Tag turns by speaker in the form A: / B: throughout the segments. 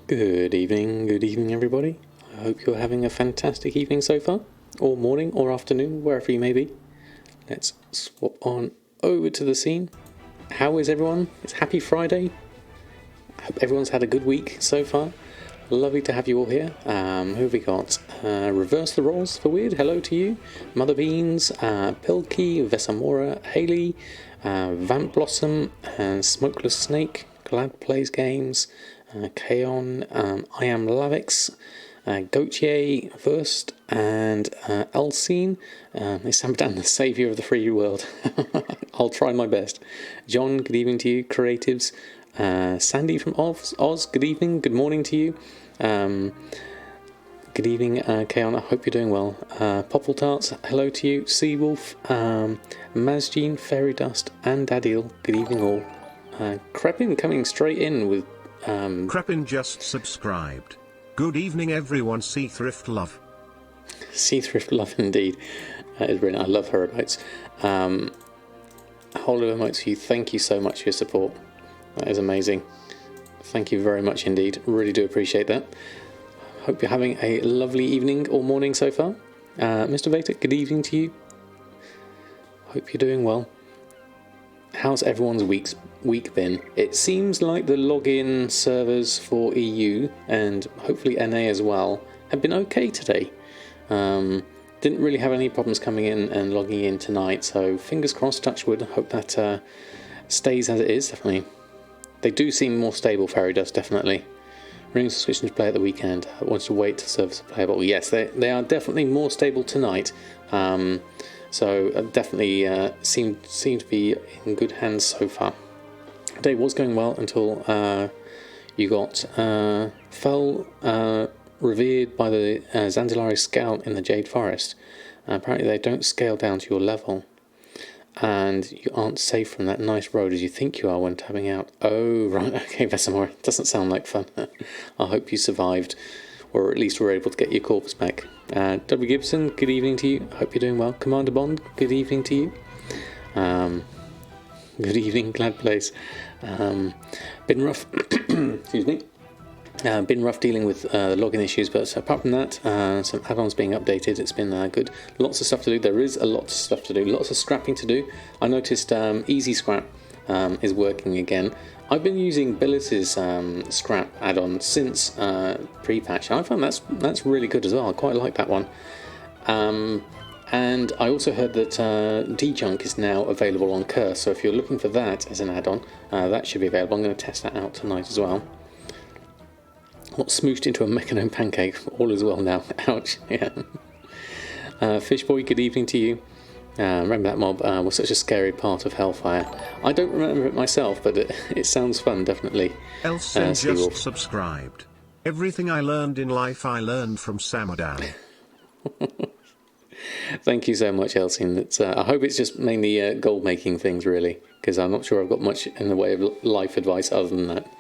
A: Good evening everybody. I hope you're having a fantastic evening so far, or morning, or afternoon, wherever you may be. Let's swap on over to the scene. How is everyone? It's Happy Friday. I hope everyone's had a good week so far. Lovely to have you all here. Who have we got? Reverse the Roles for Weird, hello to you. Mother Beans, Pilkey, Vesamora, Haley, Vamp Blossom, and Smokeless Snake, Glad Plays Games, Kaon, I Am Lavix, Gautier, Verst, and Elsine. Is Samadan the saviour of the free world? I'll try my best. John, good evening to you. Creatives. Sandy from Oz, good evening, good morning to you. Good evening, Kaon, I hope you're doing well. Popple Tarts, hello to you. Seawolf, Mazjean, Fairy Dust, and Dadil, good evening all. Crepin coming straight in with...
B: Crepin just subscribed. Good evening everyone, Sea Thrift Love.
A: Sea Thrift Love indeed. That is brilliant, I love her emotes. Whole of emotes for you, thank you so much for your support. That is amazing. Thank you very much indeed. Really do appreciate that. Hope you're having a lovely evening or morning so far. Mr. Vatic, good evening to you. Hope you're doing well. How's everyone's week been? It seems like the login servers for EU and hopefully NA as well have been okay today. Didn't really have any problems coming in and logging in tonight, so fingers crossed, touch wood. Hope that stays as it is, definitely. They do seem more stable, Fairy Dust, definitely. Ring subscription to play at the weekend. I wanted to wait to serve as playable. Yes, they are definitely more stable tonight. So definitely seem to be in good hands so far. The day was going well until you got fell revered by the Zanzilari Scout in the Jade Forest. Apparently they don't scale down to your level. And you aren't safe from that nice road as you think you are when tabbing out. Oh, right, okay, Vesamora. Doesn't sound like fun. I hope you survived, or at least were able to get your corpus back. W. Gibson, good evening to you. Hope you're doing well. Commander Bond, good evening to you. Good evening, Glad Place. Been rough, excuse me. Been rough dealing with the login issues, but apart from that, some add-ons being updated. It's been good. Lots of stuff to do. There is a lot of stuff to do. Lots of scrapping to do. I noticed Easy Scrap is working again. I've been using Billis's scrap add-on since pre-patch. I found that's really good as well. I quite like that one. And I also heard that D-Junk is now available on Curse. So if you're looking for that as an add-on, that should be available. I'm going to test that out tonight as well. Not smooshed into a mechanome pancake. All is well now. Ouch. Yeah. Fishboy, good evening to you. Remember that mob was such a scary part of Hellfire. I don't remember it myself, but it sounds fun, definitely.
B: Elsen just subscribed. Everything I learned in life I learned from Samadan.
A: Thank you so much, Elsin. I hope it's just mainly gold-making things, really, because I'm not sure I've got much in the way of life advice other than that.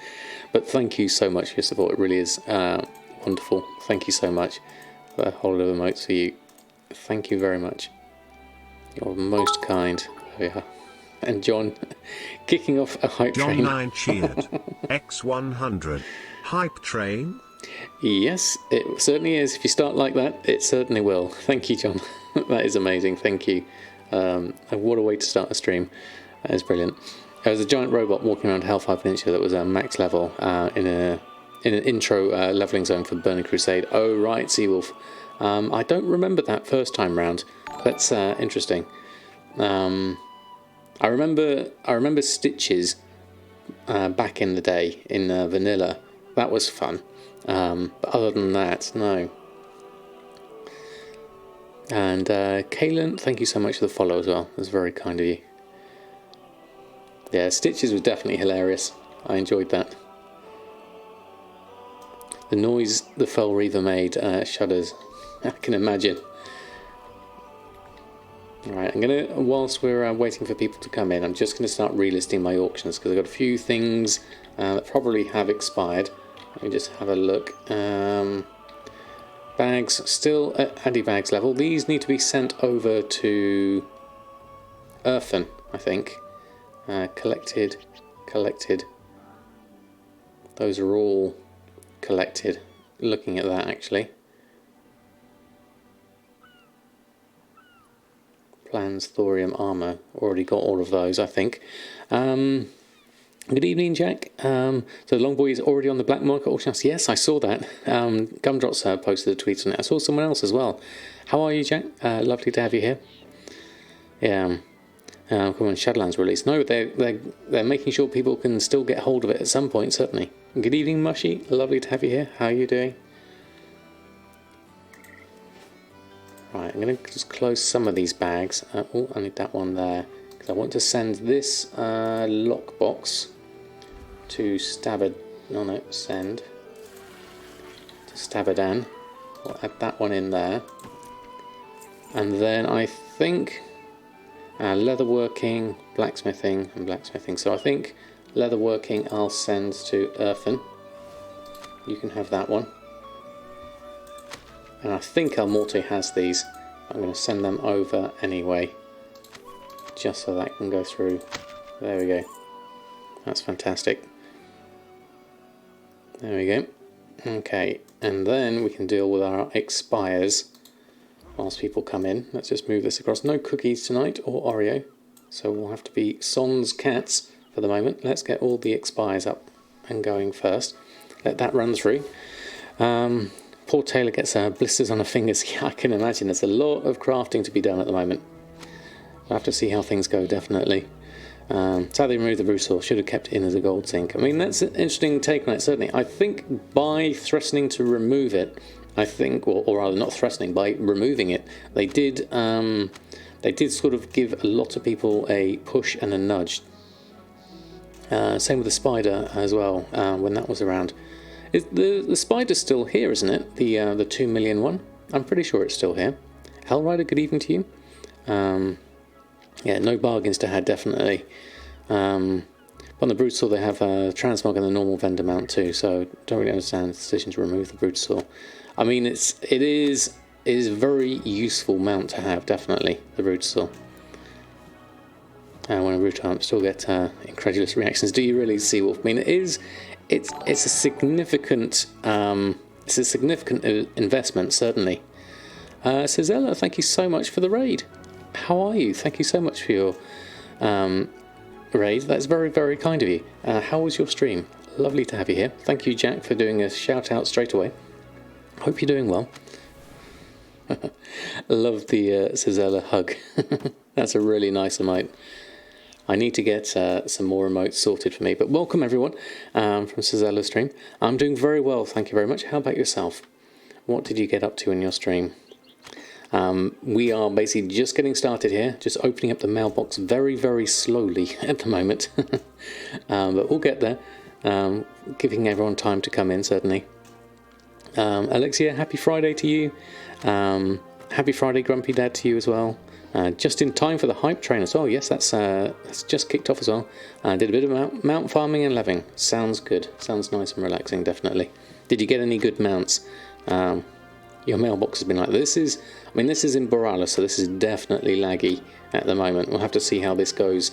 A: But thank you so much for your support. It really is wonderful. Thank you so much. A whole lot of emotes for you. Thank you very much. You're most kind. There we are. And John, kicking off a hype train.
B: John 9 cheered. X100. Hype train?
A: Yes, it certainly is. If you start like that, it certainly will. Thank you, John. That is amazing. Thank you. What a way to start a stream. That is brilliant. There was a giant robot walking around Hellfire Peninsula that was max level in an intro leveling zone for Burning Crusade. Oh, right, Seawolf. I don't remember that first time round. That's interesting. I remember Stitches back in the day in Vanilla. That was fun. But other than that, no. And Kaylin, thank you so much for the follow as well. It was very kind of you. Yeah, Stitches was definitely hilarious. I enjoyed that. The noise the Fell Reaver made shudders. I can imagine. Alright, I'm going to, whilst we're waiting for people to come in, I'm just going to start relisting my auctions because I've got a few things that probably have expired. Let me just have a look. Bags still at anti-bags level. These need to be sent over to Earthen, I think. Collected. Those are all collected looking at that, actually. Plans, thorium, armour. Already got all of those, I think. Good evening, Jack. So the Longboy is already on the black market auction house. Yes, I saw that. Gumdrops posted a tweet on it. I saw someone else as well. How are you, Jack? Lovely to have you here. Yeah. Come on, Shadowlands release. No, they're making sure people can still get hold of it at some point, certainly. Good evening, Mushy. Lovely to have you here. How are you doing? Right, I'm going to just close some of these bags. Oh, I need that one there. Because I want to send this lockbox to Stabad. No, send to Samadan. We'll add that one in there. And then I think leatherworking, blacksmithing, and blacksmithing. So I think leatherworking I'll send to Earthen. You can have that one. And I think El Morte has these. I'm going to send them over anyway, just so that can go through. There we go. That's fantastic. There we go. Okay, and then we can deal with our expires whilst people come in. Let's just move this across. No cookies tonight, or Oreo, so we'll have to be sans cats for the moment. Let's get all the expires up and going first. Let that run through. Poor Taylor gets blisters on her fingers. Yeah, I can imagine. There's a lot of crafting to be done at the moment. We'll have to see how things go, definitely. Sadly removed the Brusaw. Should have kept it in as a gold sink. I mean, that's an interesting take on it, certainly. I think by threatening to remove it, I think, or rather not threatening, by removing it, they did sort of give a lot of people a push and a nudge. Same with the spider as well, when that was around. The spider's still here, isn't it? The 2 million one. I'm pretty sure it's still here. Hellrider, good evening to you. Yeah, no bargains to have, definitely. On the Brutal they have transmog and the normal vendor mount too, so don't really understand the decision to remove the Brutal. I mean, it is a very useful mount to have, definitely, the Brutal. When I root up, still get incredulous reactions. Do you really, Seawolf? I mean, it's a significant investment, certainly. Says Ella, thank you so much for the raid. How are you? Thank you so much for your raid. That's very, very kind of you. How was your stream? Lovely to have you here. Thank you, Jack, for doing a shout out straight away. Hope you're doing well. Love the Cizella hug. That's a really nice emote. I need to get some more emotes sorted for me. But welcome everyone from Cizella's stream. I'm doing very well, thank you very much. How about yourself? What did you get up to in your stream? We are basically just getting started here, just opening up the mailbox very, very slowly at the moment. But we'll get there, giving everyone time to come in, certainly. Alexia, happy Friday to you. Happy Friday, Grumpy Dad, to you as well. Just in time for the hype train as well. Yes, that's just kicked off as well. Did a bit of mount farming and leving. Sounds good. Sounds nice and relaxing, definitely. Did you get any good mounts? Your mailbox has been like this. Is in Borealis, so this is definitely laggy at the moment. We'll have to see how this goes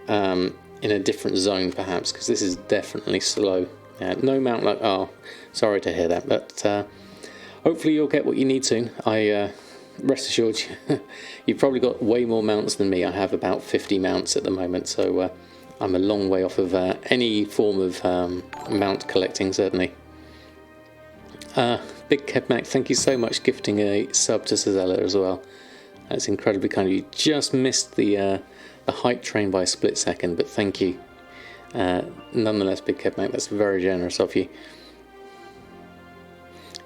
A: in a different zone, perhaps, because this is definitely slow. No mount luck. Oh, sorry to hear that, but hopefully you'll get what you need soon. Rest assured, you've probably got way more mounts than me. I have about 50 mounts at the moment, so I'm a long way off of any form of mount collecting, certainly. Big Kevmac, thank you so much, gifting a sub to Cizella as well. That's incredibly kind of you. Just missed the hype train by a split second, but thank you. Nonetheless, Big Kevmac, that's very generous of you.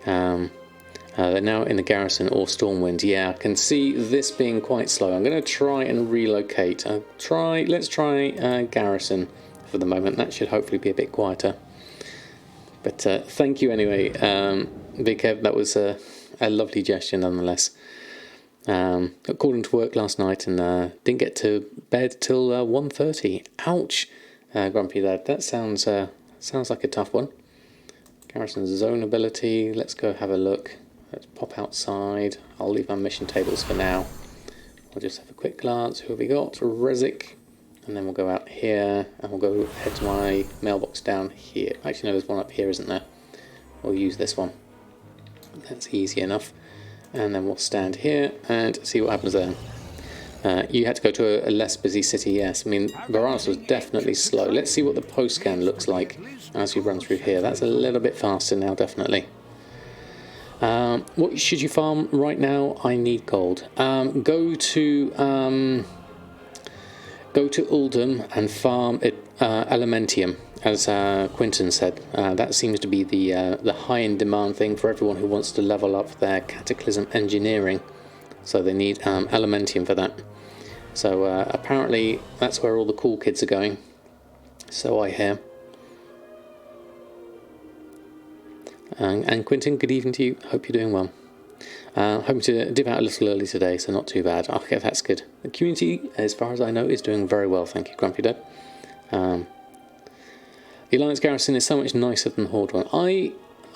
A: They're now in the garrison or Stormwind. Yeah, I can see this being quite slow. I'm going to try and relocate. Let's try garrison for the moment. That should hopefully be a bit quieter. But thank you anyway, Big Kev. That was a lovely gesture nonetheless. Got called into work last night and didn't get to bed till 1:30. Ouch, Grumpy Dad. That sounds like a tough one. Garrison zone ability. Let's go have a look. Let's pop outside. I'll leave my mission tables for now. We'll just have a quick glance. Who have we got? Rezik. And then we'll go out here. And we'll go head to my mailbox down here. Actually, no, there's one up here, isn't there? we'll use this one. That's easy enough. And then we'll stand here and see what happens there. You had to go to a less busy city, yes. I mean, Varanus was definitely slow. Let's see what the post scan looks like as you run through here. That's a little bit faster now, definitely. What should you farm right now? I need gold. Go to Uldum and farm Elementium, as Quinton said. That seems to be the high in demand thing for everyone who wants to level up their Cataclysm engineering. So they need Elementium for that. So apparently that's where all the cool kids are going. So I hear. And Quinton, good evening to you. Hope you're doing well. Hoping to dip out a little early today, so not too bad. Okay, that's good. The community, as far as I know, is doing very well. Thank you, Grumpy Dad. The Alliance Garrison is so much nicer than the Horde one. I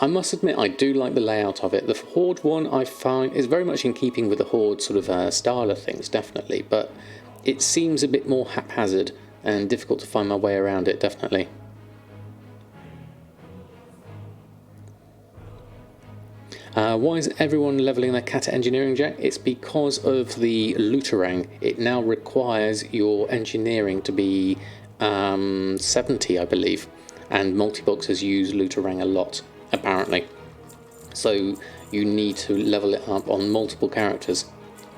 A: must admit, I do like the layout of it. The Horde one I find is very much in keeping with the Horde sort of style of things, definitely. But it seems a bit more haphazard and difficult to find my way around it, definitely. Why is everyone levelling their Kata engineering, Jack? It's because of the Looterang. It now requires your engineering to be 70, I believe. And multi-boxers use Looterang a lot, apparently. So you need to level it up on multiple characters,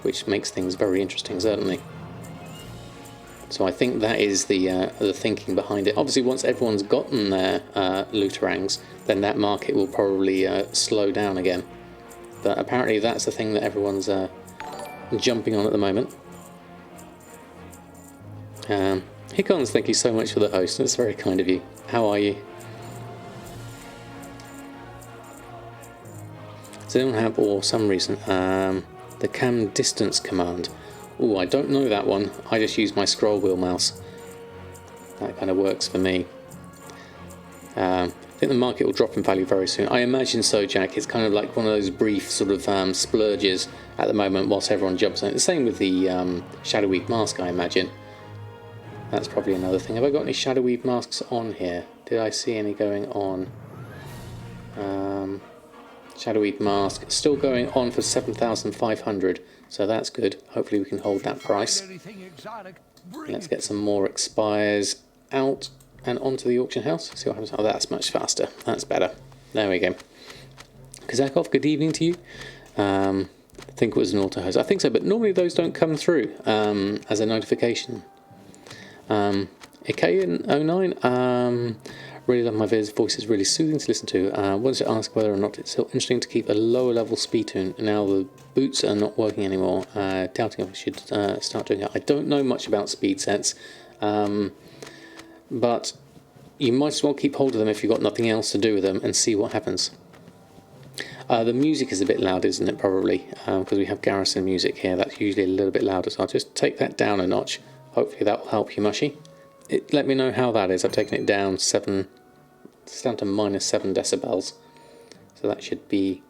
A: which makes things very interesting, certainly. So I think that is the thinking behind it. Obviously, once everyone's gotten their Looterangs, then that market will probably slow down again. But apparently that's the thing that everyone's jumping on at the moment. Hickons, thank you so much for the host. That's very kind of you. How are you? Does anyone have, or some reason, the cam distance command? Oh, I don't know that one. I just use my scroll wheel mouse. That kind of works for me. I think the market will drop in value very soon. I imagine so, Jack. It's kind of like one of those brief sort of splurges at the moment whilst everyone jumps on it. The same with the Shadowweave mask, I imagine. That's probably another thing. Have I got any Shadowweave masks on here? Did I see any going on? Shadowweave mask still going on for 7,500. So that's good. Hopefully we can hold that price. Let's get some more expires out and onto the auction house. See what happens. Oh, that's much faster. That's better. There we go. Kazakov, good evening to you. I think it was an auto host. I think so, but normally those don't come through as a notification. Ikayan09, really love my voice, is really soothing to listen to. Wanted to ask whether or not it's still interesting to keep a lower level speed tune. Now the boots are not working anymore. Doubting if I should start doing it. I don't know much about speed sets, but you might as well keep hold of them if you've got nothing else to do with them and see what happens. The music is a bit loud, isn't it, probably, because we have Garrison music here. That's usually a little bit louder, so I'll just take that down a notch. Hopefully that will help you, Mushy. Let me know how that is. I've taken it down it's down to -7 decibels. So that should be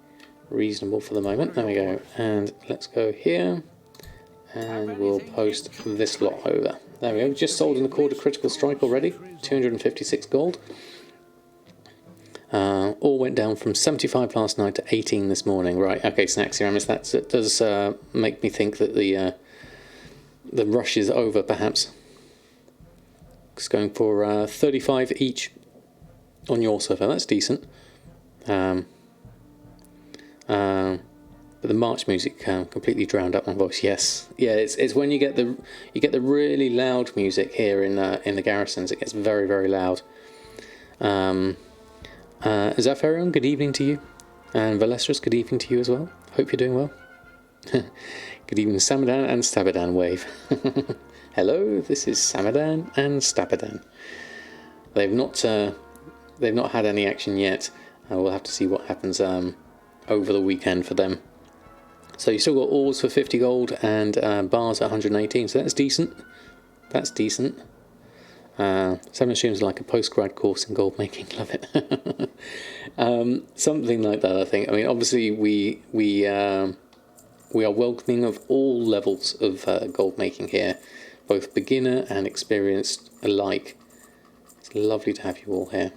A: reasonable for the moment. There we go. And let's go here. And we'll post this lot over. There we go. Just sold an Accord of Critical Strike already. 256 gold. All went down from 75 last night to 18 this morning. Right, okay, Snaxiramis, that does make me think that the rush is over, perhaps. It's going for 35 each on your server. That's decent. But the March music completely drowned out my voice. Yes, yeah. It's when you get the really loud music here in the garrisons. It gets very, very loud. Zafarion, good evening to you, and Valestris, good evening to you as well. Hope you're doing well. Good evening, Samadan and Stabadan wave. Hello, this is Samadan and Stabadan. They've not had any action yet. We'll have to see what happens over the weekend for them. So you still got ores for 50 gold and bars at 118. So that's decent. That's decent. Seven streams like a post-grad course in gold making. Love it. Something like that, I think. I mean, obviously we are welcoming of all levels of gold making here, both beginner and experienced alike. It's lovely to have you all here.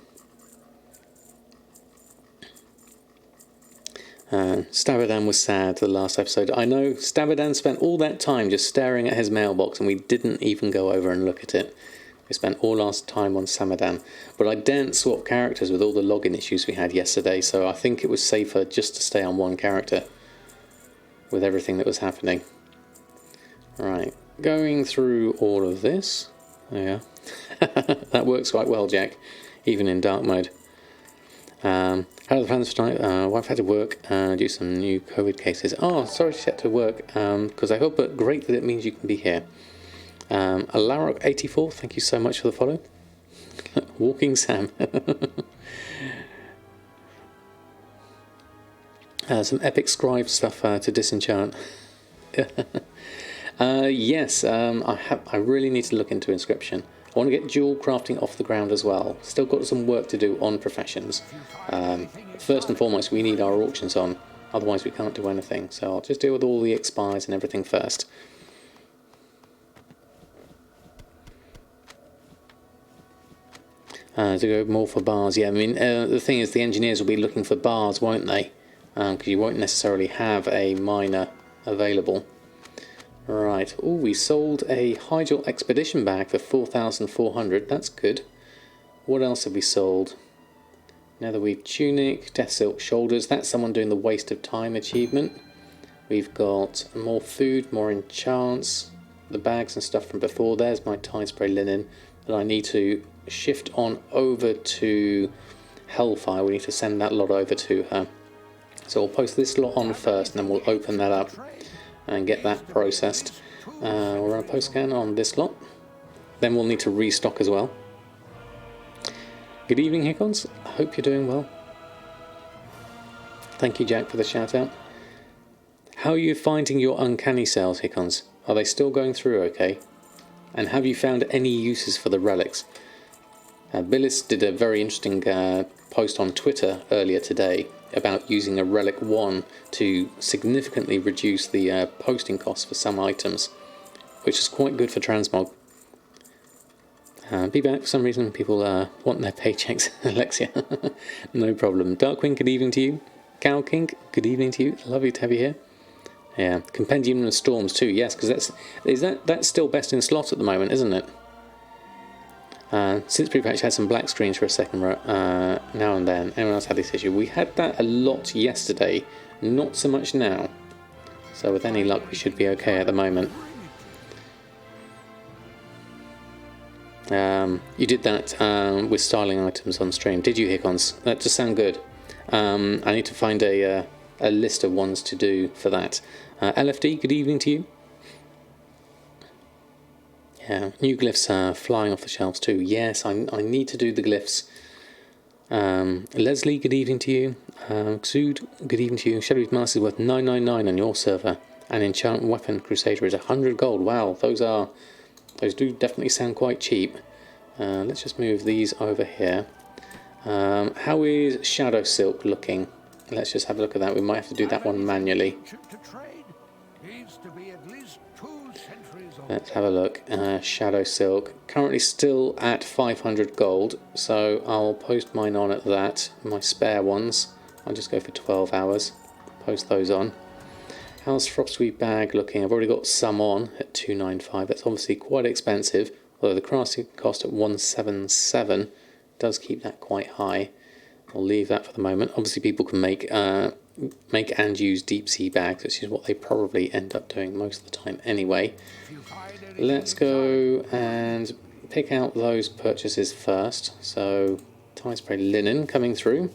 A: Samadan was sad the last episode. I know Samadan spent all that time just staring at his mailbox and we didn't even go over and look at it. We spent all our time on Samadan. But I daren't swap characters with all the login issues we had yesterday, so I think it was safer just to stay on one character with everything that was happening. Right, going through all of this. Yeah, that works quite well, Jack, even in dark mode. How are the plans for tonight? Wife had to work due to some new COVID cases. Oh, sorry she had to work, because I hope, but great that it means you can be here. Alarok84, thank you so much for the follow. Walking Sam. Some epic scribe stuff to disenchant. Yes, I really need to look into inscription. I want to get dual crafting off the ground as well. Still got some work to do on professions. First and foremost, we need our auctions on, otherwise we can't do anything. So I'll just deal with all the expires and everything first. To go more for bars, yeah. I mean, the thing is, the engineers will be looking for bars, won't they? Because you won't necessarily have a miner available. Right. Oh, we sold a Hyjal expedition bag for 4,400. That's good. What else have we sold? Netherweave tunic, death silk shoulders. That's someone doing the waste of time achievement. We've got more food, more enchants, the bags and stuff from before. There's my tide spray linen that I need to shift on over to Hellfire. We need to send that lot over to her. So we'll post this lot on first and then we'll open that up and get that processed. We'll run a post scan on this lot. Then we'll need to restock as well. Good evening, Hickons. I hope you're doing well. Thank you, Jack, for the shout out. How are you finding your uncanny sales, Hickons? Are they still going through okay? And have you found any uses for the relics? Billis did a very interesting post on Twitter earlier today about using a Relic 1 to significantly reduce the posting costs for some items, which is quite good for transmog. Be back, for some reason people want their paychecks, Alexia. No problem. Darkwing, good evening to you. Cow King, good evening to you. Lovely to have you here. Yeah, Compendium of Storms too, yes, because that's still best in slot at the moment, isn't it? Since Prepatch had some black screens for a second now and then. Anyone else had this issue? We had that a lot yesterday, not so much now. So with any luck we should be okay at the moment. You did that with styling items on stream, did you, Hickons? That does sound good. I need to find a list of ones to do for that. LFD, good evening to you. Yeah, new glyphs are flying off the shelves too. Yes, I need to do the glyphs. Leslie, good evening to you. Xud, good evening to you. Shadow's Mask is worth 999 on your server. And Enchant Weapon Crusader is 100 gold. Wow, those do definitely sound quite cheap. Let's just move these over here. How is Shadow Silk looking? Let's just have a look at that. We might have to do that one manually. Let's have a look. Shadow Silk. Currently still at 500 gold, so I'll post mine on at that. My spare ones. I'll just go for 12 hours. Post those on. How's Frostweave Bag looking? I've already got some on at 295. That's obviously quite expensive, although the crafting cost at 177 does keep that quite high. I'll leave that for the moment. Obviously people can make and use deep sea bags, which is what they probably end up doing most of the time anyway. Let's go and pick out those purchases first. So tie spray linen coming through.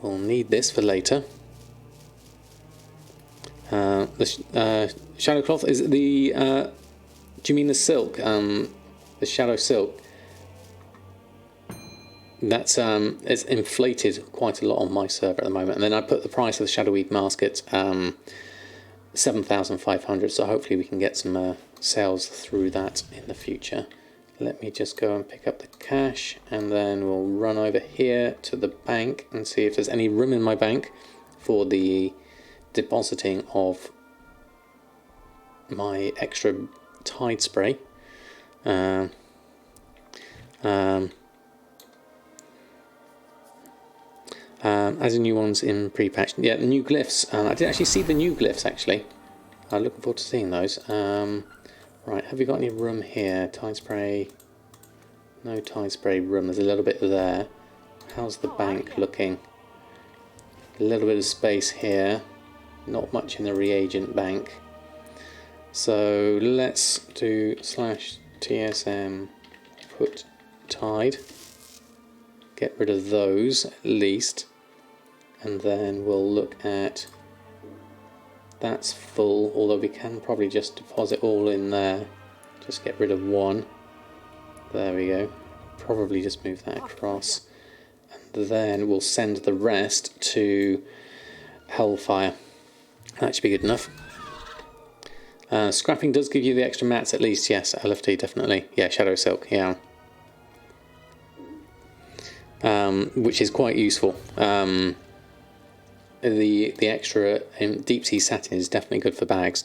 A: We'll need this for later. The shadow cloth is the do you mean the silk, the shadow silk? That's it's inflated quite a lot on my server at the moment, and then I put the price of the Shadow Weave mask at 7,500, so hopefully we can get some sales through that in the future. Let me just go and pick up the cash, and then we'll run over here to the bank and see if there's any room in my bank for the depositing of my extra tide spray. As in new ones in pre-patch. Yeah, the new glyphs. I did actually see the new glyphs, actually. I'm looking forward to seeing those. Right, have we got any room here? Tide spray. No tide spray room. There's a little bit there. How's the bank looking? A little bit of space here. Not much in the reagent bank. So let's do /TSM put tide. Get rid of those at least. And then we'll look at... That's full, although we can probably just deposit all in there. Just get rid of one. There we go. Probably just move that across. And then we'll send the rest to Hellfire. That should be good enough. Scrapping does give you the extra mats at least, yes, LFT definitely. Yeah, Shadow Silk, yeah. Which is quite useful. The extra in deep sea satin is definitely good for bags.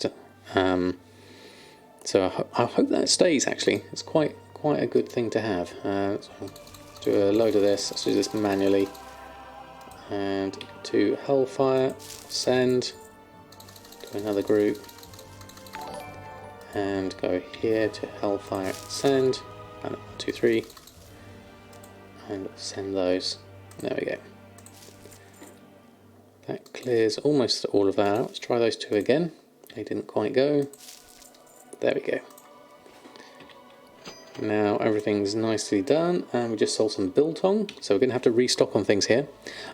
A: So I hope that stays. Actually, it's quite a good thing to have. So let's do a load of this. Let's do this manually. And to Hellfire, send to another group, and go here to Hellfire, send. 1, 2, 3, and send those. There we go. That clears almost all of that out. Let's try those two again. They didn't quite go. There we go. Now everything's nicely done, and we just sold some biltong, so we're going to have to restock on things here.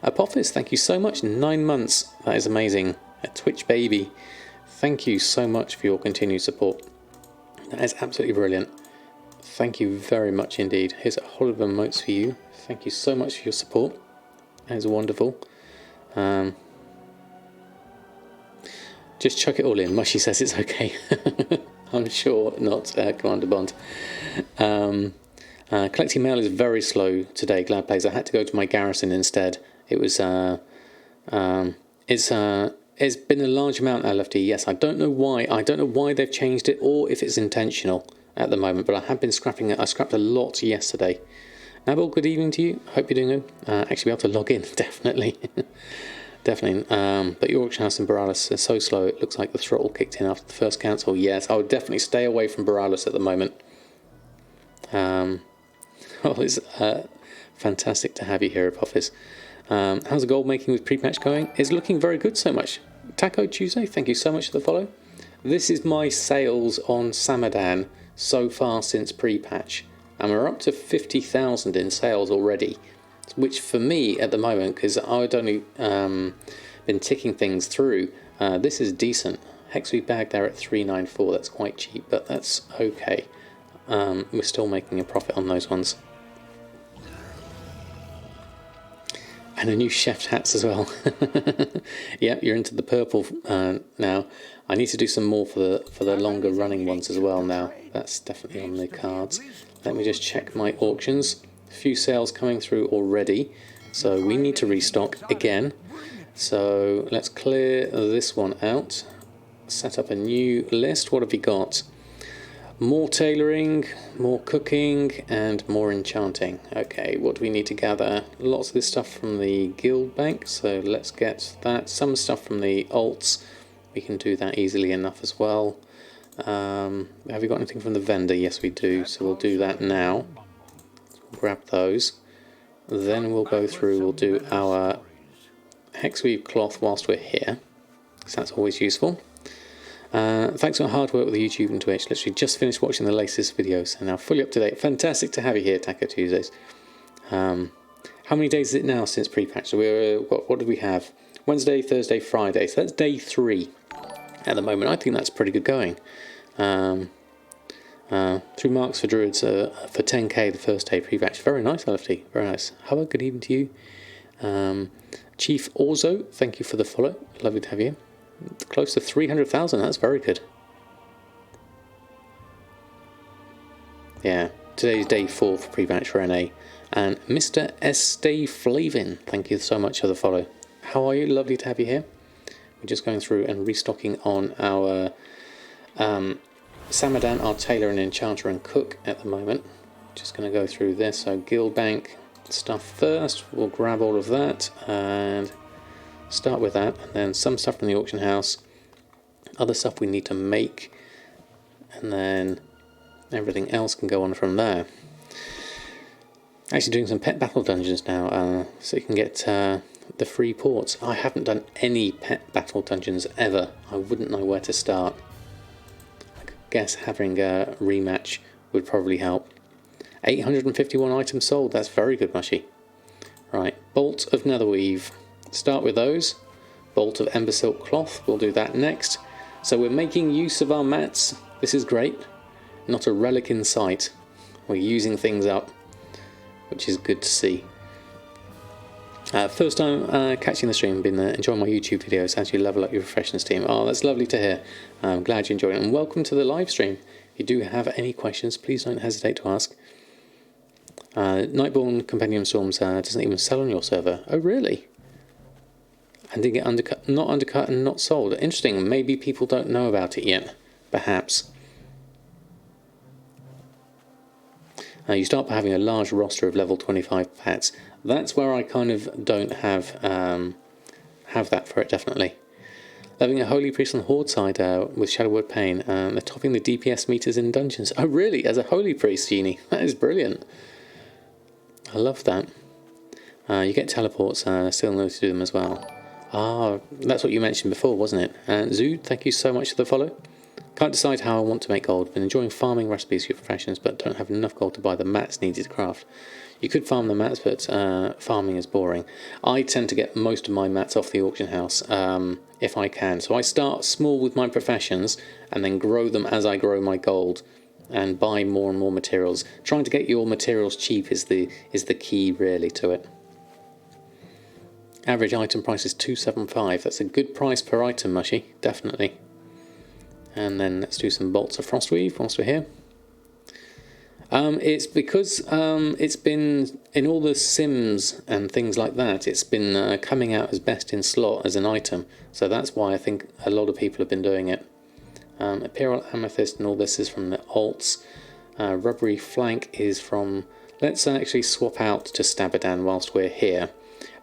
A: Apophis, thank you so much. 9 months. That is amazing. A Twitch baby. Thank you so much for your continued support. That is absolutely brilliant. Thank you very much indeed. Here's a whole lot of emotes for you. Thank you so much for your support. That is wonderful. Just chuck it all in. Mushy says it's okay. I'm sure not, Commander Bond. Collecting mail is very slow today, Glad Plays. I had to go to my garrison instead. It was it's been a large amount, LFT. Yes, I don't know why. I don't know why they've changed it or if it's intentional at the moment, but I have been scrapping it. I scrapped a lot yesterday. Nabil, good evening to you. Hope you're doing good. Actually be able to log in, definitely. Definitely. But your auction house in Borealis is so slow, it looks like the throttle kicked in after the first cancel. Yes, I would definitely stay away from Borealis at the moment. Well, it's fantastic to have you here, Apophis. How's the gold making with pre-patch going? It's looking very good so much. Taco Tuesday, thank you so much for the follow. This is my sales on Samadan so far since pre-patch. And we're up to 50,000 in sales already, which for me at the moment, because I'd only been ticking things through, this is decent. Hexweed bag there at 394, that's quite cheap, but that's okay. We're still making a profit on those ones. And a new chef's hats as well. Yeah, you're into the purple now. I need to do some more for the longer running ones as well now. That's definitely on the cards. Let me just check my auctions. A few sales coming through already, so we need to restock again. So let's clear this one out. Set up a new list. What have we got? More tailoring, more cooking, and more enchanting. Okay, what do we need to gather? Lots of this stuff from the guild bank, so let's get that. Some stuff from the alts. We can do that easily enough as well. Have we got anything from the vendor? Yes, we do, so we'll do that now. Grab those. Then we'll go through, we'll do our hexweave cloth whilst we're here, because that's always useful. Thanks for hard work with YouTube and Twitch. Literally just finished watching the latest videos and now fully up to date. Fantastic to have you here, Taco Tuesdays. How many days is it now since pre-patch? So what did we have? Wednesday, Thursday, Friday. So that's day 3 at the moment. I think that's pretty good going. Through marks for druids for 10k the first day pre-patch. Very nice, LFT. Very nice. Hello, good evening to you. Chief Orzo, thank you for the follow. Lovely to have you. Close to 300,000, that's very good. Yeah, today's day 4 for pre-patch for NA. And Mr. Estee Flavin, thank you so much for the follow. How are you? Lovely to have you here. We're just going through and restocking on our Samadan, our tailor and enchanter and cook at the moment. Just going to go through this. So Guild Bank, stuff first. We'll grab all of that and start with that, and then some stuff from the auction house, other stuff we need to make, and then everything else can go on from there. Actually doing some pet battle dungeons now, so you can get the free ports. I haven't done any pet battle dungeons ever. I wouldn't know where to start. I could guess having a rematch would probably help. 851 items sold, that's very good, Mushy. Right, Bolt of Netherweave. Start with those. Bolt of Ember Silk Cloth, we'll do that next. So we're making use of our mats. This is great. Not a relic in sight. We're using things up, which is good to see. First time catching the stream, been enjoying my YouTube videos as you level up your professions team. Oh, that's lovely to hear. I'm glad you enjoyed it, and welcome to the live stream. If you do have any questions, please don't hesitate to ask. Nightborn Compendium Storms doesn't even sell on your server. Oh, really? And did get undercut, not undercut and not sold. Interesting, maybe people don't know about it yet. Perhaps. You start by having a large roster of level 25 pets. That's where I kind of don't have that for it, definitely. Leveling a Holy Priest on the Horde side with Shadowwood Pain. They're topping the DPS meters in dungeons. Oh really? As a Holy Priest, Genie? That is brilliant. I love that. You get teleports, still know to do them as well. Ah, that's what you mentioned before, wasn't it? Zood, thank you so much for the follow. Can't decide how I want to make gold. Been enjoying farming recipes for your professions, but don't have enough gold to buy the mats needed to craft. You could farm the mats, but farming is boring. I tend to get most of my mats off the auction house, if I can. So I start small with my professions, and then grow them as I grow my gold, and buy more and more materials. Trying to get your materials cheap is the key, really, to it. Average item price is 275. That's a good price per item, Mushy, definitely. And then let's do some bolts of Frostweave whilst we're here. It's because it's been in all the sims and things like that. It's been coming out as best in slot as an item, so that's why I think a lot of people have been doing it. Imperial Amethyst and all this is from the alts. Rubbery Flank is from. Let's actually swap out to Samadan whilst we're here,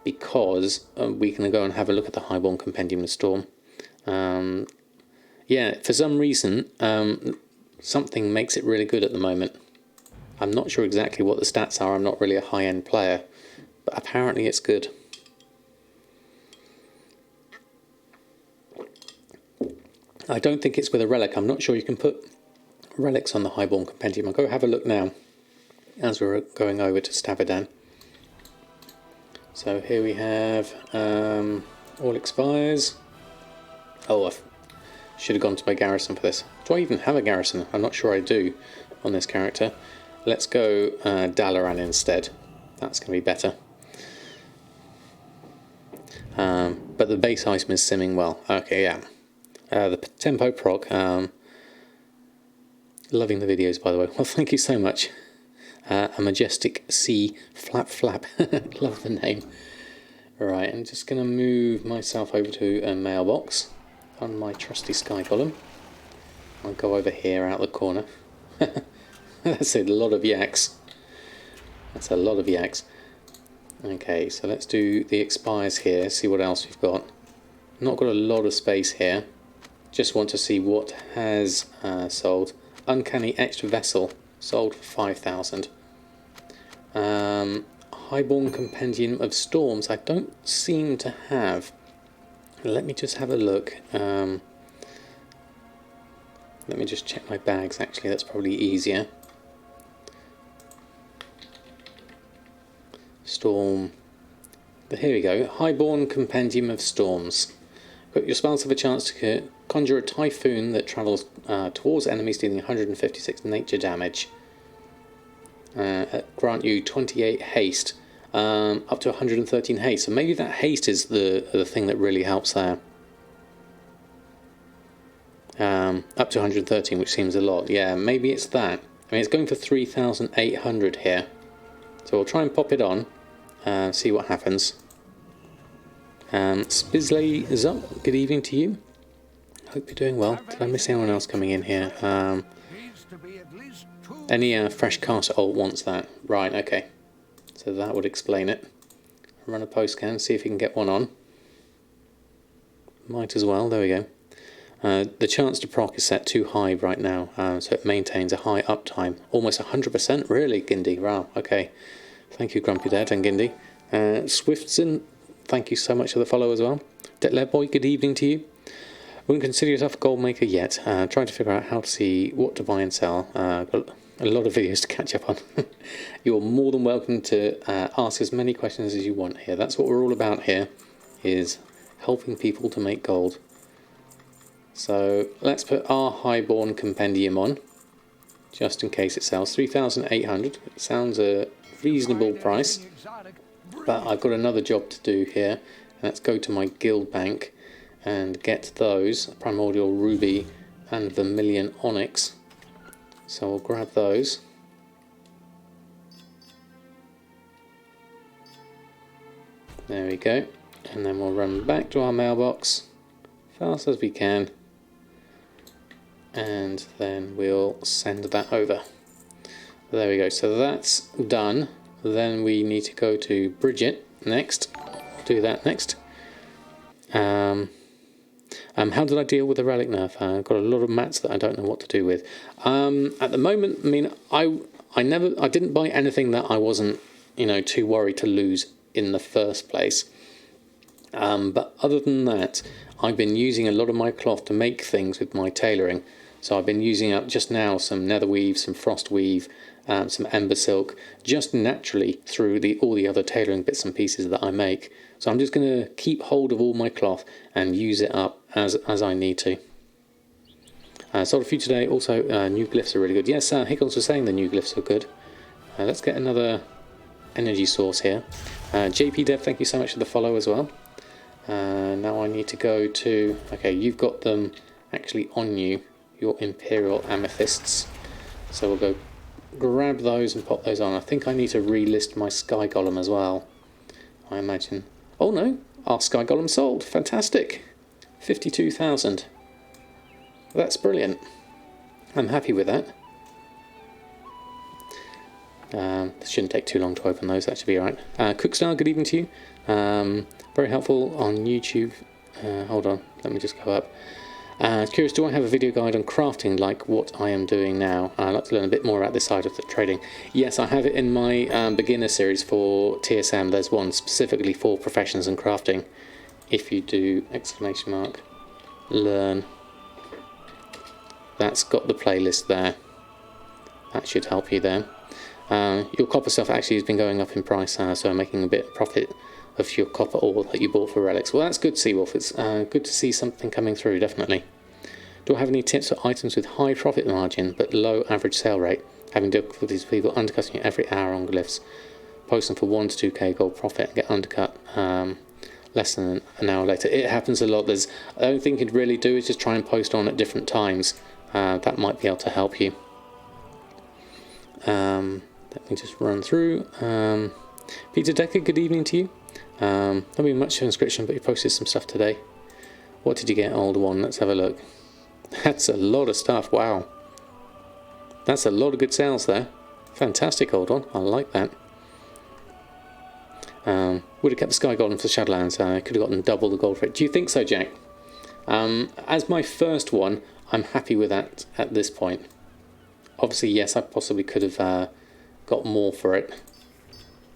A: because we can go and have a look at the Highborn Compendium of Storm. Yeah, for some reason, something makes it really good at the moment. I'm not sure exactly what the stats are. I'm not really a high-end player, but apparently it's good. I don't think it's with a relic. I'm not sure you can put relics on the Highborn Compendium. I'll go have a look now as we're going over to Samadan. So here we have all expires. Oh, I should have gone to my garrison for this. Do I even have a garrison? I'm not sure I do on this character. Let's go Dalaran instead. That's going to be better. But the base item is simming well. Okay, yeah. The tempo proc. Loving the videos, by the way. Well, thank you so much. A majestic sea flap flap. Love the name. Right, I'm just going to move myself over to a mailbox on my trusty sky column. I'll go over here out the corner. That's a lot of yaks. That's a lot of yaks. Okay, so let's do the expires here, see what else we've got. Not got a lot of space here. Just want to see what has sold. Uncanny Etched Vessel, sold for 5,000. Highborn Compendium of Storms, I don't seem to have. Let me just have a look. Let me just check my bags, actually, that's probably easier. Storm. But here we go. Highborn Compendium of Storms. Equip your spells have a chance to conjure a typhoon that travels towards enemies, dealing 156 nature damage. Grant you 28 haste, up to 113 haste. So maybe that haste is the thing that really helps there. Up to 113, which seems a lot. Yeah, maybe it's that. I mean, it's going for 3,800 here. So we'll try and pop it on, see what happens. Spisley is up. Good evening to you. Hope you're doing well. Did I miss anyone else coming in here? Any fresh cast alt wants that. Right, okay. So that would explain it. Run a post scan, see if you can get one on. Might as well, there we go. The chance to proc is set too high right now, so it maintains a high uptime. Almost 100%, really, Gindi. Wow, okay. Thank you, Grumpy Dad and Gindi. Swiftson, thank you so much for the follow as well. Detlef Boy, good evening to you. Wouldn't consider yourself a gold maker yet. Trying to figure out how to see what to buy and sell. Got a lot of videos to catch up on. You're more than welcome to ask as many questions as you want here. That's what we're all about here, is helping people to make gold. So let's put our Highborn Compendium on, just in case it sells. 3,800. It sounds a reasonable price, but I've got another job to do here, and let's go to my guild bank and get those Primordial Ruby and Vermilion Onyx. So we'll grab those. There we go. And then we'll run back to our mailbox fast as we can, and then we'll send that over. There we go. So that's done. Then we need to go to Bridget next. Do that next. How did I deal with the relic nerf? I've got a lot of mats that I don't know what to do with. At the moment, I mean, I didn't buy anything that I wasn't, too worried to lose in the first place. But other than that, I've been using a lot of my cloth to make things with my tailoring. So I've been using up just now some nether weave, some frost weave, some ember silk, just naturally through all the other tailoring bits and pieces that I make. So I'm just going to keep hold of all my cloth and use it up as I need to. Sold a few today. Also, new glyphs are really good. Yes, Higgles was saying the new glyphs are good. Let's get another energy source here. JP Dev, thank you so much for the follow as well. Now I need to go to... Okay, you've got them actually on you, your Imperial Amethysts. So we'll go grab those and pop those on. I think I need to relist my Sky Golem as well, I imagine. Oh no, our Sky Golem sold. Fantastic. 52,000. That's brilliant. I'm happy with that. It shouldn't take too long to open those, that should be alright. Cookstyle, good evening to you. Very helpful on YouTube. Hold on, let me just go up. Curious, do I have a video guide on crafting like what I am doing now? I'd like to learn a bit more about this side of the trading. Yes, I have it in my beginner series for TSM. There's one specifically for professions and crafting. If you do !learn, that's got the playlist there. That should help you there. Your copper stuff actually has been going up in price, so I'm making a bit of profit of your copper ore that you bought for relics. Well, that's good, Seawolf. It's good to see something coming through, definitely. Do I have any tips for items with high profit margin but low average sale rate? Having difficulties with people undercutting you every hour on glyphs. Post them for 1 to 2k gold profit and get undercut less than an hour later. It happens a lot. The only thing you could really do is just try and post on at different times. That might be able to help you. Let me just run through. Peter Decker, good evening to you. Not been much of an inscription, but you posted some stuff today. What did you get, old one? Let's have a look. That's a lot of stuff. Wow. That's a lot of good sales there. Fantastic, old one. I like that. Would have kept the Sky Golem for Shadowlands. I could have gotten double the gold for it. Do you think so, Jack? As my first one, I'm happy with that at this point. Obviously, yes, I possibly could have got more for it.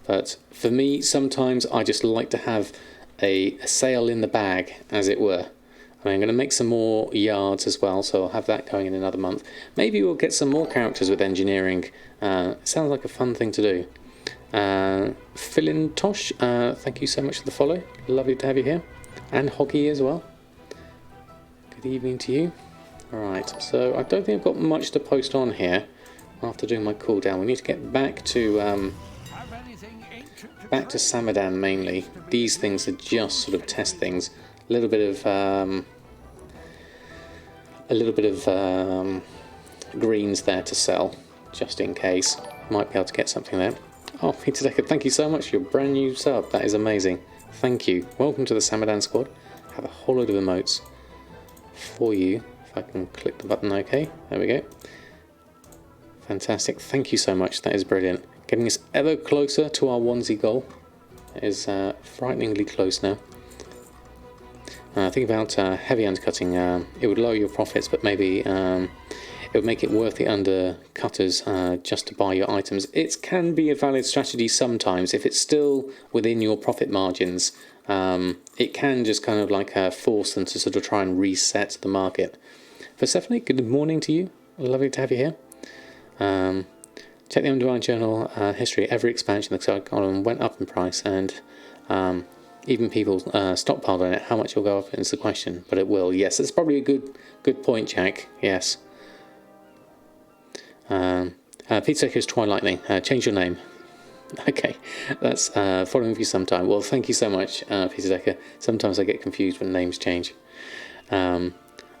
A: But for me, sometimes I just like to have a sale in the bag, as it were. I mean, I'm going to make some more yards as well, so I'll have that going in another month. Maybe we'll get some more characters with engineering. It sounds like a fun thing to do. Philin Tosh, thank you so much for the follow. Lovely to have you here. And Hoggy as well. Good evening to you. Alright, so I don't think I've got much to post on here after doing my cooldown. We need to get back to Samadan mainly. These things are just sort of test things. A little bit of greens there to sell, just in case. Might be able to get something there. Oh, Peter Decker, thank you so much for your brand new sub. That is amazing. Thank you. Welcome to the Samadan squad. Have a whole load of emotes for you. If I can click the button, okay. There we go. Fantastic. Thank you so much. That is brilliant. getting us ever closer to our onesie goal. It is frighteningly close now. Think about heavy undercutting. It would lower your profits, but maybe it would make it worth the undercutters just to buy your items. It can be a valid strategy sometimes if it's still within your profit margins. It can just kind of like force them to sort of try and reset the market. Persephone, good morning to you. Lovely to have you here. Check the Undivided Journal history. Every expansion looks like went up in price, and even people stockpiled on it. How much will go up is the question, but it will. Yes, that's probably a good point, Jack. Yes. Pete Seeker's Twilight Lightning. Change your name. Okay, that's following with you sometime. Well, thank you so much, Peter Decker. Sometimes I get confused when names change.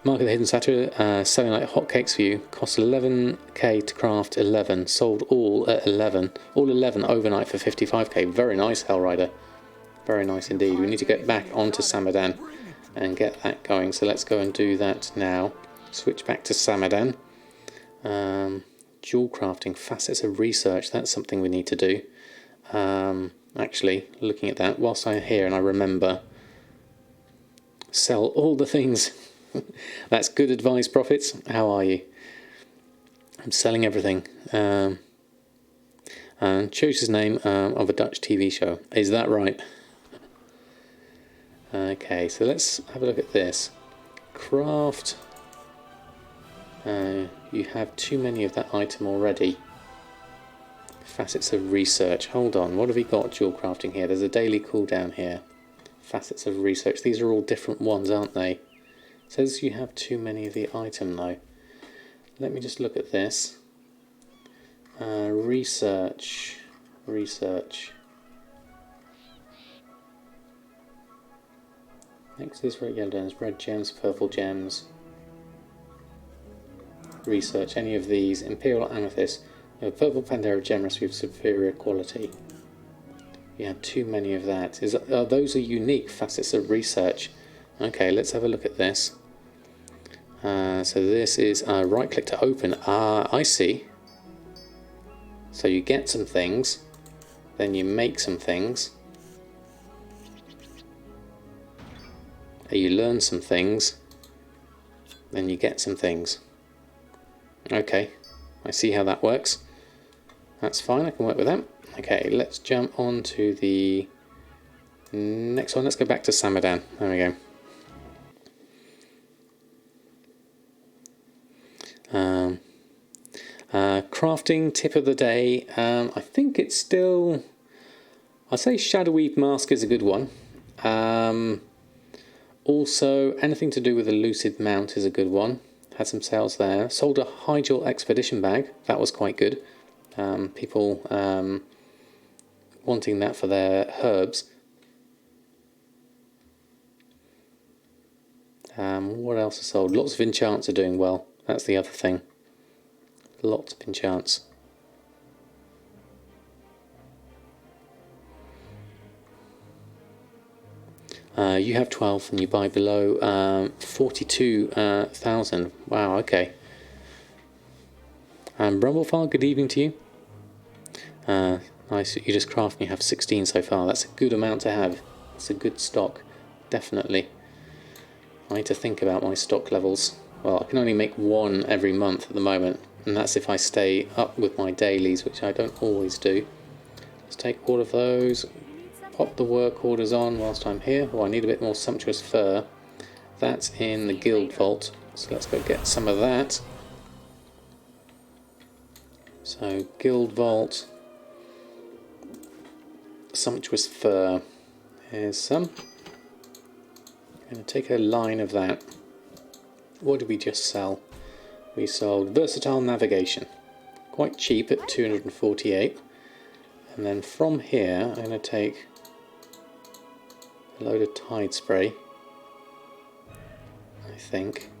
A: Mark of the Hidden Satyr, selling like hotcakes for you. Cost 11k to craft 11. Sold all at 11. All 11 overnight for 55k. Very nice, Hellrider. Very nice indeed. We need to get back onto Samadan and get that going. So let's go and do that now. Switch back to Samadan. Jewel crafting, facets of research. That's something we need to do. Actually, looking at that, whilst I'm here and I remember, sell all the things. That's good advice, Profits. How are you? I'm selling everything. And chose his name of a Dutch TV show. Is that right? Okay, so let's have a look at this. Craft. You have too many of that item already. Facets of research. Hold on, what have we got dual crafting here? There's a daily cooldown here. Facets of research. These are all different ones, aren't they? It says you have too many of the item though. Let me just look at this. Research. Next to this red yellow gems, red gems, purple gems. Research. Any of these. Imperial amethyst. Purple Pandera gem recipe of superior quality. You have too many of that. Those are unique facets of research. Okay, let's have a look at this. So this is right click to open. I see. So you get some things, then you make some things. You learn some things, then you get some things. Okay, I see how that works. That's fine, I can work with that. Okay, let's jump on to the next one. Let's go back to Samadan. There we go. Crafting tip of the day. I think it's still... I'd say Shadowweave Mask is a good one. Also, anything to do with a Lucid Mount is a good one. Had some sales there. Sold a Hyjal Expedition bag. That was quite good. People wanting that for their herbs. What else is sold? Lots of enchants are doing well. That's the other thing. Lots of enchants. You have 12 and you buy below 42,000. Wow, okay. Brumblefile, good evening to you. Nice, you just craft and you have 16 so far. That's a good amount to have. It's a good stock, definitely. I need to think about my stock levels. Well, I can only make one every month at the moment, and that's if I stay up with my dailies, which I don't always do. Let's take all of those, pop the work orders on whilst I'm here. Oh, I need a bit more sumptuous fur. That's in the guild vault, so let's go get some of that. So, guild vault, sumptuous fur. Here's some. I'm going to take a line of that. What did we just sell? We sold Versatile Navigation. Quite cheap at 248. And then from here, I'm going to take a load of Tide Spray, I think.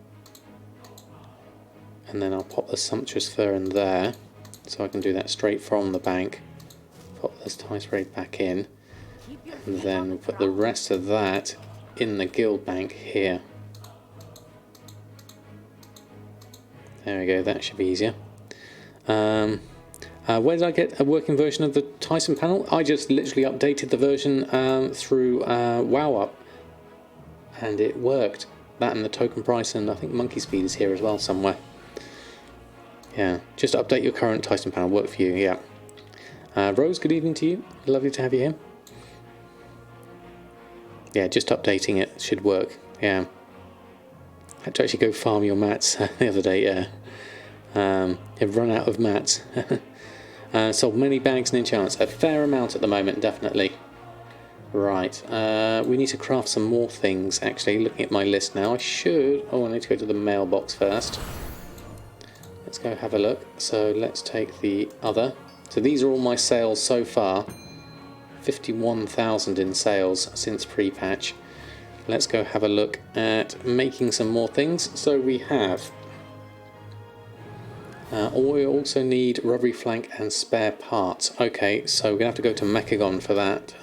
A: And then I'll pop the Sumptuous Fur in there, so I can do that straight from the bank. Pop this Tide Spray back in. And then we'll put the rest of that in the guild bank here. There we go, that should be easier. Where did I get a working version of the Tyson panel? I just literally updated the version through WoW Up, and it worked. That and the token price, and I think monkey speed is here as well somewhere. Yeah, just update your current Tyson panel. Work for you, yeah. Rose, good evening to you. Lovely to have you here. Yeah, just updating it should work. Yeah. Had to actually go farm your mats the other day, yeah. I've run out of mats. Sold many bags and enchants. A fair amount at the moment, definitely. Right, we need to craft some more things, actually. Looking at my list now, I should... Oh, I need to go to the mailbox first. Let's go have a look. So let's take the other. So these are all my sales so far. 51,000 in sales since pre-patch. Let's go have a look at making some more things. So we have... we also need rubbery flank and spare parts. Okay, so we're going to have to go to Mechagon for that.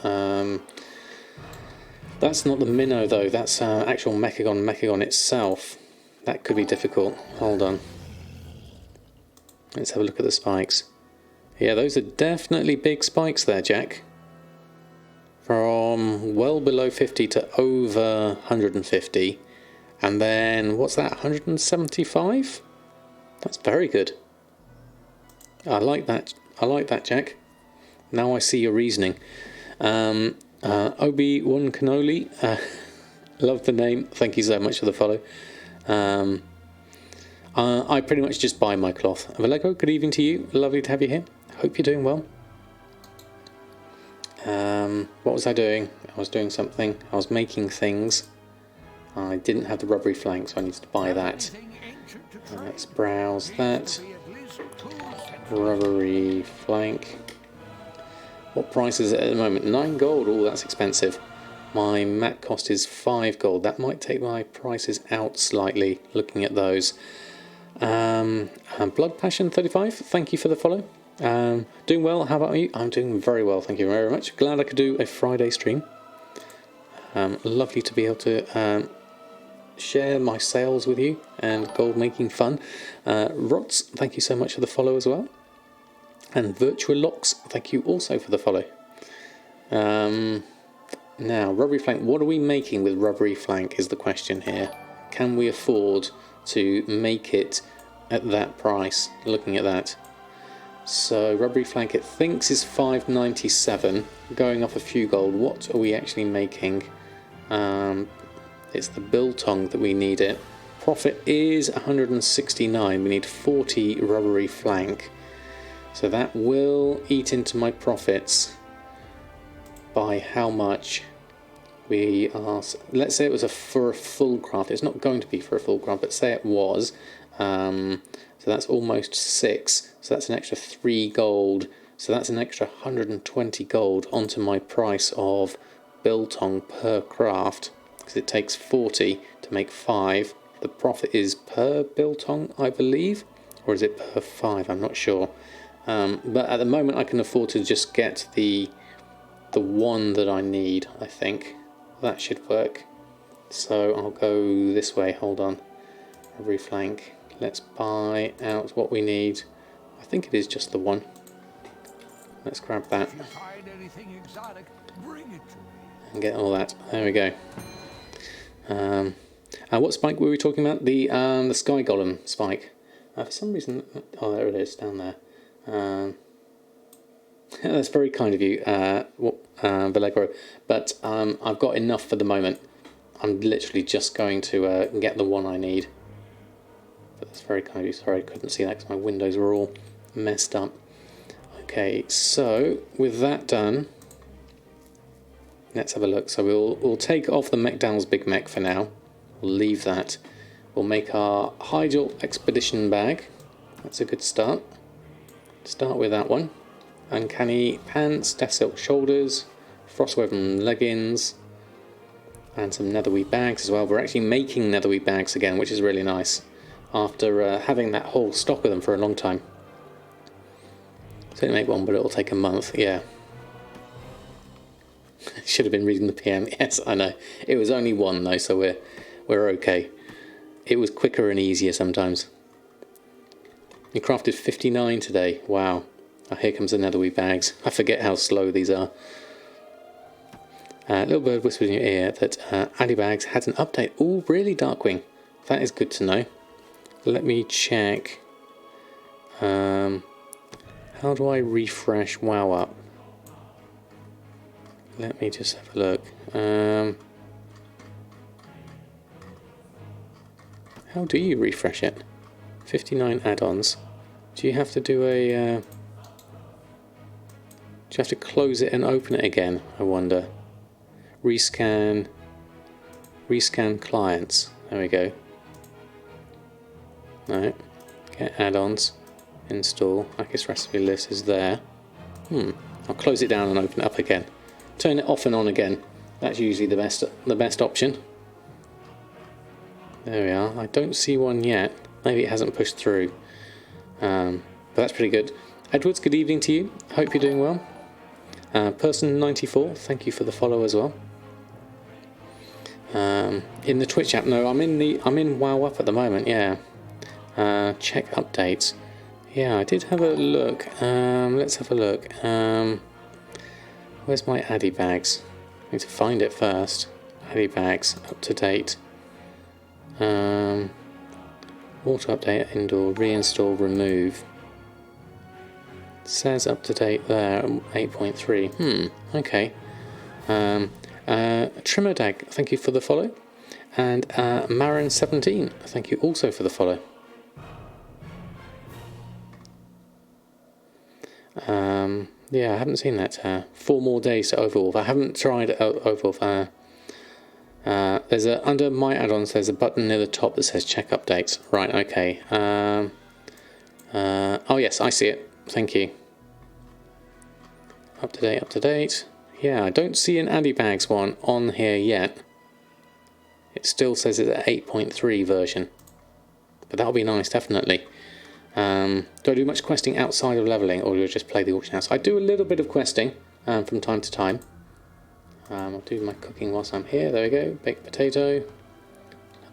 A: That's not the minnow though, that's actual Mechagon itself. That could be difficult. Hold on. Let's have a look at the spikes. Yeah, those are definitely big spikes there, Jack. From well below 50 to over 150. And then, what's that, 175? That's very good. I like that, Jack. Now I see your reasoning. Obi-Wan Cannoli, love the name, thank you so much for the follow. I pretty much just buy my cloth. Valego, good evening to you, lovely to have you here. Hope you're doing well. What was I doing? I was doing something. I was making things. I didn't have the rubbery flank, so I needed to buy that. Let's browse that. Rubbery flank. What price is it at the moment? 9 gold. Oh, that's expensive. My mat cost is 5 gold. That might take my prices out slightly, looking at those. Blood Passion 35, thank you for the follow. Doing well, how about you? I'm doing very well, thank you very much. Glad I could do a Friday stream. Lovely to be able to share my sales with you and gold making fun. Rots, thank you so much for the follow as well. And Virtual Locks, thank you also for the follow. Now, rubbery flank, what are we making with rubbery flank is the question here. Can we afford to make it at that price, looking at that? So, rubbery flank it thinks is 597, going off a few gold. What are we actually making? It's the biltong that we need it. Profit is 169, we need 40 rubbery flank. So that will eat into my profits by how much? We are, let's say it was for a full craft. It's not going to be for a full craft, but say it was. So that's almost 6. So that's an extra 3 gold. So that's an extra 120 gold onto my price of biltong per craft, because it takes 40 to make 5. The profit is per biltong, I believe, or is it per 5? I'm not sure. But at the moment I can afford to just get the one that I need, I think. That should work. So I'll go this way, hold on. Every flank. Let's buy out what we need. I think it is just the one. Let's grab that. And get all that. There we go. What spike were we talking about? The Sky Golem spike. For some reason... Oh, there it is, down there. That's very kind of you, Vallegro, but I've got enough for the moment. I'm literally just going to get the one I need. But that's very kind of you. Sorry, I couldn't see that because my windows were all messed up. Okay, so with that done, let's have a look. So we'll take off the McDowell's Big Mech for now. We'll leave that. We'll make our Hyjal Expedition bag. That's a good start. Start with that one. Uncanny pants, Death Silk shoulders, Frostwoven leggings, and some netherweed bags as well. We're actually making netherweed bags again, which is really nice, after having that whole stock of them for a long time. So make one, but it'll take a month, yeah. Should have been reading the PM, yes, I know. It was only one though, so we're okay. It was quicker and easier sometimes. You crafted 59 today, wow. Oh, here comes the netherweed bags. I forget how slow these are. Little bird whispers in your ear that Addy Bags had an update. Oh, really, Darkwing? That is good to know. Let me check. How do I refresh WoW up? Let me just have a look. How do you refresh it? 59 add-ons. Do you have to do a... do you have to close it and open it again, I wonder? Rescan clients. There we go. Right. Get add-ons. Install. Akis recipe list is there. I'll close it down and open it up again. Turn it off and on again. That's usually the best option. There we are. I don't see one yet. Maybe it hasn't pushed through. But that's pretty good. Edwards, good evening to you. Hope you're doing well. Person94, thank you for the follow as well. In the Twitch app, no, I'm in WoW Up at the moment. Yeah. Check updates. Yeah, I did have a look. Let's have a look. Where's my Addy Bags? I need to find it first. Addy Bags, up to date. Auto update, indoor, reinstall, remove. Says up to date there, 8.3. Okay. Trimodag, thank you for the follow. And Marin17, thank you also for the follow. Yeah, I haven't seen that. 4 more days to Overwolf. I haven't tried Overwolf. There's under my add-ons. There's a button near the top that says check updates. Right. Okay. Oh yes, I see it. Thank you. Up to date. Up to date. Yeah, I don't see an Addy Bags one on here yet. It still says it's an 8.3 version, but that'll be nice, definitely. Do I do much questing outside of leveling, or do I just play the auction house? I do a little bit of questing from time to time. I'll do my cooking whilst I'm here. There we go. Baked potato.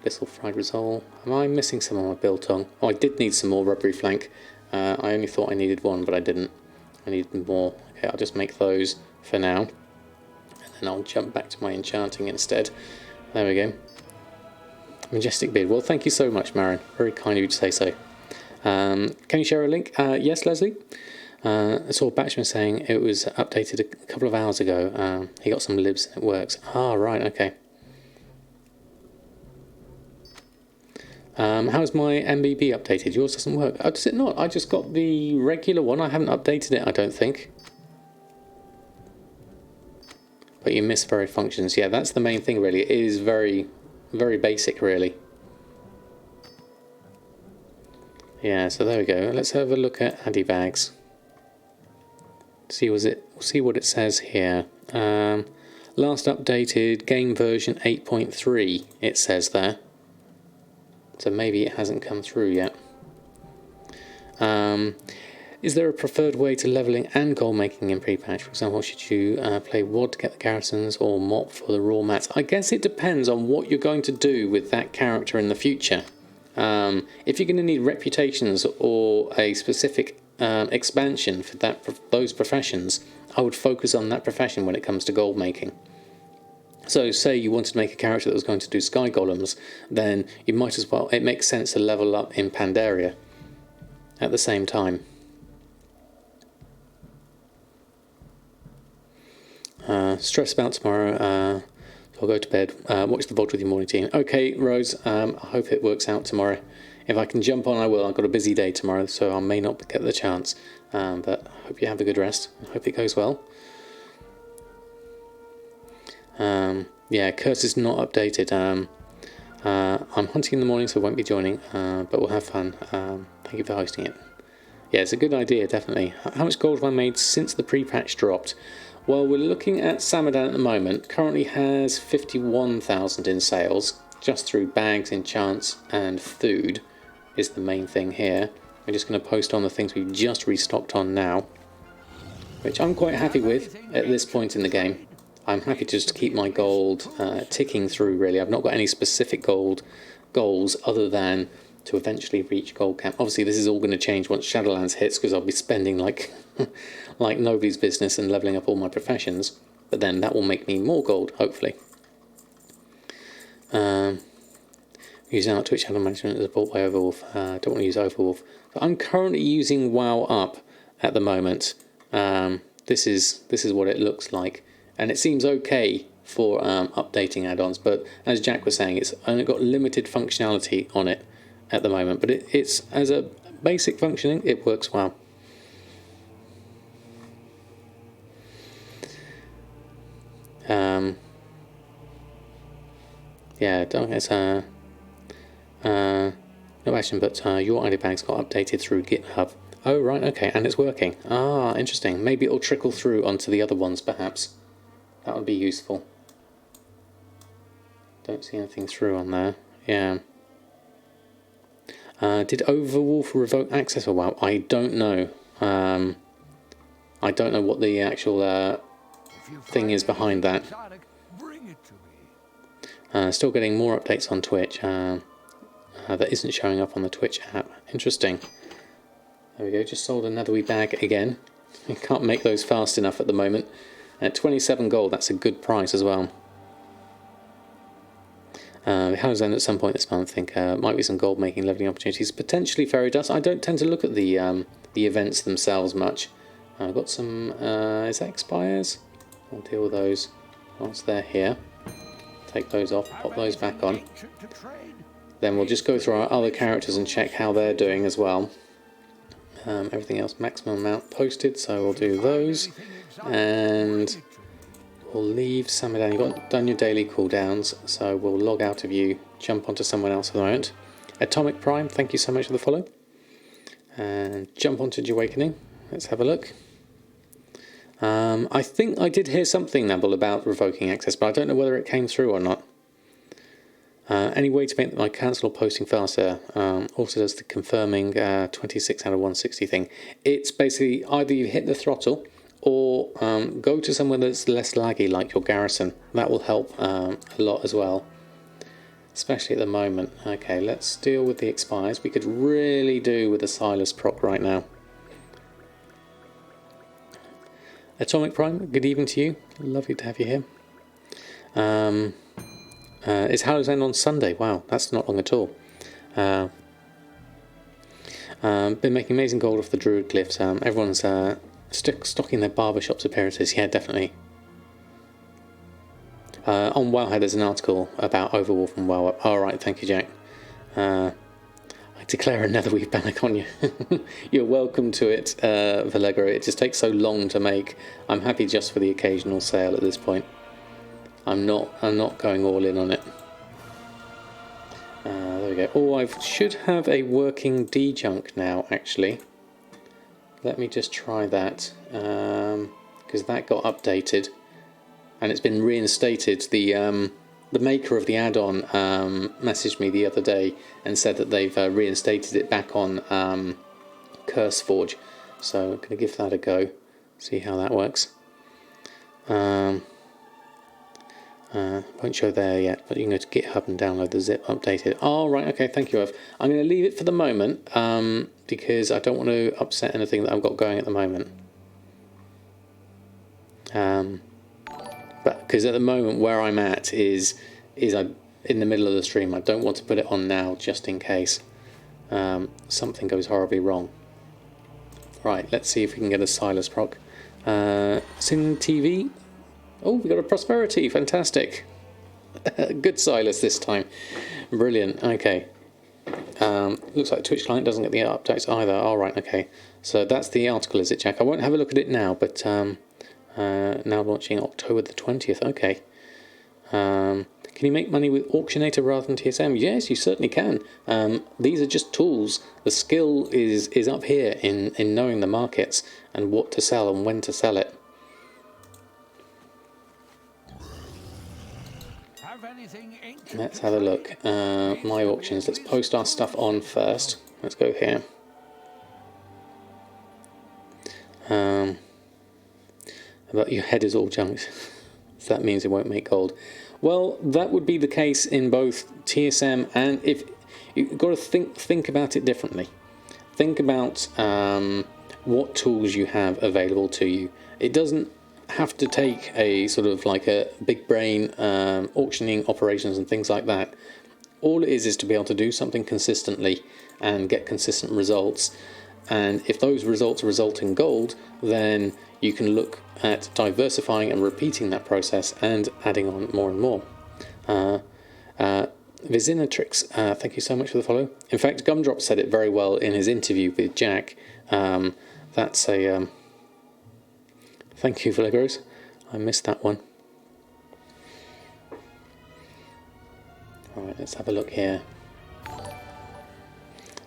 A: Abyssal fried risole. Am I missing some on my biltong? Oh, I did need some more rubbery flank. I only thought I needed one, but I didn't. I needed more. Okay, I'll just make those for now. And then I'll jump back to my enchanting instead. There we go. Majestic beard. Well, thank you so much, Marin. Very kind of you to say so. Can you share a link? Yes, Leslie. I saw Batchman saying it was updated a couple of hours ago. He got some libs and it works. Ah, right, okay. How's my MBB updated? Yours doesn't work. Oh, does it not? I just got the regular one. I haven't updated it, I don't think. But you miss various functions. Yeah, that's the main thing, really. It is very, very basic, really. Yeah, so there we go. Let's have a look at Addy Bags. See what it says here. Last updated game version 8.3. It says there. So maybe it hasn't come through yet. Is there a preferred way to leveling and goal making in pre-patch? For example, should you play WOD to get the garrisons or MOP for the raw mats? I guess it depends on what you're going to do with that character in the future. If you're going to need reputations or a specific expansion for those professions, I would focus on that profession when it comes to gold making. So say you wanted to make a character that was going to do sky golems, then you might as well, it makes sense to level up in Pandaria at the same time. Stress about tomorrow, so I'll go to bed, watch the VOD with your morning team. Okay, Rose, I hope it works out tomorrow. If I can jump on, I will. I've got a busy day tomorrow, so I may not get the chance. But I hope you have a good rest. I hope it goes well. Yeah, Curse is not updated. I'm hunting in the morning, so I won't be joining, but we'll have fun. Thank you for hosting it. Yeah, it's a good idea, definitely. How much gold have I made since the pre-patch dropped? Well, we're looking at Samadan at the moment. Currently has 51,000 in sales, just through bags, enchants, and food is the main thing here. We're just going to post on the things we've just restocked on now, which I'm quite happy with at this point in the game. I'm happy just to keep my gold ticking through, really. I've not got any specific goals other than to eventually reach gold camp. Obviously, this is all going to change once Shadowlands hits, because I'll be spending like like nobody's business and leveling up all my professions. But then that will make me more gold, hopefully. Using our Twitch channel management as a bought by Overwolf. Don't want to use Overwolf. So I'm currently using WoW Up at the moment. This is what it looks like, and it seems okay for updating add-ons. But as Jack was saying, it's only got limited functionality on it at the moment. But it's as a basic functioning, it works well. Yeah, don't guess. No action, but your ID bags got updated through GitHub. Oh, right, okay, and it's working. Ah, interesting. Maybe it'll trickle through onto the other ones, perhaps. That would be useful. Don't see anything through on there. Yeah. Did Overwolf revoke access for WoW? I don't know. I don't know what the actual thing is behind that. Still getting more updates on Twitch. That isn't showing up on the Twitch app. Interesting. There we go, just sold another wee bag again. You can't make those fast enough at the moment. At 27 gold, that's a good price as well. How's at some point this month? I think might be some gold making leveling opportunities. Potentially fairy dust. I don't tend to look at the events themselves much. I've got some. Is that expires? I'll deal with those once they're here. Take those off. Pop those back on. Then we'll just go through our other characters and check how they're doing as well. Everything else maximum amount posted, so we'll do those. And we'll leave Samadan. You've done your daily cooldowns, so we'll log out of you, jump onto someone else for the moment. Atomic Prime, thank you so much for the follow. And jump onto Awakening. Let's have a look. I think I did hear something, Nabble, about revoking access, but I don't know whether it came through or not. Any way to make my cancel or posting faster? Also does the confirming 26 out of 160 thing. It's basically either you hit the throttle or go to somewhere that's less laggy, like your garrison. That will help a lot as well, especially at the moment. Okay, let's deal with the expires. We could really do with a Silas proc right now. Atomic Prime, good evening to you. Lovely to have you here. It's Hallow's End on Sunday. Wow, that's not long at all. Been making amazing gold off the Druid glyphs. Everyone's stocking their barbershops appearances. Yeah, definitely. On Wowhead there's an article about Overwolf and WoW. Alright, thank you, Jack. I declare another wee panic on you. You're welcome to it, Vallegro. It just takes so long to make. I'm happy just for the occasional sale at this point. I'm not going all in on it. There we go. Oh, I should have a working D-junk now, actually. Let me just try that, because that got updated, and it's been reinstated. The maker of the add-on messaged me the other day and said that they've reinstated it back on CurseForge. So I'm going to give that a go, see how that works. Won't show there yet, but you can go to GitHub and download the zip updated. Oh, right, okay, thank you, Ev. I'm going to leave it for the moment because I don't want to upset anything that I've got going at the moment. But because at the moment where I'm at is I'm in the middle of the stream. I don't want to put it on now just in case something goes horribly wrong. Right, let's see if we can get a Silas proc. Sin TV. Oh, we got a prosperity. Fantastic. Good Silas this time. Brilliant. Okay. Looks like Twitch client doesn't get the updates either. All right. Okay. So that's the article, is it, Jack? I won't have a look at it now, but now launching October the 20th. Okay. Can you make money with Auctionator rather than TSM? Yes, you certainly can. These are just tools. The skill is up here in knowing the markets and what to sell and when to sell it. Let's have a look. My auctions. Let's post our stuff on first. Let's go here. But your head is all junked. So that means it won't make gold. Well, that would be the case in both TSM and if you've got to think about it differently. Think about what tools you have available to you. It doesn't have to take a sort of like a big brain auctioning operations and things like that. All it is to be able to do something consistently and get consistent results. And if those results result in gold, then you can look at diversifying and repeating that process and adding on more and more. Visinatrix, thank you so much for the follow. In fact, Gumdrop said it very well in his interview with Jack. That's a... thank you, Villegros. I missed that one. Alright, let's have a look here.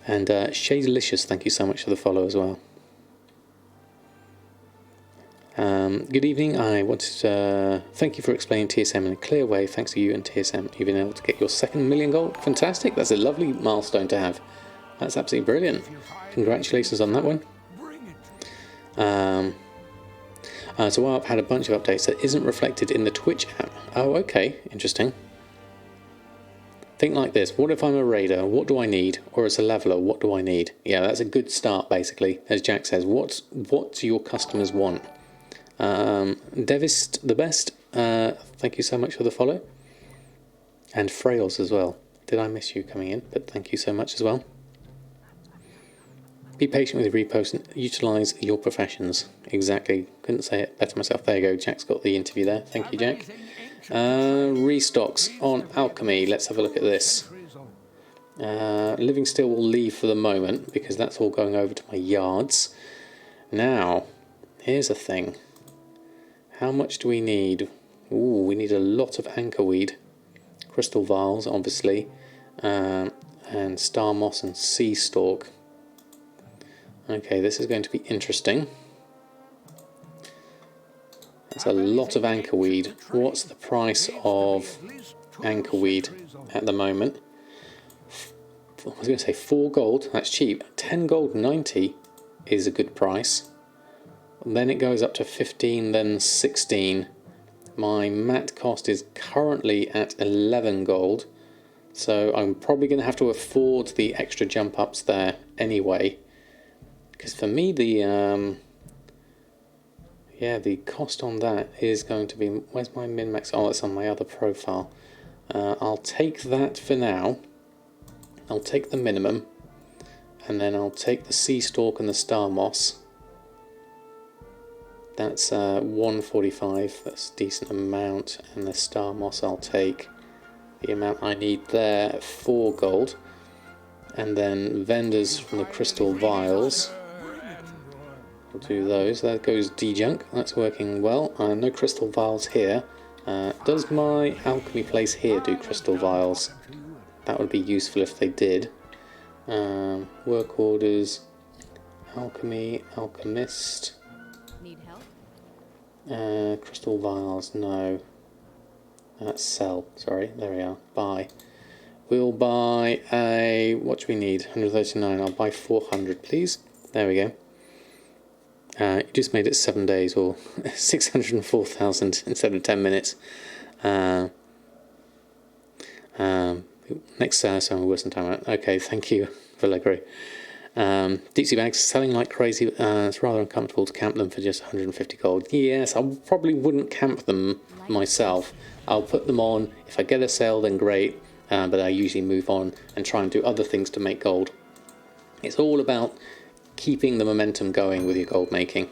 A: And Shay Delicious, thank you so much for the follow as well. Good evening. I wanted to thank you for explaining TSM in a clear way. Thanks to you and TSM, you've been able to get your second million gold. Fantastic. That's a lovely milestone to have. That's absolutely brilliant. Congratulations on that one. So WoW had a bunch of updates that isn't reflected in the Twitch app. Oh, okay. Interesting. Think like this. What if I'm a raider? What do I need? Or as a leveler, what do I need? Yeah, that's a good start, basically. As Jack says, what do your customers want? Devist the best. Thank you so much for the follow. And Frails as well. Did I miss you coming in? But thank you so much as well. Be patient with your repost and utilise your professions. Exactly. Couldn't say it better myself. There you go. Jack's got the interview there. Thank you, Jack. Restocks on alchemy. Let's have a look at this. Living Still will leave for the moment because that's all going over to my yards. Now, here's a thing. How much do we need? Ooh, we need a lot of anchorweed. Crystal vials, obviously. And star moss and sea stalk. Okay, this is going to be interesting. That's a lot of anchorweed. What's the price of anchorweed at the moment? I was going to say 4 gold. That's cheap. 10 gold 90 is a good price. Then it goes up to 15, then 16. My mat cost is currently at 11 gold. So I'm probably going to have to afford the extra jump ups there anyway. Because for me, the cost on that is going to be... Where's my min-max? Oh, it's on my other profile. I'll take that for now. I'll take the minimum. And then I'll take the sea stalk and the star moss. That's 145. That's a decent amount. And the star moss I'll take the amount I need there, 4 gold. And then vendors from the crystal vials. I'll do those. That goes D-Junk. That's working well. No crystal vials here. Does my alchemy place here do crystal vials? That would be useful if they did. Work orders. Alchemy. Alchemist.
C: Need help?
A: Crystal vials. No. That's sell. Sorry. There we are. Buy. We'll buy a... What do we need? 139. I'll buy 400, please. There we go. You just made it 7 days, or 604,000 instead of 10 minutes. Next summer worse than time out. Okay, thank you, Vallegro. Deep sea bags selling like crazy. It's rather uncomfortable to camp them for just 150 gold. Yes, I probably wouldn't camp them myself. I'll put them on. If I get a sale, then great. But I usually move on and try and do other things to make gold. It's all about keeping the momentum going with your gold making.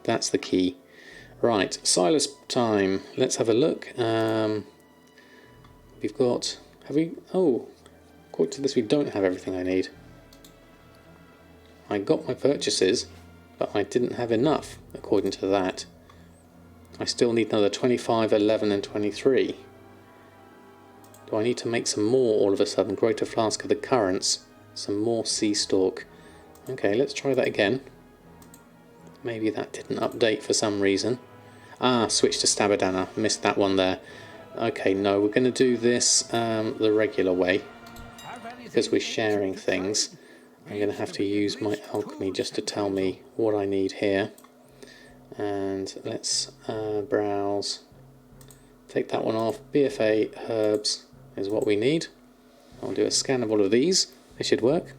A: That's the key. Right, Silas time. Let's have a look. We've got... Have we... Oh, according to this we don't have everything I need. I got my purchases, but I didn't have enough, according to that. I still need another 25, 11 and 23. Do I need to make some more all of a sudden? Greater flask of the currents. Some more sea stalk. Okay, let's try that again. Maybe that didn't update for some reason. Ah, switch to Samadan. I missed that one there. Okay, no, we're going to do this the regular way. Because we're sharing things. I'm going to have to use my alchemy just to tell me what I need here. And let's browse. Take that one off. BFA herbs is what we need. I'll do a scan of all of these. They should work.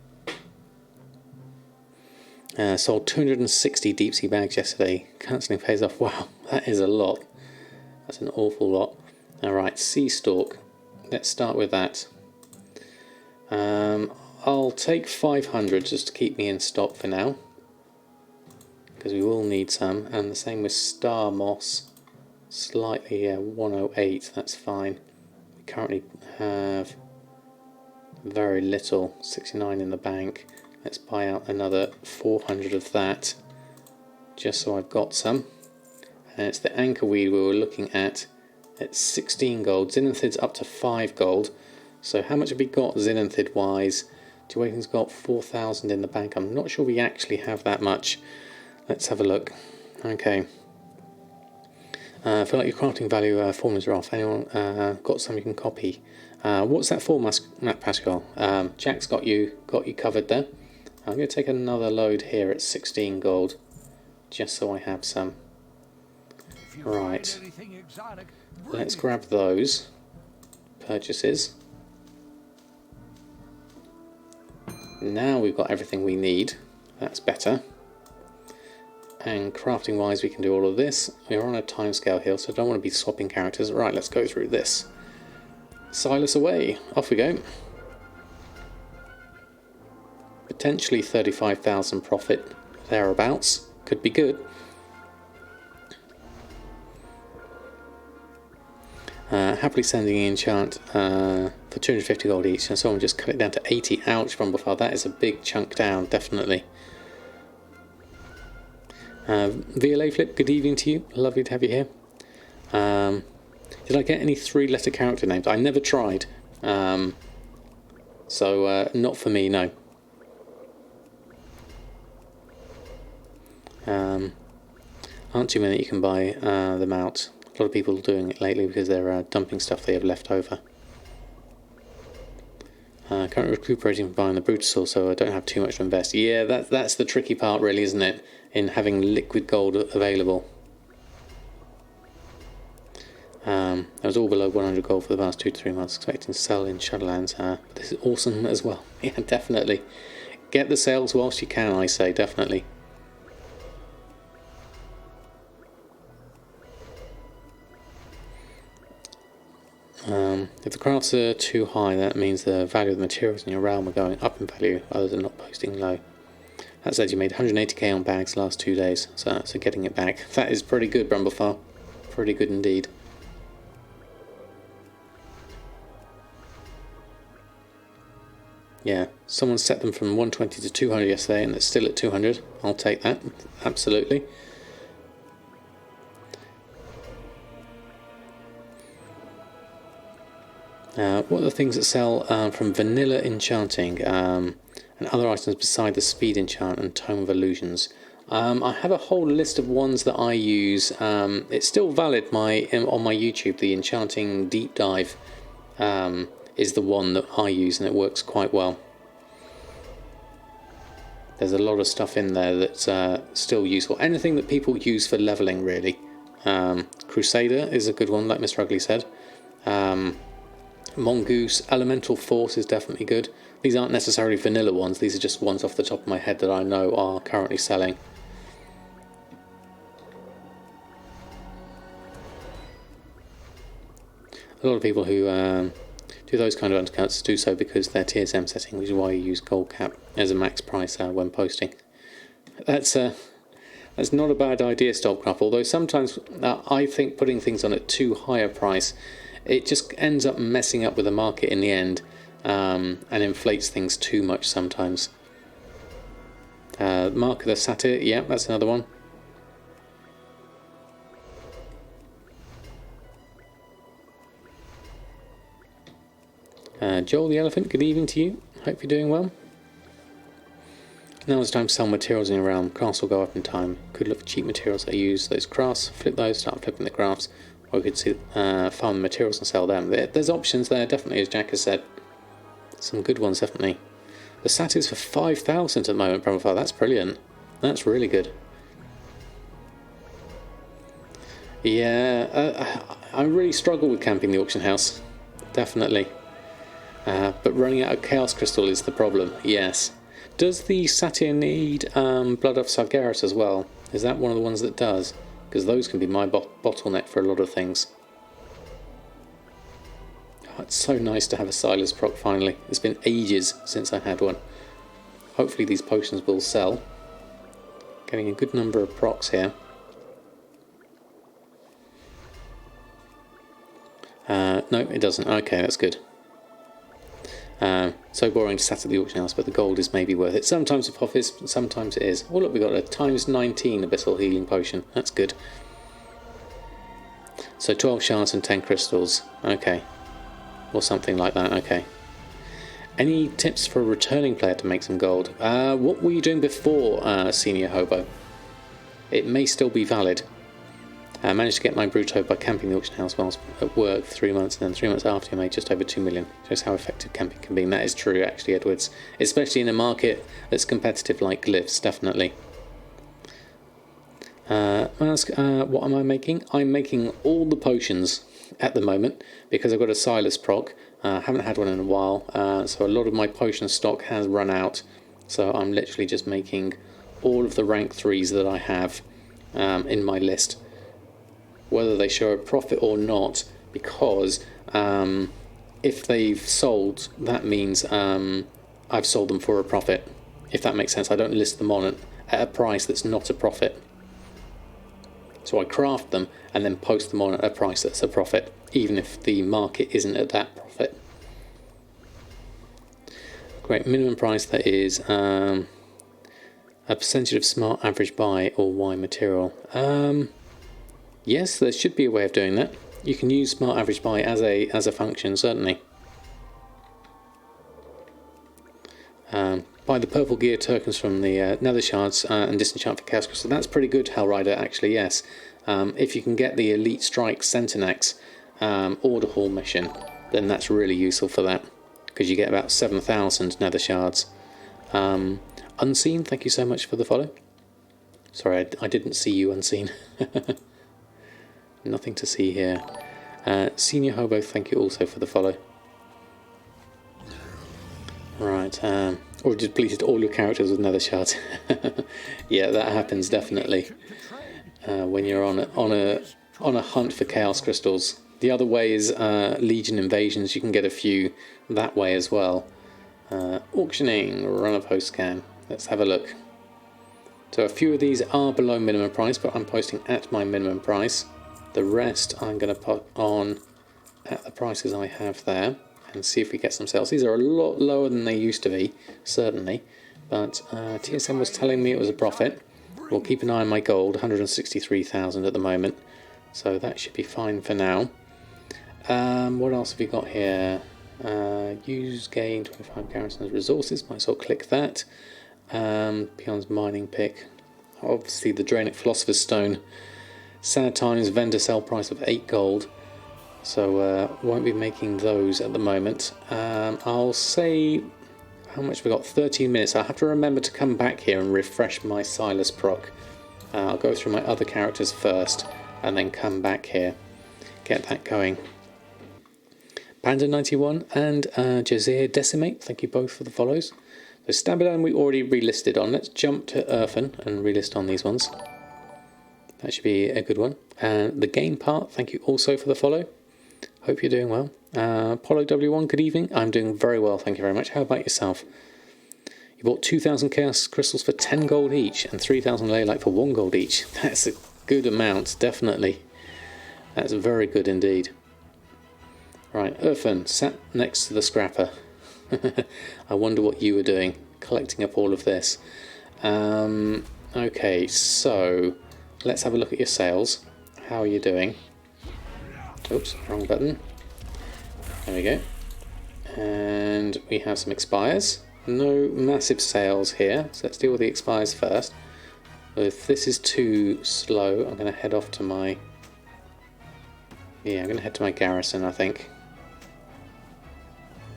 A: Sold 260 deep sea bags yesterday. Cancelling pays off. Wow, that is a lot. That's an awful lot. Alright, sea stalk. Let's start with that. I'll take 500 just to keep me in stock for now, because we will need some. And the same with star moss. Slightly 108, that's fine. We currently have very little, 69 in the bank. Let's buy out another 400 of that, just so I've got some. And it's the anchorweed we were looking at 16 gold. Zinanthid's up to 5 gold. So how much have we got Zinanthid wise? Duaken's got 4,000 in the bank. I'm not sure we actually have that much. Let's have a look. Okay. I feel like your crafting value formulas are off. Anyone got some you can copy? What's that for, Matt Pascal? Jack's got you covered there. I'm going to take another load here at 16 gold, just so I have some. Right. Let's grab those purchases. Now we've got everything we need. That's better. And crafting wise we can do all of this. We're on a timescale here, so I don't want to be swapping characters. Right, let's go through this. Silas away. Off we go. Potentially 35,000 profit thereabouts. Could be good. Happily sending in enchant for 250 gold each, and someone just cut it down to 80. Ouch, Brumblefile, that is a big chunk down, definitely. VLA Flip, good evening to you. Lovely to have you here. Did I get any 3-letter character names? I never tried. So not for me, no. Aren't too many you can buy them out. A lot of people are doing it lately because they're dumping stuff they have left over. Currently recuperating from buying the Brutosaur, so I don't have too much to invest. Yeah, that's the tricky part really, isn't it? In having liquid gold available. I was all below 100 gold for the past 2 to 3 months, expecting to sell in Shadowlands. But this is awesome as well. Yeah, definitely. Get the sales whilst you can, I say, definitely. If the crafts are too high, that means the value of the materials in your realm are going up in value, others are not posting low. That said, you made 180k on bags last 2 days, so getting it back. That is pretty good, Brumblefile. Pretty good indeed. Yeah, someone set them from 120 to 200 yesterday and it's still at 200. I'll take that, absolutely. What are the things that sell from vanilla enchanting and other items beside the speed enchant and tome of illusions? I have a whole list of ones that I use. It's still valid on my YouTube. The enchanting deep dive is the one that I use, and it works quite well. There's a lot of stuff in there that's still useful. Anything that people use for leveling, really. Crusader is a good one, like Mr. Ugly said. Mongoose, Elemental Force is definitely good. These aren't necessarily vanilla ones, these are just ones off the top of my head that I know are currently selling. A lot of people who do those kind of undercuts do so because their TSM setting, which is why you use gold cap as a max price when posting. That's not a bad idea, Stopcraft, although sometimes I think putting things on at too high a price, it just ends up messing up with the market in the end, and inflates things too much sometimes. Mark of the Satyr, yeah, that's another one. Joel the Elephant, good evening to you. Hope you're doing well. Now it's time to sell materials in your realm. Crafts will go up in time. Could look for cheap materials that use those crafts, flip those, start flipping the crafts, or we could see, farm the materials and sell them. There's options there, definitely, as Jack has said. Some good ones, definitely. The Satyr's for 5,000 at the moment, Brumblefile. That's brilliant. That's really good. Yeah, I really struggle with camping the auction house. Definitely. But running out of Chaos Crystal is the problem, yes. Does the Satyr need Blood of Sargeras as well? Is that one of the ones that does? Because those can be my bottleneck for a lot of things. Oh, it's so nice to have a Silas proc finally. It's been ages since I had one. Hopefully these potions will sell. Getting a good number of procs here. No, it doesn't. Okay, that's good. So boring to sat at the auction house, but the gold is maybe worth it. Sometimes with profits, sometimes it is. Oh look, we got a ×19 abyssal healing potion. That's good. So 12 shards and 10 crystals. Okay. Or something like that. Okay. Any tips for a returning player to make some gold? What were you doing before Senior Hobo? It may still be valid. I managed to get my Bruto by camping the auction house whilst at work for 3 months, and then 3 months after I made just over 2 million. Shows how effective camping can be, and that is true actually, Edwards. Especially in a market that's competitive like Glyphs, definitely. Ask, what am I making? I'm making all the potions at the moment, because I've got a Silas proc. Haven't had one in a while, so a lot of my potion stock has run out. So I'm literally just making all of the rank 3s that I have in my list. Whether they show a profit or not, because if they've sold, that means I've sold them for a profit, if that makes sense. I don't list them on at a price that's not a profit. So I craft them and then post them on at a price that's a profit, even if the market isn't at that profit. Great, minimum price, that is a percentage of smart average buy or Y material. Yes, there should be a way of doing that. You can use smart average buy as a function, certainly. Buy the purple gear tokens from the nether shards and disenchant for chaos crystal. That's pretty good, Hellrider, actually, yes. If you can get the Elite Strike Centenax Order Hall mission, then that's really useful for that, because you get about 7,000 nether shards. Unseen, thank you so much for the follow. Sorry, I didn't see you, Unseen. Nothing to see here. Senior Hobo, thank you also for the follow. Right, or depleted all your characters with nether shards. Yeah, that happens definitely when you're on a hunt for chaos crystals. The other way is Legion invasions. You can get a few that way as well. Auctioning, run a post scan. Let's have a look. So a few of these are below minimum price, but I'm posting at my minimum price. The rest I'm going to put on at the prices I have there and see if we get some sales. These are a lot lower than they used to be, certainly, but TSM was telling me it was a profit. We'll keep an eye on my gold, 163,000 at the moment, so that should be fine for now. What else have we got here? Use gain 25 garrisons resources, might as well click that. Peon's mining pick, obviously the Draenic Philosopher's Stone. Sad times, vendor sell price of 8 gold, so won't be making those at the moment. I'll say, how much we got? 13 minutes. I'll have to remember to come back here and refresh my Silas proc. I'll go through my other characters first and then come back here, get that going. Panda91 and Jazir Decimate, thank you both for the follows. So Samadan we already relisted on. Let's jump to Earthen and relist on these ones. That should be a good one. And the game part, thank you also for the follow. Hope you're doing well. Apollo W1, good evening. I'm doing very well, thank you very much. How about yourself? You bought 2,000 chaos crystals for 10 gold each and 3,000 leylite for 1 gold each. That's a good amount, definitely. That's very good indeed. Right, Earthen sat next to the scrapper. I wonder what you were doing, collecting up all of this. Okay, so let's have a look at your sales. How are you doing? Oops, wrong button. There we go. And we have some expires. No massive sales here, so let's deal with the expires first. If this is too slow, I'm going to head off to my... Yeah, I'm going to head to my garrison, I think.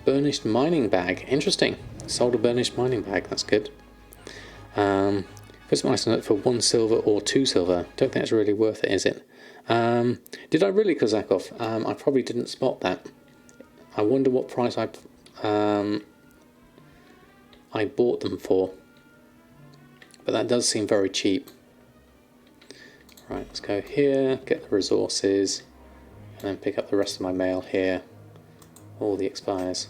A: Burnished mining bag. Interesting. Sold a burnished mining bag. That's good. Put some ice on it for 1 silver or 2 silver. Don't think that's really worth it, is it? Did I really, Kozakov? I probably didn't spot that. I wonder what price I I bought them for. But that does seem very cheap. Right, let's go here, get the resources, and then pick up the rest of my mail here. All the expires.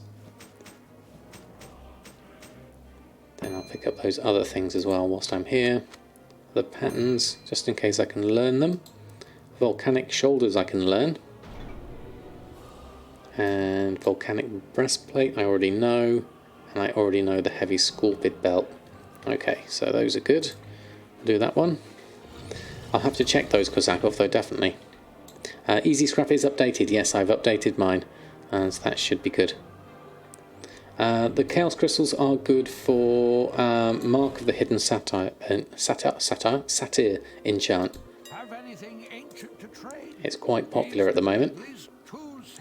A: Then I'll pick up those other things as well whilst I'm here. The patterns, just in case I can learn them. Volcanic shoulders I can learn. And volcanic breastplate I already know. And I already know the heavy sculpted belt. Okay, so those are good. I'll do that one. I'll have to check those Kozakov though, definitely. Easy Scrap is updated. Yes, I've updated mine. And so that should be good. The Chaos Crystals are good for Mark of the Hidden Satyr enchant. It's quite popular at the moment.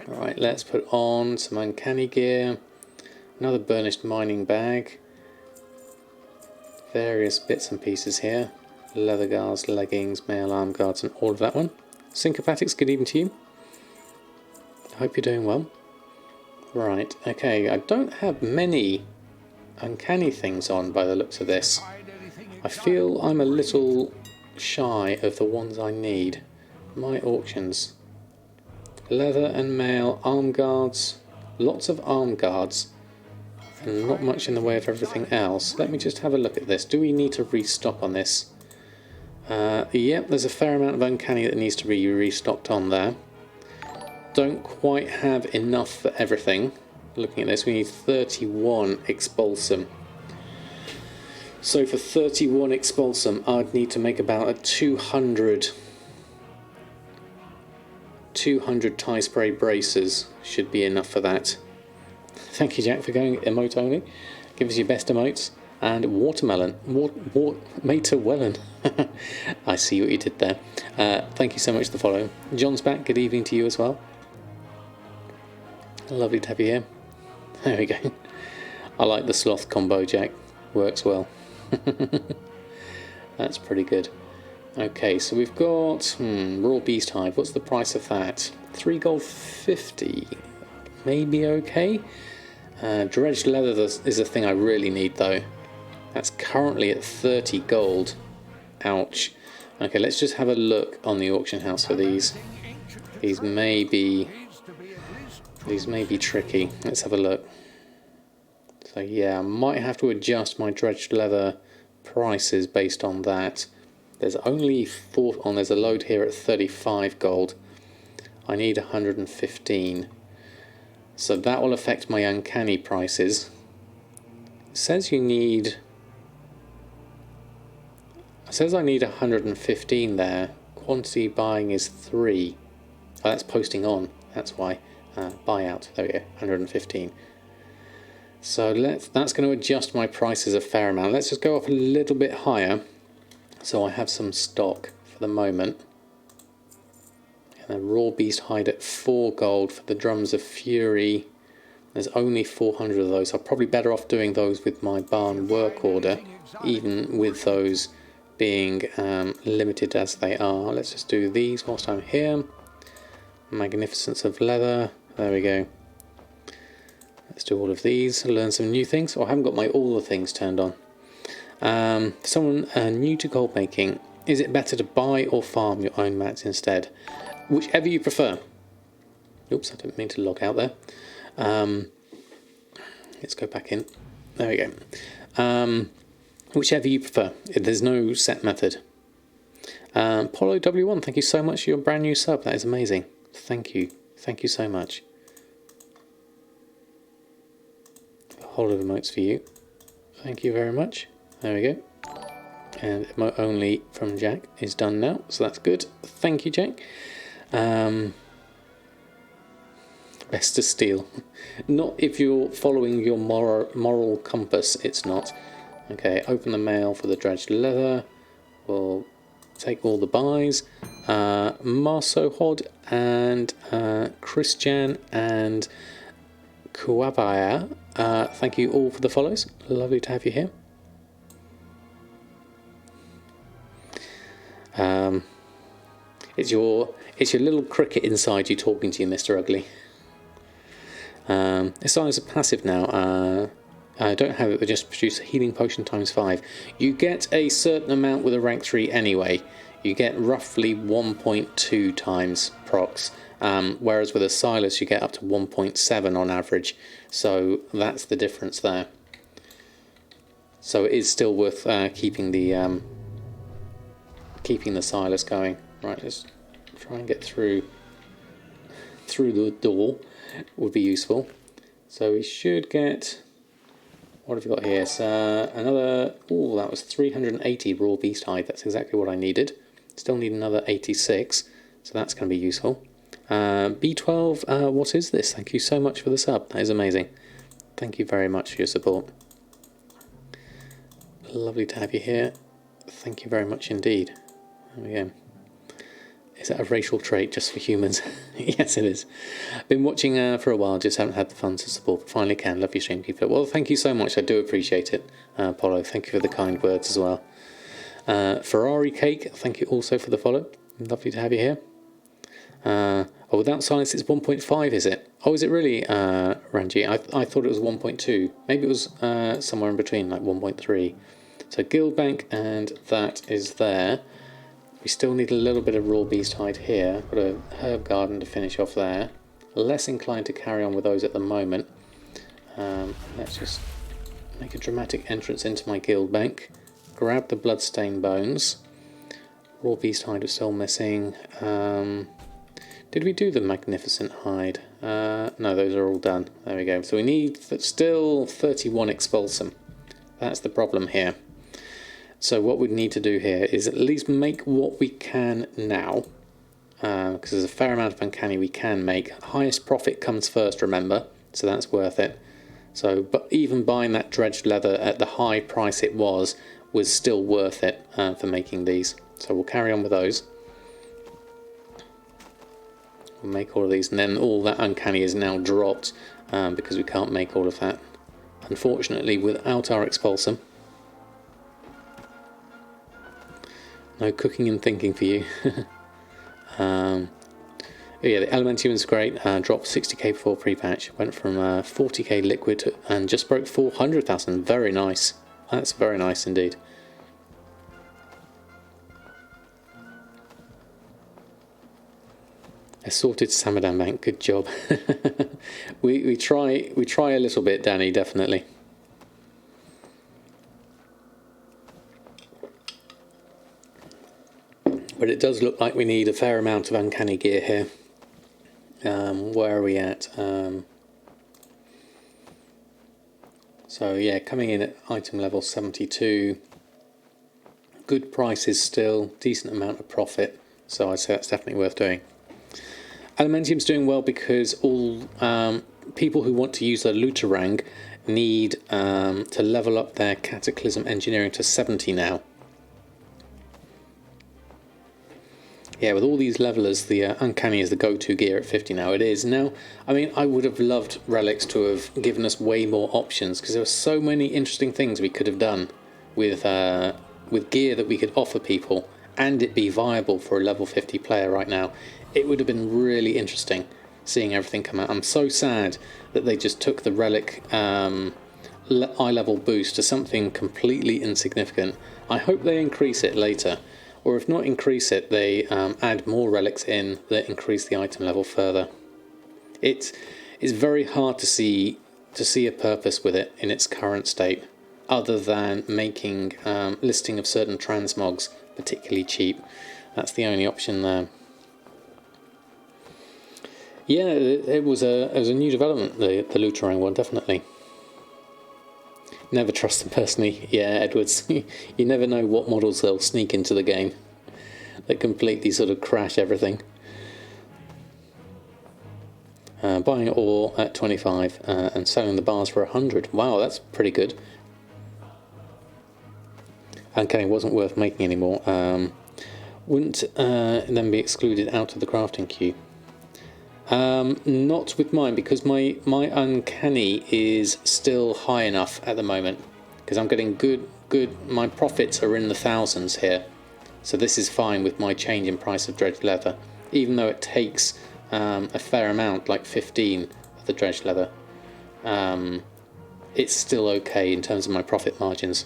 A: Alright, let's put on some uncanny gear. Another burnished mining bag. Various bits and pieces here. Leather guards, leggings, mail arm guards and all of that one. Syncopatics, good evening to you. I hope you're doing well. Right, okay, I don't have many uncanny things on by the looks of this. I feel I'm a little shy of the ones I need. My auctions. Leather and mail, arm guards, lots of arm guards, and not much in the way of everything else. Let me just have a look at this. Do we need to restock on this? Yep, there's a fair amount of uncanny that needs to be restocked on there. Don't quite have enough for everything. Looking at this, we need 31 expulsum. So for 31 expulsum, I'd need to make about a 200 tie spray bracers should be enough for that. Thank you, Jack, for going emote only. Give us your best emotes. And watermelon. Materwellen. I see what you did there. Thank you so much for the follow. John's back. Good evening to you as well. Lovely to have you here. There we go. I like the sloth combo, Jack. Works well. That's pretty good. Okay, so we've got raw beast hide. What's the price of that? 3 gold 50. Maybe okay. Dredged leather is a thing I really need though. That's currently at 30 gold. Ouch. Okay, let's just have a look on the auction house for these. These may be tricky. Let's have a look. So yeah, I might have to adjust my dredged leather prices based on that. There's only 4 on. There's a load here at 35 gold. I need 115. So that will affect my uncanny prices. It says you need... It says I need 115 there. Quantity buying is 3. Oh, that's posting on. That's why. Buyout. There we go. 115. So that's going to adjust my prices a fair amount. Let's just go up a little bit higher, so I have some stock for the moment. And then raw beast hide at 4 gold for the drums of fury. There's only 400 of those. I'm probably better off doing those with my barn work order, even with those being limited as they are. Let's just do these whilst I'm here. Magnificence of leather. There we go. Let's do all of these. Learn some new things. Oh, I haven't got my all the things turned on. Someone new to gold making. Is it better to buy or farm your own mats instead? Whichever you prefer. Oops, I didn't mean to log out there. Let's go back in. There we go. Whichever you prefer. There's no set method. Polo W1, thank you so much for your brand new sub. That is amazing. Thank you. Thank you so much. A whole of emotes for you. Thank you very much. There we go. And emote only from Jack is done now, so that's good. Thank you, Jack. Best to steal. Not if you're following your moral compass, it's not. Okay, open the mail for the dredged leather. We'll take all the buys. Marso Hod and Christian and Kuwabaya. Thank you all for the follows. Lovely to have you here. It's your little cricket inside you talking to you, Mr. Ugly. It's on as a passive now. I don't have it, but just produce a healing potion times 5. You get a certain amount with a rank 3 anyway. You get roughly 1.2 times procs, whereas with a Silas you get up to 1.7 on average. So that's the difference there. So it is still worth keeping the Silas going. Right, let's try and get through the door. Would be useful. So we should get. What have we got here? So another. Oh, that was 380 raw beast hide. That's exactly what I needed. Still need another 86, so that's going to be useful. B12. What is this? Thank you so much for the sub. That is amazing. Thank you very much for your support. Lovely to have you here. Thank you very much indeed. There we go. Is that a racial trait just for humans? Yes, it is. Been watching for a while, just haven't had the funds to support, but finally can. Love your stream, keep it. Well, thank you so much. I do appreciate it, Apollo. Thank you for the kind words as well. Ferrari Cake, thank you also for the follow. Lovely to have you here. Oh, without silence, it's 1.5, is it? Oh, is it really, Ranji? I thought it was 1.2. Maybe it was somewhere in between, like 1.3. So Guild Bank, and that is there. We still need a little bit of raw beast hide here. Got a herb garden to finish off there. Less inclined to carry on with those at the moment. Let's just make a dramatic entrance into my guild bank. Grab the bloodstained bones. Raw beast hide is still missing. Did we do the magnificent hide? No, those are all done. There we go. So we need still 31 expulsum. That's the problem here. So what we need to do here is at least make what we can now, because there's a fair amount of uncanny we can make. Highest profit comes first, remember, so that's worth it. So, but even buying that dredged leather at the high price it was still worth it for making these. So we'll carry on with those. We'll make all of these, and then all that uncanny is now dropped because we can't make all of that, unfortunately, without our expulsum. No cooking and thinking for you. Yeah, the Elementium is great. Dropped 60k before pre-patch. Went from 40k liquid and just broke 400,000. Very nice. That's very nice indeed. A sorted Samadan bank. Good job. we try a little bit, Danny. Definitely. But it does look like we need a fair amount of uncanny gear here. Where are we at? So yeah, coming in at item level 72. Good prices still, decent amount of profit. So I'd say that's definitely worth doing. Elementium's doing well because all people who want to use their Looterang need to level up their Cataclysm Engineering to 70 now. Yeah, with all these levelers, the Uncanny is the go-to gear at 50 now. It is. Now, I mean, I would have loved Relics to have given us way more options, because there were so many interesting things we could have done with gear that we could offer people, and it be viable for a level 50 player right now. It would have been really interesting seeing everything come out. I'm so sad that they just took the Relic eye level boost to something completely insignificant. I hope they increase it later. Or if not increase it, they add more relics in that increase the item level further. It's very hard to see a purpose with it in its current state, other than making listing of certain transmogs particularly cheap. That's the only option there. Yeah, it was a new development, the Looterang one, definitely. Never trust them personally. Yeah, Edwards. You never know what models they'll sneak into the game that completely sort of crash everything. Buying ore at 25 and selling the bars for 100. Wow, that's pretty good. Okay, it wasn't worth making anymore. Wouldn't then be excluded out of the crafting queue. Not with mine, because my uncanny is still high enough at the moment, because I'm getting good my profits are in the thousands here, so this is fine with my change in price of dredged leather, even though it takes a fair amount, like 15 of the dredged leather. it's still okay in terms of my profit margins.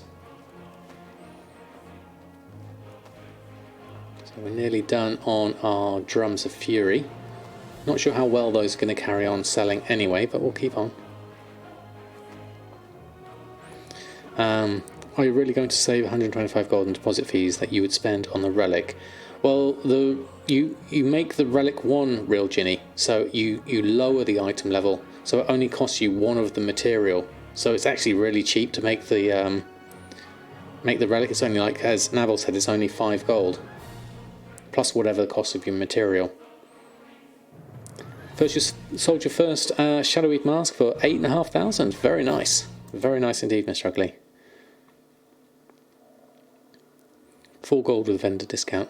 A: So we're nearly done on our Drums of Fury. Not sure how well those are going to carry on selling anyway, but we'll keep on. Are you really going to save 125 gold in deposit fees that you would spend on the relic? Well, you make the relic 1 real Ginny, so you lower the item level, so it only costs you 1 of the material. So it's actually really cheap to make the relic. It's only, like as Navel said, it's only 5 gold, plus whatever the cost of your material. First, you sold your first Shadowweed mask for 8,500. Very nice indeed, Mr. Ugly. 4 gold with vendor discount.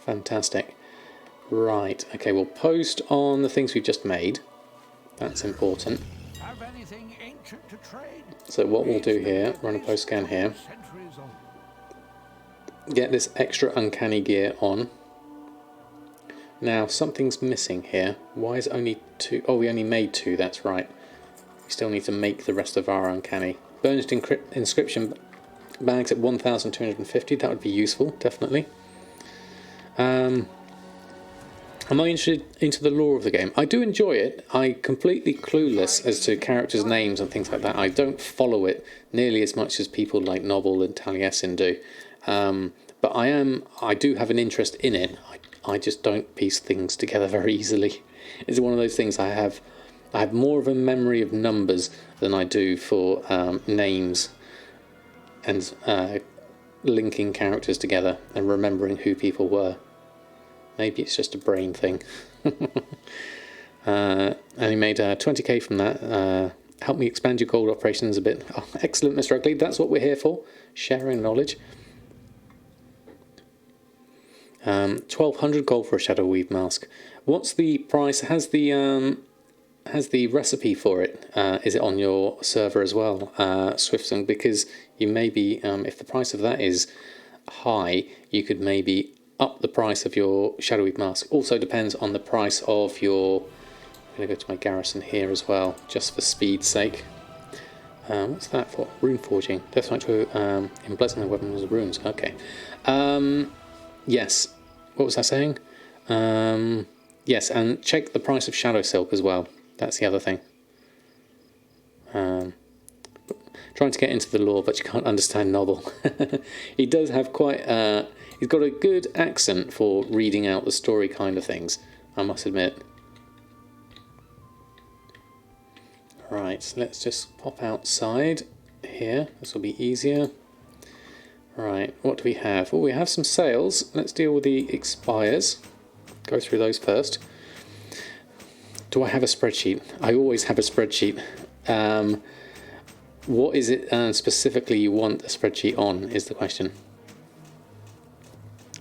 A: Fantastic. Right, okay, we'll post on the things we've just made. That's important.
D: Have anything ancient to trade?
A: So what we'll do here, run a post scan here. Get this extra uncanny gear on. Now, something's missing here. Why is it only 2? Oh, we only made 2, that's right. We still need to make the rest of our uncanny. Burnished inscription bags at 1,250, that would be useful, definitely. Am I interested into the lore of the game? I do enjoy it. I'm completely clueless as to characters' names and things like that. I don't follow it nearly as much as people like Novel and Taliesin do. But I do have an interest in it. I just don't piece things together very easily. It's one of those things I have more of a memory of numbers than I do for names and linking characters together and remembering who people were. Maybe it's just a brain thing. And he made 20k from that. Help me expand your gold operations a bit. Oh, excellent, Mr. Ugly. That's what we're here for. Sharing knowledge. 1,200 gold for a Shadow Weave mask. What's the price? Has the recipe for it? Is it on your server as well, Swiftsong? Because you maybe, if the price of that is high, you could maybe up the price of your Shadow Weave mask. Also depends on the price of your. I'm going to go to my garrison here as well, just for speed's sake. What's that for? Rune forging. Deathknight to emblazon the weapons of runes. Okay. Yes. What was I saying? Yes, and check the price of Shadow Silk as well. That's the other thing. Trying to get into the lore, but you can't understand Novel. He does have quite. He's got a good accent for reading out the story kind of things, I must admit. Right, so let's just pop outside here. This will be easier. Right, what do we have? Oh, we have some sales. Let's deal with the expires. Go through those first. Do I have a spreadsheet? I always have a spreadsheet. What is it specifically you want a spreadsheet on, is the question.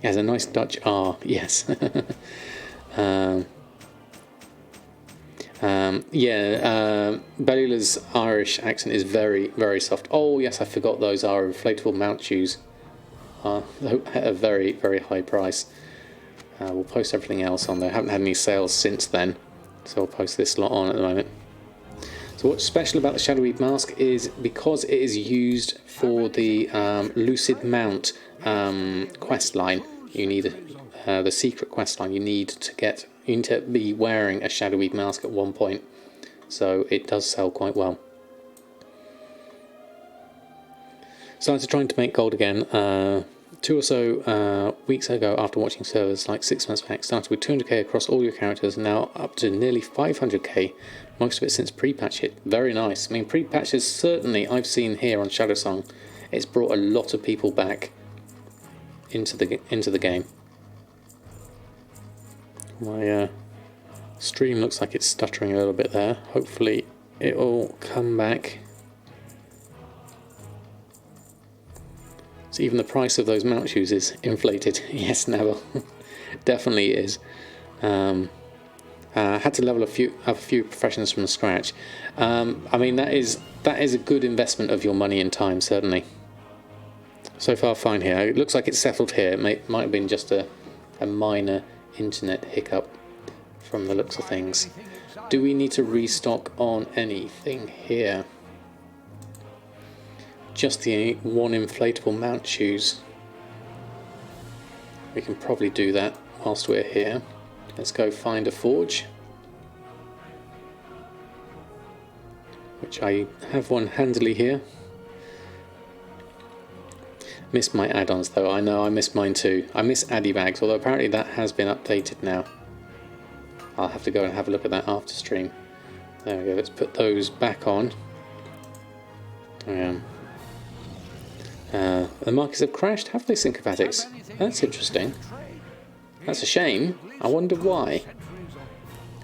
A: It has a nice Dutch R, yes. Bellula's Irish accent is very, very soft. Oh, yes, I forgot those are inflatable mount shoes. At a very, very high price. We'll post everything else on there. Haven't had any sales since then, so I'll post this lot on at the moment. So what's special about the Shadowweed mask is because it is used for the Lucid Mount quest line. You need the secret quest line. You need to be wearing a Shadowweed mask at one point, so it does sell quite well. Started trying to make gold again 2 or so weeks ago after watching servers like 6 months back. Started with 200k across all your characters, now up to nearly 500k, most of it since pre-patch hit. Very nice. I mean, pre-patches certainly I've seen here on Shadowsong, it's brought a lot of people back into the game. My stream looks like it's stuttering a little bit there. Hopefully it will come back. So even the price of those mount shoes is inflated. Yes, Neville, definitely is. Had to level a few professions from scratch. I mean, that is a good investment of your money and time, certainly. So far, fine here. It looks like it's settled here. It might have been just a minor internet hiccup from the looks of things. Do we need to restock on anything here? just the one inflatable mount shoes. We can probably do that whilst we're here. Let's go find a forge, which I have one handily here. Missed my add-ons though. I know I missed mine too. I miss Addy bags, although apparently that has been updated now. I'll have to go and have a look at that after stream. There we go. Let's put those back on. The markets have crashed. Have they, syncopatics? That's interesting. That's a shame. I wonder why.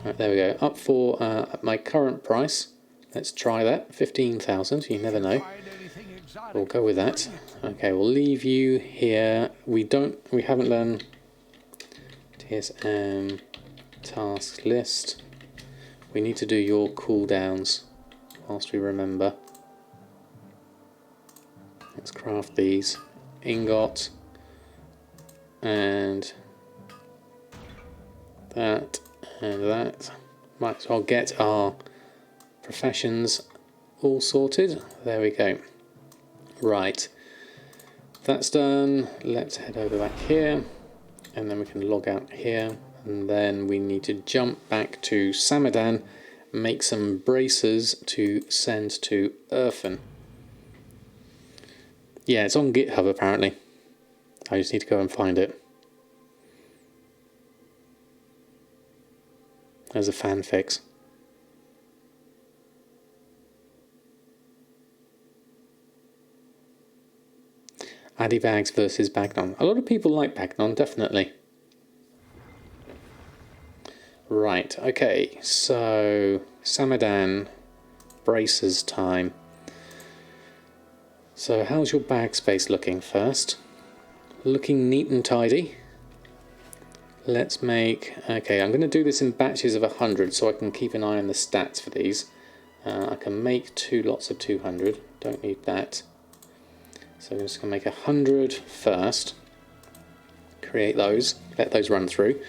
A: Right, there we go. Up for my current price. Let's try that. 15,000. You never know. We'll go with that. Okay, we'll leave you here. We haven't learned TSM task list. We need to do your cooldowns whilst we remember. Let's craft these. Ingot and that and that. Might as well get our professions all sorted. There we go. Right, that's done. Let's head over back here and then we can log out here, and then we need to jump back to Samadan, make some braces to send to Urfan. Yeah, it's on GitHub apparently. I just need to go and find it. There's a fan fix. Addy bags versus Bagnon. A lot of people like Bagnon, definitely. Right, okay, so Samadan braces time. So how's your bag space looking first? Looking neat and tidy. Let's make... Okay, I'm going to do this in batches of 100 so I can keep an eye on the stats for these. I can make 2 lots of 200. Don't need that. So I'm just going to make 100 first. Create those. Let those run through.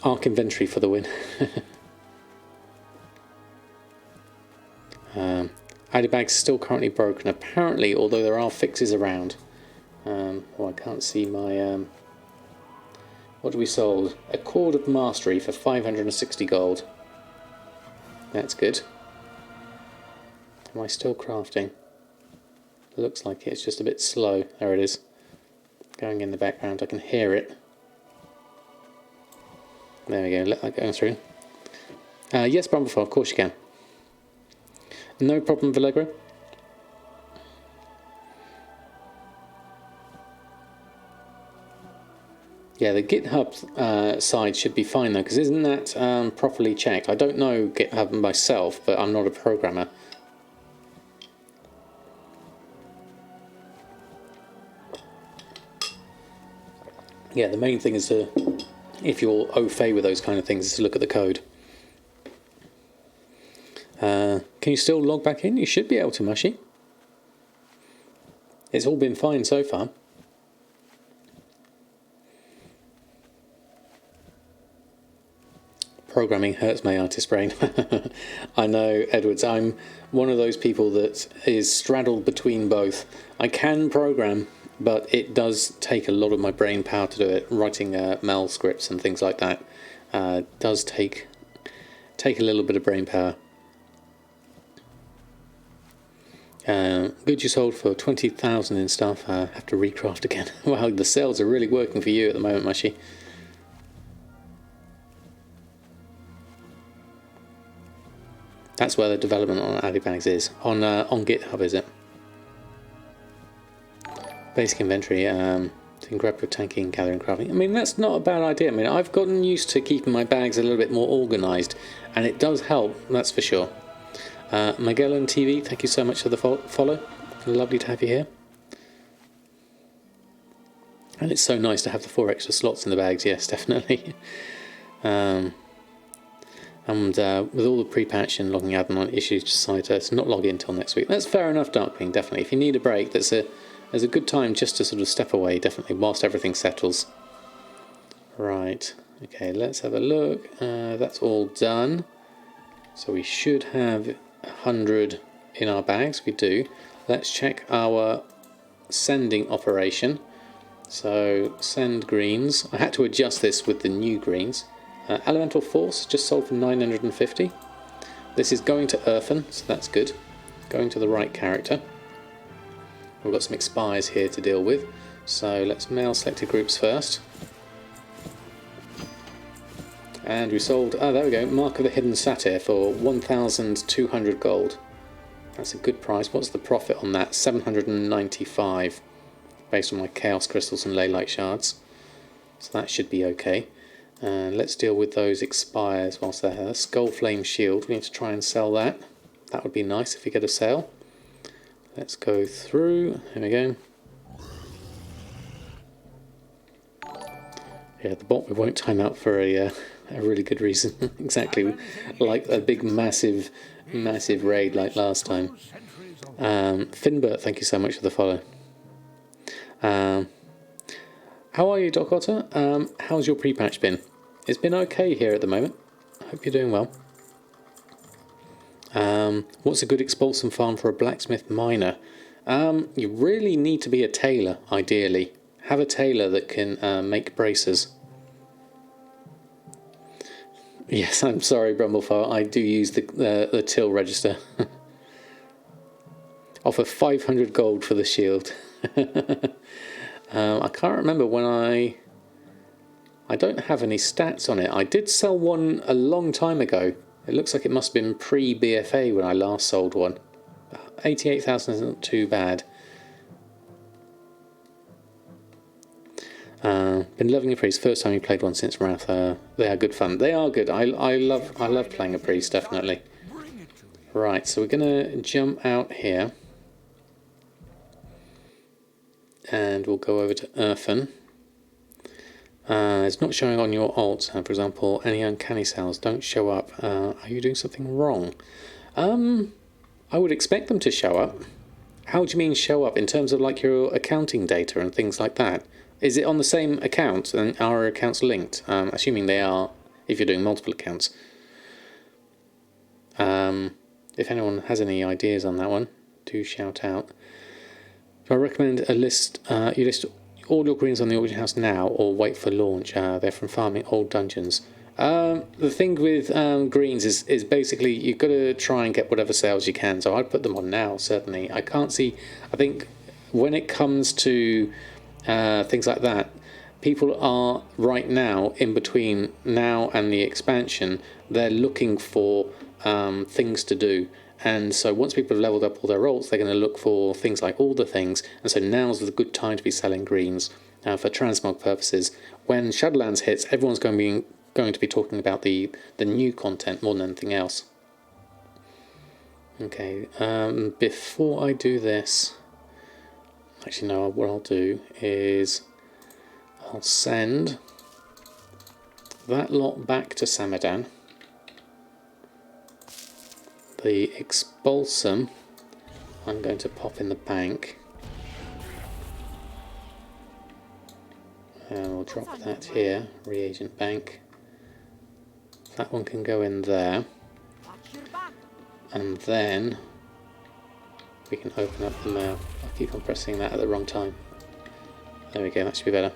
A: Arc inventory for the win. Addy bag's still currently broken apparently, although there are fixes around. I can't see my what do we sold? A Cord of Mastery for 560 gold. That's good. Am I still crafting? Looks like it's just a bit slow. There it is. Going in the background, I can hear it. There we go, let that go through. Yes, Brumbleful, of course you can. No problem, Vallegra. Yeah, the GitHub side should be fine though, because isn't that properly checked? I don't know GitHub myself, but I'm not a programmer. Yeah, the main thing is to, if you're au fait with those kind of things, is to look at the code. Can you still log back in? You should be able to, Mushy. It's all been fine so far. Programming hurts my artist brain. I know, Edwards. I'm one of those people that is straddled between both. I can program, but it does take a lot of my brain power to do it. Writing Mel scripts and things like that does take a little bit of brain power. Goods you sold for 20,000 in stuff. Have to recraft again. Wow, the sales are really working for you at the moment, Mushy. That's where the development on Addybags is. On GitHub, is it? Basic inventory. You can grab your tanking, gathering, crafting. I mean, that's not a bad idea. I mean, I've gotten used to keeping my bags a little bit more organised, and it does help, that's for sure. Magellan TV, thank you so much for the follow. Lovely to have you here. And it's so nice to have the 4 extra slots in the bags, yes, definitely. And with all the pre-patch and logging out on issues, decided to not log in until next week. That's fair enough, Darkwing, definitely. If you need a break, there's a good time just to sort of step away, definitely, whilst everything settles. Right, okay, let's have a look. That's all done. So we should have 100 in our bags. We do. Let's check our sending operation. So send greens. I had to adjust this with the new greens. Elemental Force just sold for 950. This is going to Earthen, so that's good. Going to the right character. We've got some expires here to deal with. So let's mail selected groups first. And we sold, oh there we go, Mark of the Hidden Satyr for 1,200 gold. That's a good price. What's the profit on that? 795, based on my Chaos Crystals and Leylight Shards. So that should be okay. And let's deal with those expires whilst they're here. Skull Flame Shield, we need to try and sell that. That would be nice if we get a sale. Let's go through, here we go. Yeah, the bot we won't time out for a really good reason. Exactly, like a big massive raid like last time. Finbert, thank you so much for the follow. How are you, Doc Otter? How's your pre-patch been? It's been okay here at the moment. I hope you're doing well. What's a good expulsum farm for a blacksmith miner? You really need to be a tailor, ideally. Have a tailor that can make bracers. Yes, I'm sorry, Brumblefire. I do use the till register. Offer 500 gold for the shield. I can't remember when I don't have any stats on it. I did sell one a long time ago. It looks like it must have been pre-BFA when I last sold one. 88,000 isn't too bad. Been loving a priest. First time you played one since Wrath. They are good fun. They are good. I love playing a priest, definitely. Right, so we're gonna jump out here, and we'll go over to Earthen. It's not showing on your alt. For example, any uncanny cells don't show up. Are you doing something wrong? I would expect them to show up. How do you mean show up? In terms of like your accounting data and things like that? Is it on the same account and are accounts linked? Assuming they are, if you're doing multiple accounts. If anyone has any ideas on that one, do shout out. So I recommend you list all your greens on the auction house now or wait for launch. They're from farming old dungeons. The thing with greens is basically you've got to try and get whatever sales you can. So I'd put them on now, certainly. I can't see, I think when it comes to things like that, people are right now, in between now and the expansion, they're looking for things to do. And so once people have leveled up all their roles, they're going to look for things like all the things. And so now's the good time to be selling greens for transmog purposes. When Shadowlands hits, everyone's going to be talking about the new content more than anything else. Okay, before I do this, actually no, what I'll do is I'll send that lot back to Samadan. The expulsum I'm going to pop in the bank, and we'll drop that here, reagent bank. That one can go in there, and then we can open up the mail. I keep on pressing that at the wrong time. There we go, that should be better.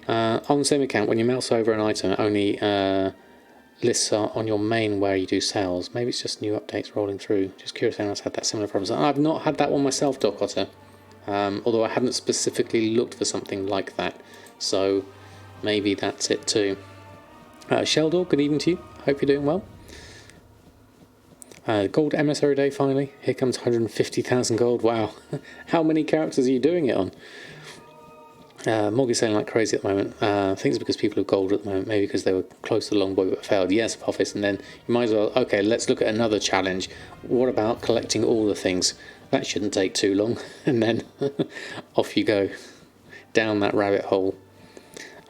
A: On the same account, when you mouse over an item, it only lists are on your main where you do sales. Maybe it's just new updates rolling through. Just curious if anyone else had that similar problem. I've not had that one myself, Doc Otter, although I hadn't specifically looked for something like that. So maybe that's it too. Sheldor, good evening to you. Hope you're doing well. Gold Emissary Day finally. Here comes 150,000 gold. Wow. How many characters are you doing it on? Morgan's selling like crazy at the moment. I think it's because people have gold at the moment, maybe because they were close to the longbow but failed. Yes, Apophis, and then you might as well, okay, let's look at another challenge. What about collecting all the things? That shouldn't take too long. And then off you go down that rabbit hole.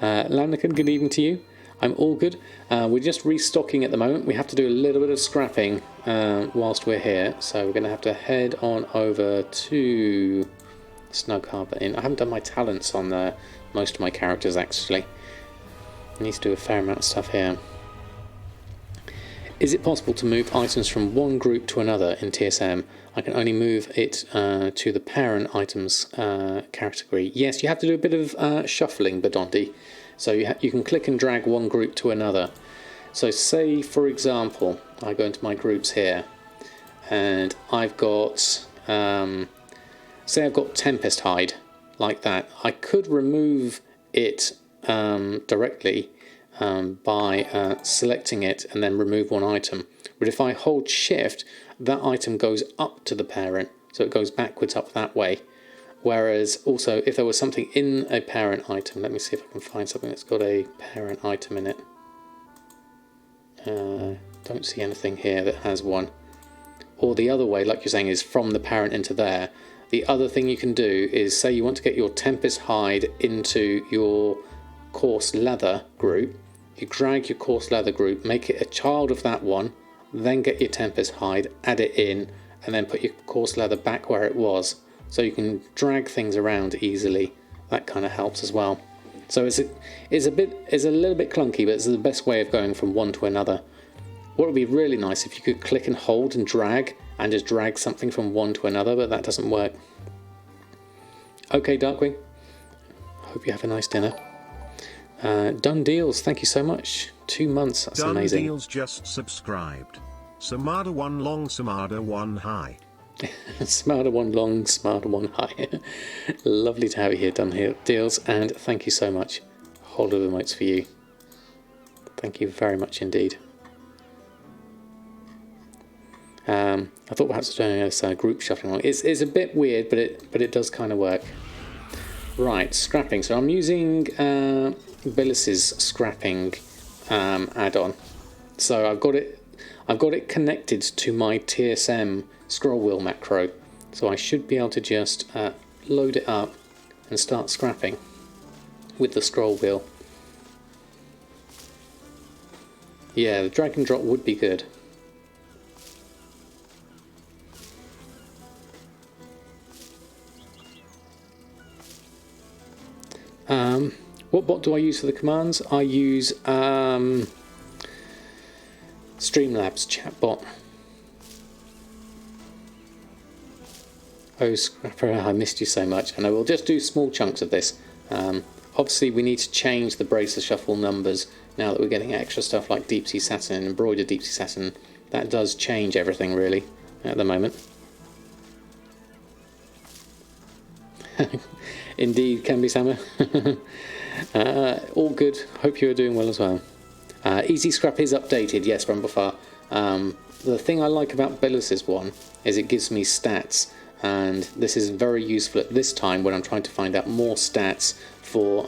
A: Lamnican, good evening to you. I'm all good. We're just restocking at the moment. We have to do a little bit of scrapping whilst we're here, so we're going to have to head on over to Snug Harbour Inn. I haven't done my talents on most of my characters actually. I need to do a fair amount of stuff here. Is it possible to move items from one group to another in TSM? I can only move it to the parent items category. Yes, you have to do a bit of shuffling, Badonti. So you can click and drag one group to another. So say, for example, I go into my groups here, and I've got, say I've got Tempest Hide, like that. I could remove it directly by selecting it and then remove one item. But if I hold shift, that item goes up to the parent, so it goes backwards up that way. Whereas also if there was something in a parent item, let me see if I can find something that's got a parent item in it. Don't see anything here that has one. Or the other way, like you're saying, is from the parent into there. The other thing you can do is, say you want to get your Tempest Hide into your Coarse Leather group. You drag your Coarse Leather group, make it a child of that one, then get your Tempest Hide, add it in, and then put your Coarse Leather back where it was. So you can drag things around easily. That kind of helps as well. So it's a little bit clunky, but it's the best way of going from one to another. What would be really nice if you could click and hold and drag, and just drag something from one to another, but that doesn't work. Okay, Darkwing. Hope you have a nice dinner. Done Deals, thank you so much. 2 months, that's
B: Done
A: amazing.
B: Deals just subscribed. Samada one long, Samada one high.
A: Smarter one long, smarter one high. Lovely to have you here, Done Deals, and thank you so much. Hold of emotes for you. Thank you very much indeed. I thought perhaps doing this group shuffling one. It's a bit weird, but it does kind of work. Right, scrapping. So I'm using Billis's scrapping add-on. So I've got it connected to my TSM scroll wheel macro. So I should be able to just load it up and start scrapping with the scroll wheel. Yeah, the drag and drop would be good. What bot do I use for the commands? I use Streamlabs chatbot. Oh, Scrapper, I missed you so much. And I will just do small chunks of this. Obviously, we need to change the Bracer Shuffle numbers now that we're getting extra stuff like Deep Sea Satin and Embroidered Deep Sea Satin. That does change everything, really, at the moment. Indeed, can be Sama. All good. Hope you are doing well as well. Easy Scrap is updated, yes, from before. The thing I like about Bellus's one is it gives me stats, and this is very useful at this time when I'm trying to find out more stats for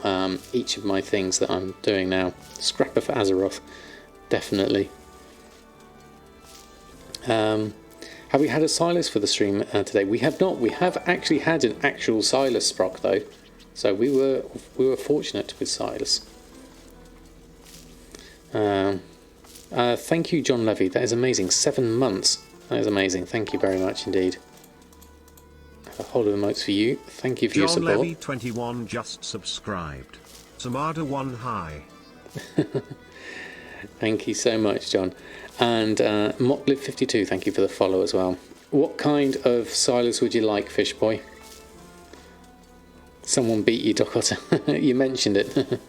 A: each of my things that I'm doing now. Scrapper for Azeroth, definitely. Have we had a Silas for the stream today? We have not. We have actually had an actual Silas sprock though, so we were fortunate with Silas. Thank you, John Levy. That is amazing. 7 months. That is amazing. Thank you very much indeed. A whole of emotes for you. Thank you for your support.
B: John Levy 21 just subscribed. Samada one high.
A: Thank you so much, John. And Motlib52, thank you for the follow as well. What kind of Silas would you like, Fish Boy? Someone beat you, Doc Otter. You mentioned it.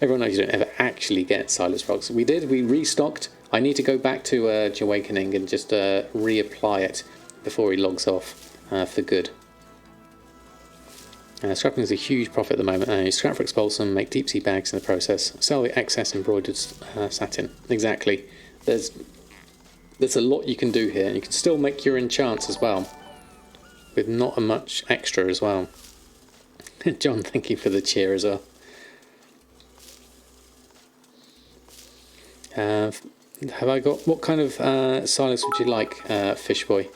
A: Everyone knows you don't ever actually get Silas frogs. We did, we restocked. I need to go back to Awakening and just reapply it before he logs off for good. Scrapping is a huge profit at the moment. You scrap for Expulsum, make deep sea bags in the process, sell the excess embroidered satin. Exactly. There's a lot you can do here, and you can still make your enchants as well, with not a much extra as well. John, thank you for the cheer as well. Have I got, what kind of Silas would you like, Fish Boy?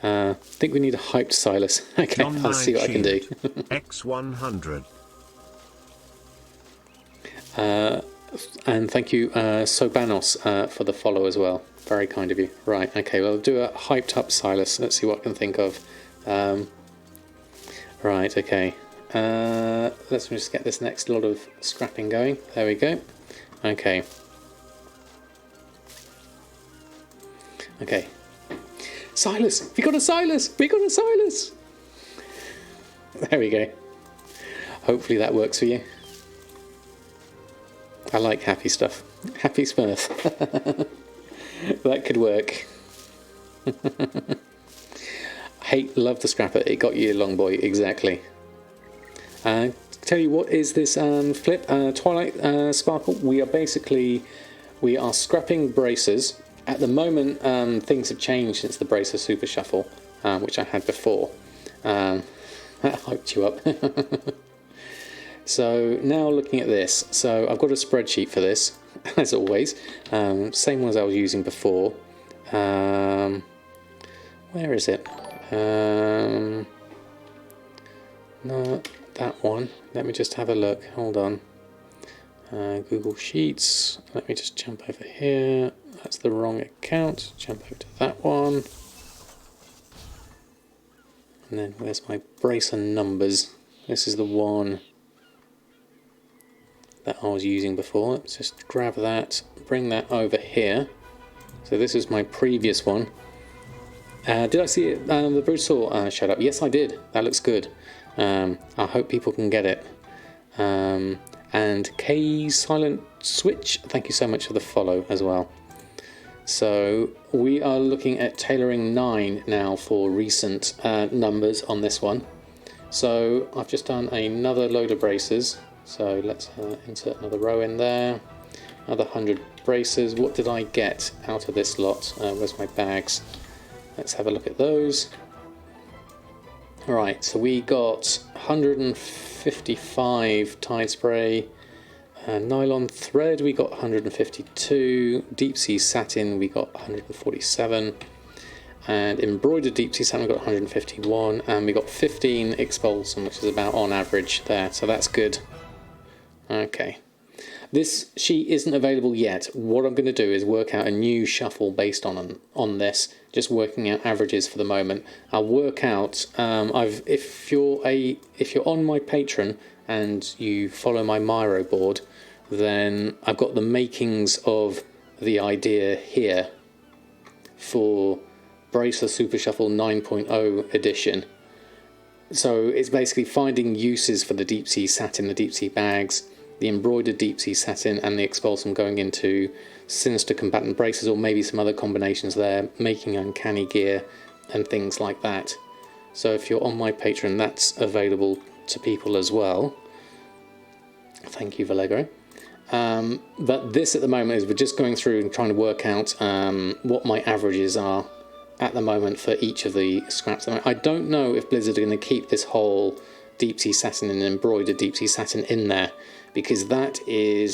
A: I think we need a hyped Silas. Okay, I'll see what I can do.
B: X100.
A: And thank you, Sobanos, for the follow as well. Very kind of you. Right, okay, well, I'll do a hyped up Silas. Let's see what I can think of. Right, okay. Let's just get this next lot of scrapping going. There we go. Okay. Okay. Silas! We got a Silas! We got a Silas! There we go. Hopefully that works for you. I like happy stuff. Happy Smurf. That could work. Love the scrapper. It got you, long boy. Exactly. Tell you what is this flip. Twilight Sparkle. We are scrapping bracers. At the moment, things have changed since the bracer super shuffle, which I had before. That hyped you up. So now looking at this, so I've got a spreadsheet for this, as always, same one as I was using before. Where is it? No, that one. Let me just have a look. Hold on. Google Sheets. Let me just jump over here. That's the wrong account. Jump over to that one. And then where's my bracer numbers? This is the one that I was using before. Let's just grab that, bring that over here. So this is my previous one. Did I see it? The Brutal showed up. Yes, I did. That looks good. I hope people can get it. And K Silent Switch, thank you so much for the follow as well. So we are looking at tailoring 9 now for recent numbers on this one. So I've just done another load of braces. So let's insert another row in there. Another 100 braces. What did I get out of this lot? Where's my bags? Let's have a look at those. Alright, so we got 155 Tide Spray. Nylon thread we got 152. Deep sea satin we got 147. And embroidered deep sea satin we got 151. And we got 15 Expulsum, which is about on average there. So that's good. Okay. This sheet isn't available yet. What I'm going to do is work out a new shuffle based on this, just working out averages for the moment. I'll work out if you're on my Patreon and you follow my Miro board, then I've got the makings of the idea here for Bracer Super Shuffle 9.0 edition. So it's basically finding uses for the deep sea satin, the deep sea bags, the embroidered deep sea satin and the Expulsum going into sinister combatant braces, or maybe some other combinations there, making uncanny gear and things like that. So if you're on my Patreon, that's available to people as well. Thank you, Vallegro. But this at the moment is we're just going through and trying to work out what my averages are at the moment for each of the scraps. I don't know if Blizzard are going to keep this whole deep sea satin and embroidered deep sea satin in there, because that's a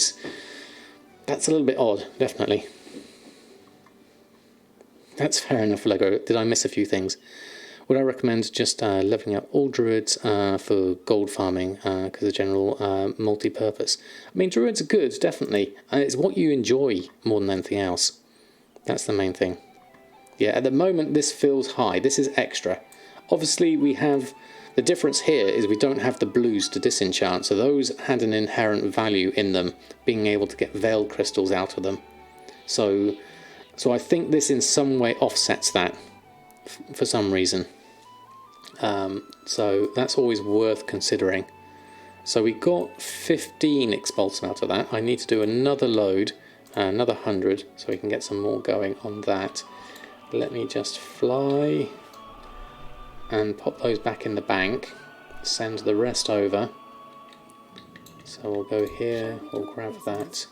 A: little bit odd, definitely. That's fair enough, Lego. Did I miss a few things? Would I recommend just leveling up all druids for gold farming because of general multi-purpose? I mean, druids are good, definitely. It's what you enjoy more than anything else. That's the main thing. Yeah, at the moment this feels high. This is extra. Obviously we have... The difference here is we don't have the blues to disenchant, so those had an inherent value in them, being able to get veiled crystals out of them. So I think this in some way offsets that for some reason. So that's always worth considering. So we got 15 Expulsum out of that. I need to do another load, another 100, so we can get some more going on that. Let me just fly and pop those back in the bank, send the rest over. So we'll go here, we'll grab that,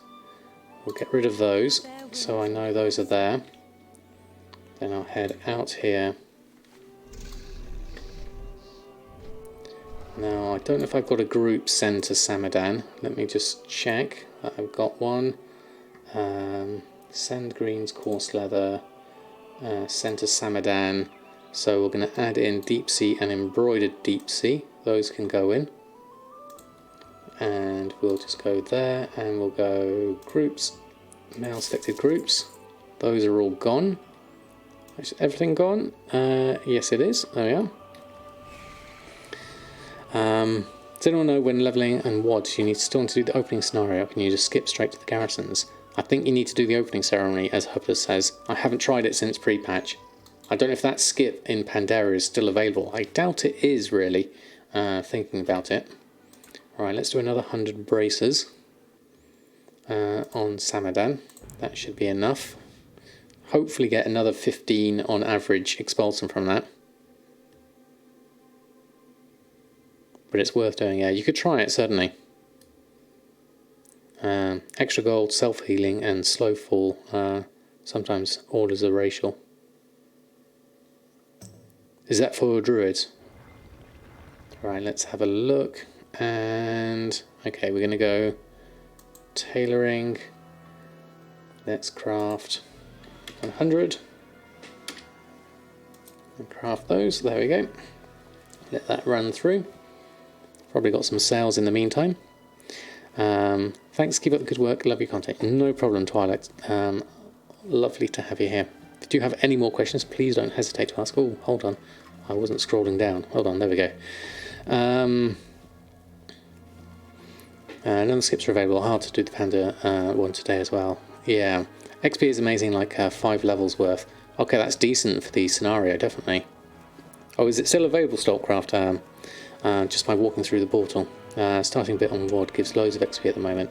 A: we'll get rid of those so I know those are there. Then I'll head out here. Now I don't know if I've got a group send to Samadan. Let me just check that I've got one. Send greens, coarse leather, send to Samadan. So we're going to add in deep sea and embroidered deep sea. Those can go in. And we'll just go there and we'll go groups, mail selected groups. Those are all gone. Is everything gone? Yes it is. There we are. Does anyone know when levelling and WODs you need still to do the opening scenario? Can you just skip straight to the garrisons? I think you need to do the opening ceremony, as Hubler says. I haven't tried it since pre-patch. I don't know if that skip in Pandera is still available. I doubt it is, really, thinking about it. Alright, let's do another 100 bracers on Samadan. That should be enough. Hopefully get another 15 on average expulsum from that. But it's worth doing, yeah. You could try it, certainly. Extra gold, self-healing, and slow fall. Sometimes orders are racial. Is that for druids? Right, let's have a look. And okay, we're going to go tailoring. Let's craft 100. And craft those. There we go. Let that run through. Probably got some sales in the meantime. Thanks, keep up the good work, love your content. No problem, Twilight. Lovely to have you here. If you do have any more questions, please don't hesitate to ask. Oh, hold on, I wasn't scrolling down. Hold on, there we go. None of the skips are available. Hard to do the Panda one today as well. Yeah, XP is amazing, like 5 levels worth. Okay, that's decent for the scenario, definitely. Oh, is it still available, Stalkcraft? Just by walking through the portal. Starting bit on WoD gives loads of XP at the moment.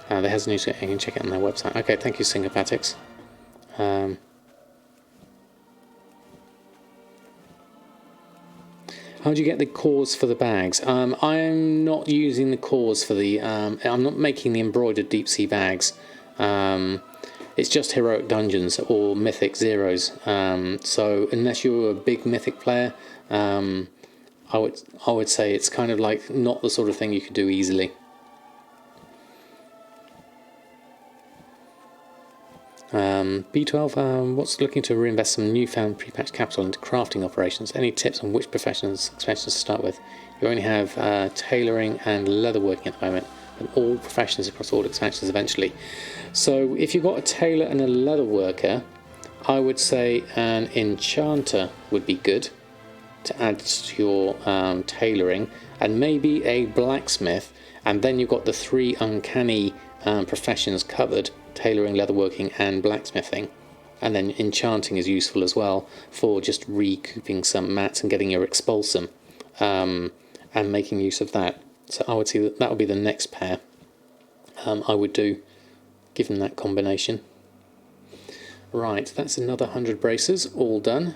A: There has a new set, you can check it on their website. Okay, thank you, Syncopatics. How do you get the cores for the bags? I'm not using the cores for the... I'm not making the embroidered deep sea bags. It's just heroic dungeons or mythic zeros. So unless you're a big mythic player, I would say it's kind of like not the sort of thing you could do easily. B12, what's looking to reinvest some newfound pre-patch capital into crafting operations? Any tips on which professions expansions to start with? You only have tailoring and leatherworking at the moment, and all professions across all expansions eventually. So if you've got a tailor and a leatherworker, I would say an enchanter would be good to add to your tailoring, and maybe a blacksmith, and then you've got the 3 uncanny professions covered: tailoring, leatherworking, and blacksmithing. And then enchanting is useful as well for just recouping some mats and getting your expulsum, and making use of that. So I would say that would be the next pair I would do, given that combination. Right, that's another 100 bracers, all done.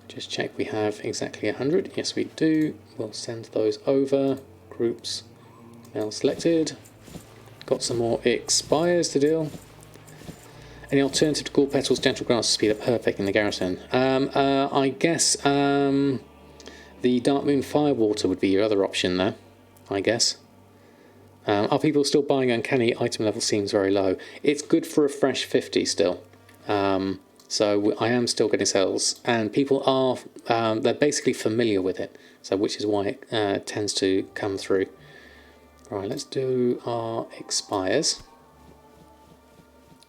A: Just check we have exactly 100. Yes, we do. We'll send those over. Groups, mail selected. Got some more expires to deal. Any alternative to Ghoul Petals, Gentle Grass to speed up herping in the garrison? I guess the Dark Moon Firewater would be your other option there, I guess. Are people still buying Uncanny? Item level seems very low. It's good for a fresh 50 still. So I am still getting sales, and people are, they're basically familiar with it, so which is why it tends to come through. Right, let's do our expires.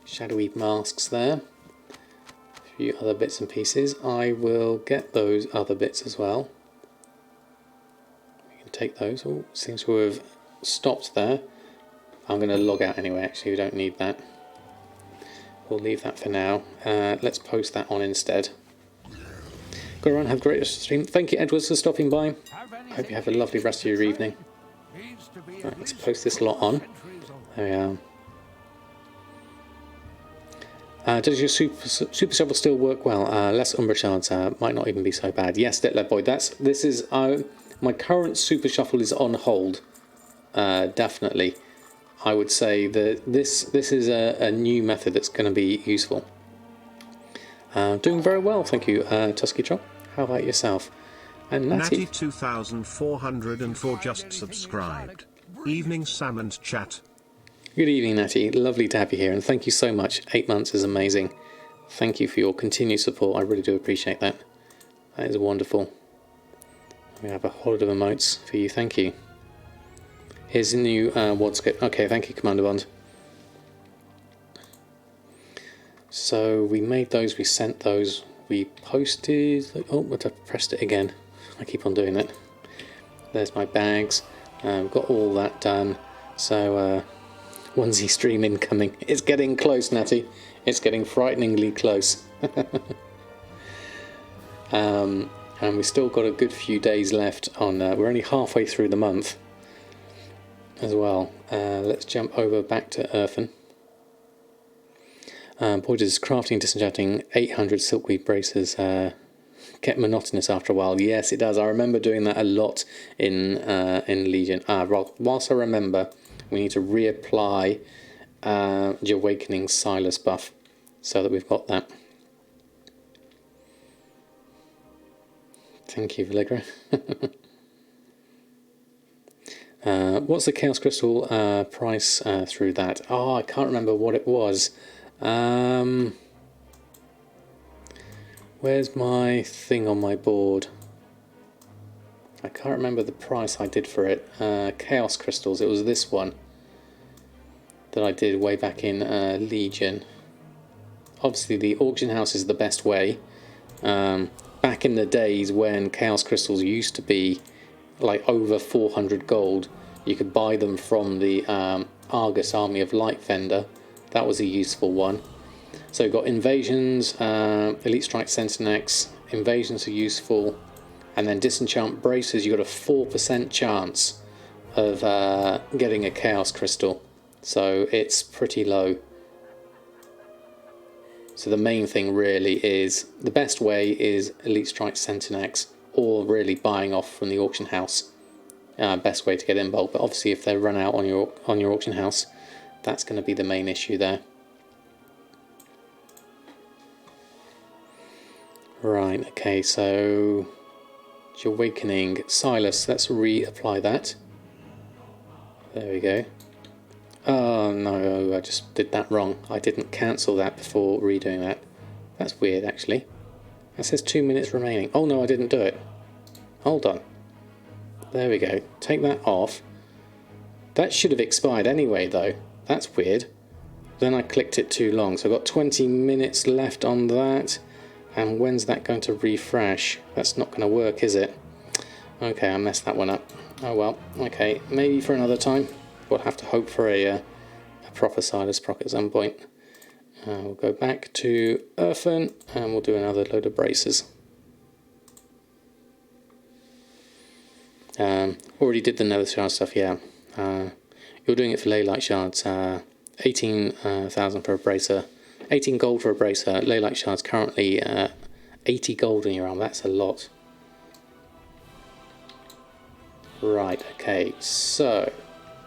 A: Shadowy masks there. A few other bits and pieces. I will get those other bits as well. We can take those. Oh, seems to have stopped there. I'm going to log out anyway, actually, we don't need that. We'll leave that for now. Let's post that on instead. Go around, have a great stream. Thank you, Edwards, for stopping by. I hope you have a lovely rest of your evening. Right, let's post this lot on. There we are. Does your super shovel still work well? Less Umbra shards might not even be so bad. Yes, Detlef Boy. This is my current super shuffle is on hold. Definitely. I would say that this is a new method that's going to be useful. Doing very well, thank you, Tusky Trop. How about yourself? And Natty
B: 2404 just subscribed. Evening Salmon Chat.
A: Good evening, Natty. Lovely to have you here, and thank you so much. 8 months is amazing. Thank you for your continued support. I really do appreciate that. That is wonderful. We have a whole lot of emotes for you. Thank you. Here's a new WoD script. Okay, thank you, Commander Bond. So we made those, we sent those, we posted... Oh, but I pressed it again. I keep on doing it. There's my bags. Got all that done. So Onesie stream incoming. It's getting close, Natty. It's getting frighteningly close. And we've still got a good few days left on. We're only halfway through the month as well. Let's jump over back to Earthen. Pointers crafting, disenchanting 800 silkweed braces. Get monotonous after a while. Yes, it does. I remember doing that a lot in Legion. Whilst I remember, we need to reapply the Awakening Silas buff so that we've got that. Thank you, Valegra. What's the Chaos Crystal price through that? Oh, I can't remember what it was. Where's my thing on my board? I can't remember the price I did for it. Chaos Crystals, it was this one that I did way back in Legion. Obviously the auction house is the best way. Back in the days when Chaos Crystals used to be like over 400 gold, you could buy them from the Argus Army of Light vendor. That was a useful one. So we've got Invasions, Elite Strike Centinex. Invasions are useful. And then Disenchant Braces, you've got a 4% chance of getting a Chaos Crystal. So it's pretty low. So the main thing really is, the best way is Elite Strike Centinex, or really buying off from the auction house. Best way to get in bulk, but obviously if they run out on your auction house, that's going to be the main issue there. Right, okay, so Awakening Silas, let's reapply that. There we go. Oh no, I just did that wrong. I didn't cancel that before redoing that. That's weird, actually. That says 2 minutes remaining. Oh no, I didn't do it. Hold on. There we go. Take that off. That should have expired anyway, though. That's weird. Then I clicked it too long. So I've got 20 minutes left on that. And when's that going to refresh? That's not going to work, is it? Okay, I messed that one up. Oh well. Okay, maybe for another time. We'll have to hope for a proper Silas proc at some point. We'll go back to Earthen and we'll do another load of braces. Already did the Nether Shard stuff, yeah. You're doing it for Leylight Shards. 18,000 for a bracer. 18 gold for a bracer. Leylight Shards currently 80 gold in your arm. That's a lot. Right, okay, so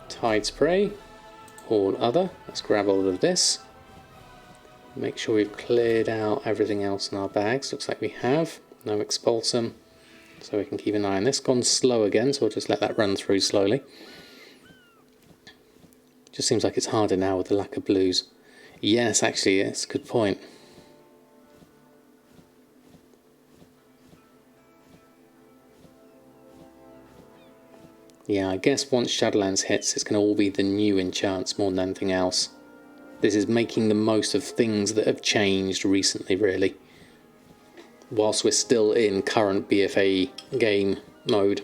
A: Tide Spray, all other. Let's grab all of this. Make sure we've cleared out everything else in our bags. Looks like we have. No Expulsum, so we can keep an eye on this. Gone slow again, so we'll just let that run through slowly. Just seems like it's harder now with the lack of blues. Yes, actually, that's a good point. Yeah, I guess once Shadowlands hits, it's going to all be the new enchants more than anything else. This is making the most of things that have changed recently, really. Whilst we're still in current BFA game mode.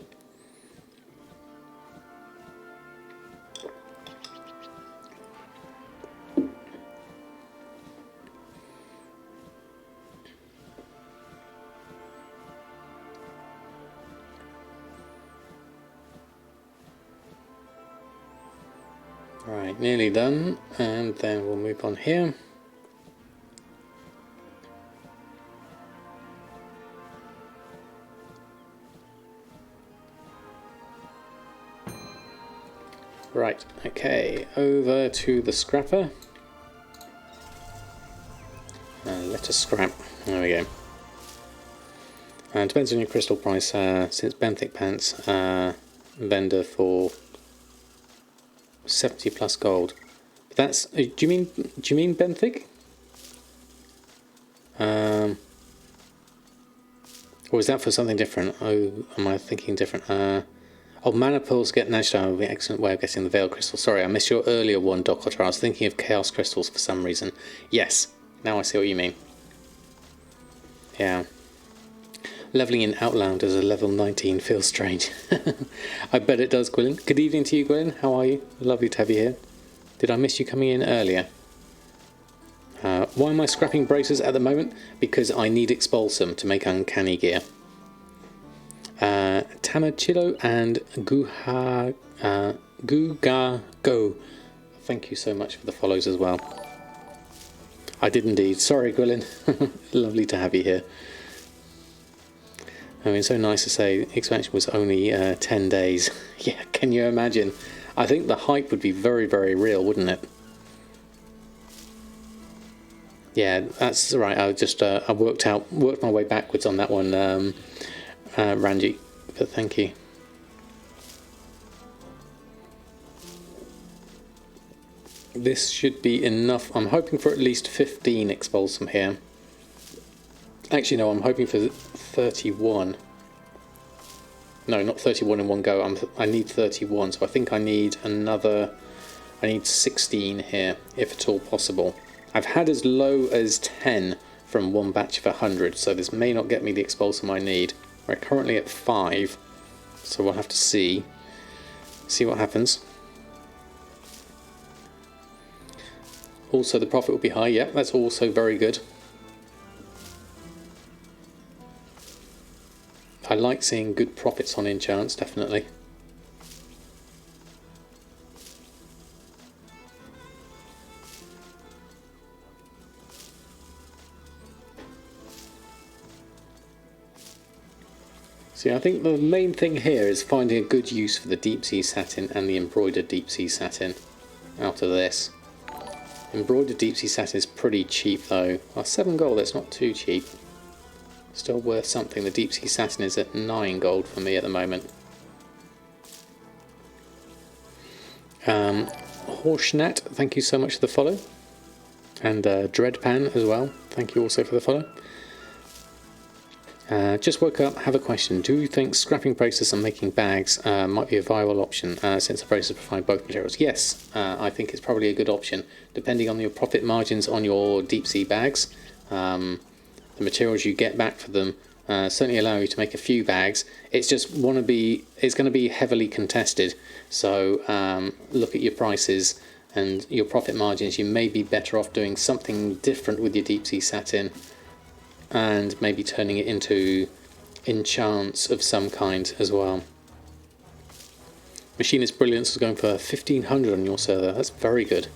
A: Right, nearly done, and then we'll move on here. Right, okay, over to the scrapper. Let us scrap. There we go. Depends on your crystal price, since Benthic Pants vendor for 70 plus gold. But that's do you mean Benthic? Or is that for something different? Oh, am I thinking different? Oh, mana pearls get national would be an excellent way of getting the Veil Crystal. Sorry, I missed your earlier one, Doc Otter. I was thinking of Chaos Crystals for some reason. Yes, now I see what you mean. Yeah. Leveling in Outland as a level 19 feels strange. I bet it does, Gwilyn. Good evening to you, Gwilyn. How are you? Lovely to have you here. Did I miss you coming in earlier? Why am I scrapping braces at the moment? Because I need expulsum to make uncanny gear. Tanachilo and Gugago. Thank you so much for the follows as well. I did indeed. Sorry, Gwilyn. Lovely to have you here. I mean, so nice to say expansion was only 10 days. Yeah, can you imagine? I think the hype would be very, very real, wouldn't it? Yeah, that's right. I just I worked my way backwards on that one, Ranji. But thank you. This should be enough. I'm hoping for at least 15 expulsum here. Actually, no, I'm hoping for 31. No, not 31 in one go. I need 31, so I think I need another. I need 16 here, if at all possible. I've had as low as 10 from one batch of 100, so this may not get me the expulsum I need. We're currently at 5, so we'll have to see what happens. Also, the profit will be high. Yeah, that's also very good. I like seeing good profits on enchants, definitely. See, I think the main thing here is finding a good use for the deep sea satin and the embroidered deep sea satin out of this. Embroidered deep sea satin is pretty cheap though. Well, 7 gold, that's not too cheap. Still worth something. The deep sea satin is at 9 gold for me at the moment. Horsnat, thank you so much for the follow. And Dreadpan as well, thank you also for the follow. Just woke up, have a question. Do you think scrapping braces and making bags might be a viable option since the braces provide both materials? Yes, I think it's probably a good option. Depending on your profit margins on your deep sea bags, the materials you get back for them certainly allow you to make a few bags. It's just it's going to be heavily contested. So look at your prices and your profit margins. You may be better off doing something different with your deep sea satin, and maybe turning it into enchants of some kind as well. Machinist Brilliance is going for 1500 on your server. That's very good.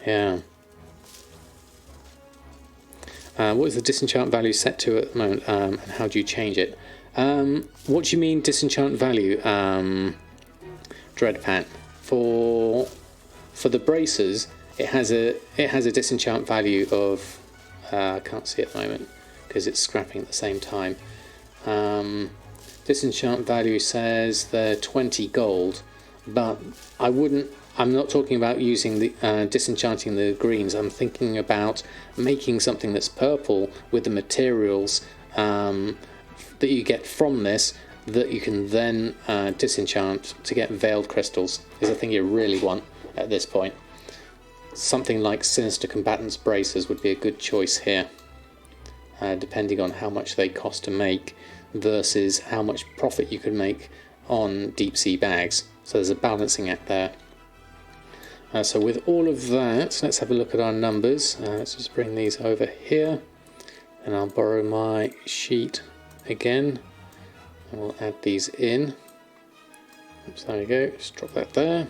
A: Yeah. What is the disenchant value set to at the moment, and how do you change it? What do you mean disenchant value, Dreadpan? For the bracers, it has a disenchant value of I can't see at the moment because it's scrapping at the same time. Disenchant value says they're 20 gold, but I'm not talking about using the disenchanting the greens. I'm thinking about making something that's purple with the materials that you get from this that you can then disenchant to get veiled crystals, is the thing you really want at this point. Something like Sinister Combatant's Bracers would be a good choice here, depending on how much they cost to make versus how much profit you could make on deep sea bags. So there's a balancing act there. So with all of that, let's have a look at our numbers. Let's just bring these over here, and I'll borrow my sheet again, and we'll add these in. Oops, there we go, just drop that there.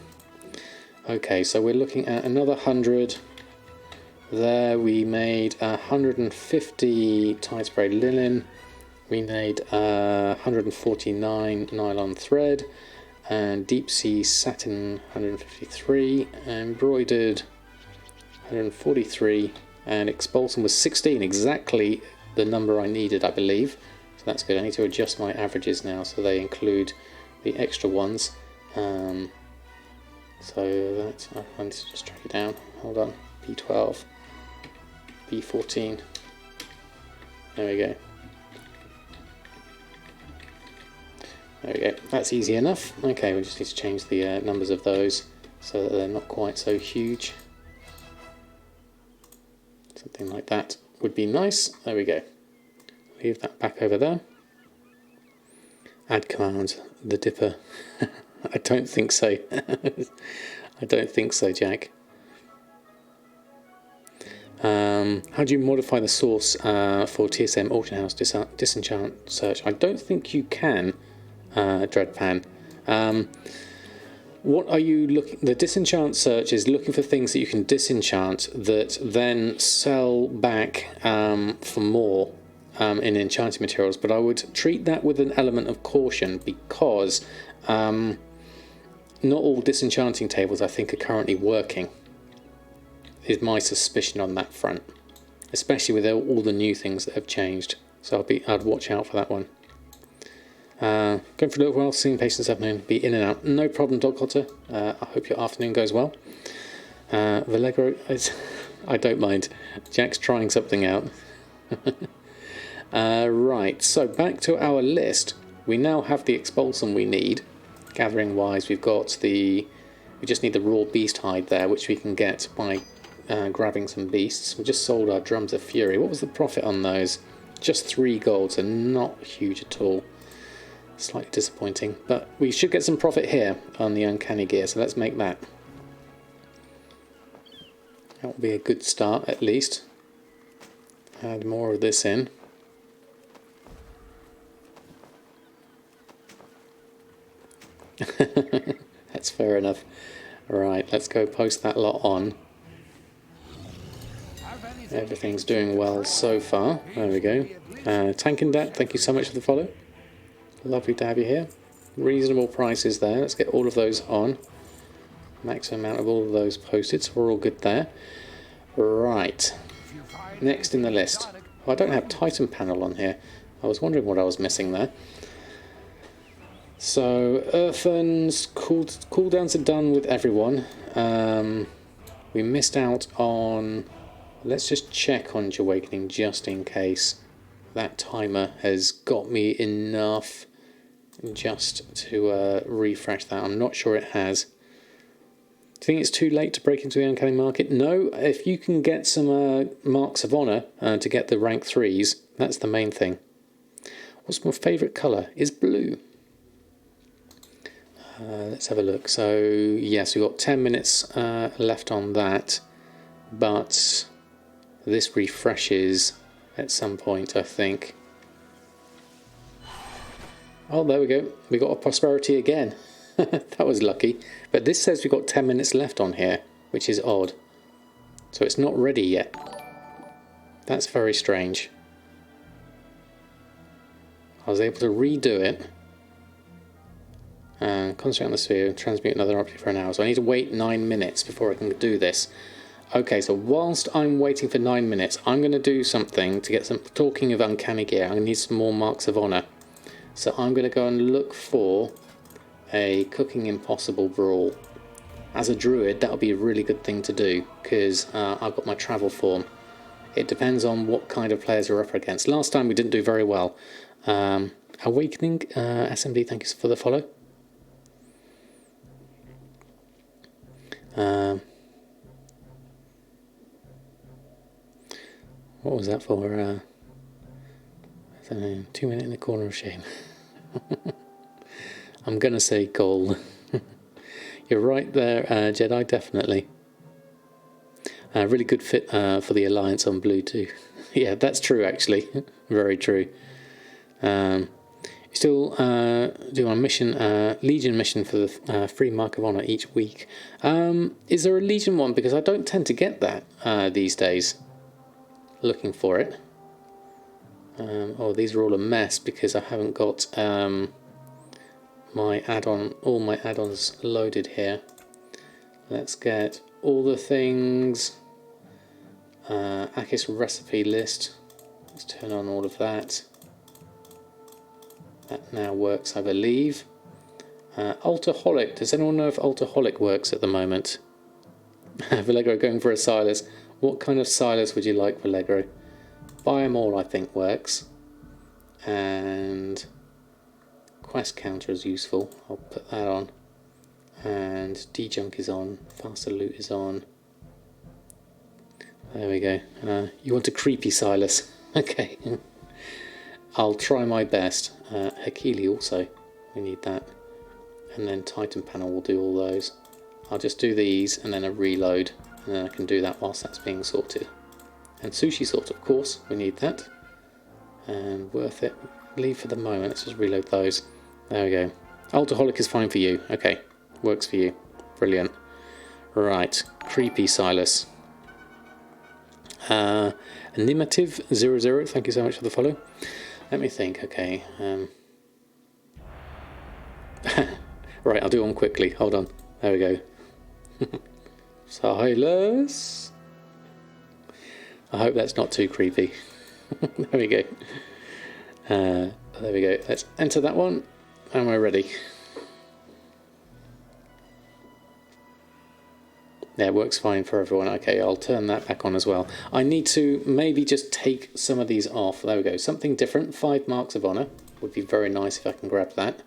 A: Okay, so we're looking at another 100. There we made 150 tie spray linen, we made 149 nylon thread, and deep sea satin 153, embroidered 143, and expulsum was 16, exactly the number I needed, I believe. So that's good. I need to adjust my averages now so they include the extra ones. So that's, I need to just track it down. Hold on. B12, B14. There we go. There we go, that's easy enough. Okay, we just need to change the numbers of those so that they're not quite so huge. Something like that would be nice. There we go. Leave that back over there. Add command, the dipper. I don't think so. I don't think so, Jack. How do you modify the source for TSM Auction House Disenchant Search? I don't think you can, Dreadpan. What are you looking? The disenchant search is looking for things that you can disenchant that then sell back for more in enchanting materials. But I would treat that with an element of caution because not all disenchanting tables I think are currently working. Is my suspicion on that front, especially with all the new things that have changed. So I'd watch out for that one. Going for a little while, seeing patients this afternoon, be in and out. No problem, Dog Cotter. I hope your afternoon goes well. Vallegro, I don't mind. Jack's trying something out. Right, so back to our list. We now have the expulsum we need. Gathering wise, we just need the raw beast hide there, which we can get by grabbing some beasts. We just sold our drums of fury. What was the profit on those? Just 3 gold, so not huge at all. Slightly disappointing, but we should get some profit here on the uncanny gear, so let's make that. That will be a good start at least. Add more of this in. That's fair enough. Right, let's go post that lot on. Everything's doing well so far. There we go. Tank and Dat, thank you so much for the follow. Lovely to have you here. Reasonable prices there. Let's get all of those on. Maximum amount of all of those posted, so we're all good there. Right. Next in the list. Oh, I don't have Titan panel on here. I was wondering what I was missing there. So, Earthens, cooldowns are done with everyone. We missed out on... Let's just check on Awakening just in case that timer has got me enough just to refresh that. I'm not sure it has. Do you think it's too late to break into the uncanny market? No, if you can get some marks of honour to get the rank 3s, that's the main thing. What's my favourite colour? Is blue. Let's have a look. So, yes, we've got 10 minutes left on that, but this refreshes at some point, I think. Oh, there we go. We got a prosperity again. That was lucky. But this says we've got 10 minutes left on here, which is odd. So it's not ready yet. That's very strange. I was able to redo it. And concentrate on the sphere, transmute another object for an hour. So I need to wait 9 minutes before I can do this. Okay, so whilst I'm waiting for 9 minutes, I'm going to do something to get some... Talking of uncanny gear, I'm going to need some more marks of honour. So I'm going to go and look for a Cooking Impossible Brawl. As a druid, that would be a really good thing to do, because I've got my travel form. It depends on what kind of players we're up against. Last time we didn't do very well. Awakening, SMD, thank you for the follow. What was that for? 2 minutes in the corner of shame. I'm gonna say gold. You're right there, Jedi, definitely. Really good fit for the Alliance on blue too. Yeah, that's true actually. Very true. You still do a mission, Legion mission for the free Mark of Honor each week. Is there a Legion one? Because I don't tend to get that these days. Looking for it. Oh, these are all a mess because I haven't got my add-on, all my add-ons loaded here. Let's get all the things. Akis recipe list. Let's turn on all of that. That now works, I believe. Altaholic. Does anyone know if Altaholic works at the moment? Vallegro going for a Silas. What kind of Silas would you like, Vallegro? Buy 'em all, I think, works. And quest counter is useful. I'll put that on. And dejunk is on. Faster loot is on. There we go. You want a creepy Silas? Okay. I'll try my best. Hakili also. We need that. And then Titan panel will do all those. I'll just do these and then a reload. And then I can do that whilst that's being sorted. And sushi salt, of course, we need that. And worth it. Leave for the moment. Let's just reload those. There we go. Alcoholic is fine for you. Okay, works for you. Brilliant. Right, creepy Silas. Animative00, thank you so much for the follow. Let me think, okay. Right, I'll do one quickly. Hold on. There we go. Silas. I hope that's not too creepy. There we go. There we go. Let's enter that one, and we're ready. Yeah, it works fine for everyone. Okay, I'll turn that back on as well. I need to maybe just take some of these off. There we go. Something different. 5 marks of honour. Would be very nice if I can grab that.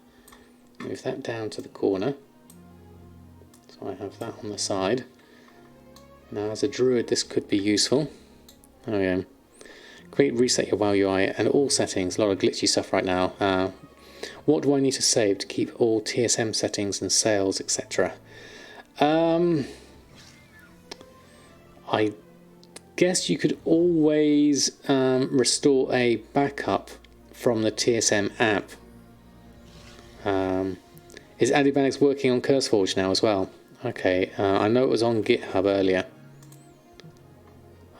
A: Move that down to the corner. So I have that on the side. Now, as a druid, this could be useful. There we go. Create, reset your WoW UI and all settings. A lot of glitchy stuff right now. What do I need to save to keep all TSM settings and sales, etc.? I guess you could always restore a backup from the TSM app. Is Adibanix working on CurseForge now as well? Okay, I know it was on GitHub earlier.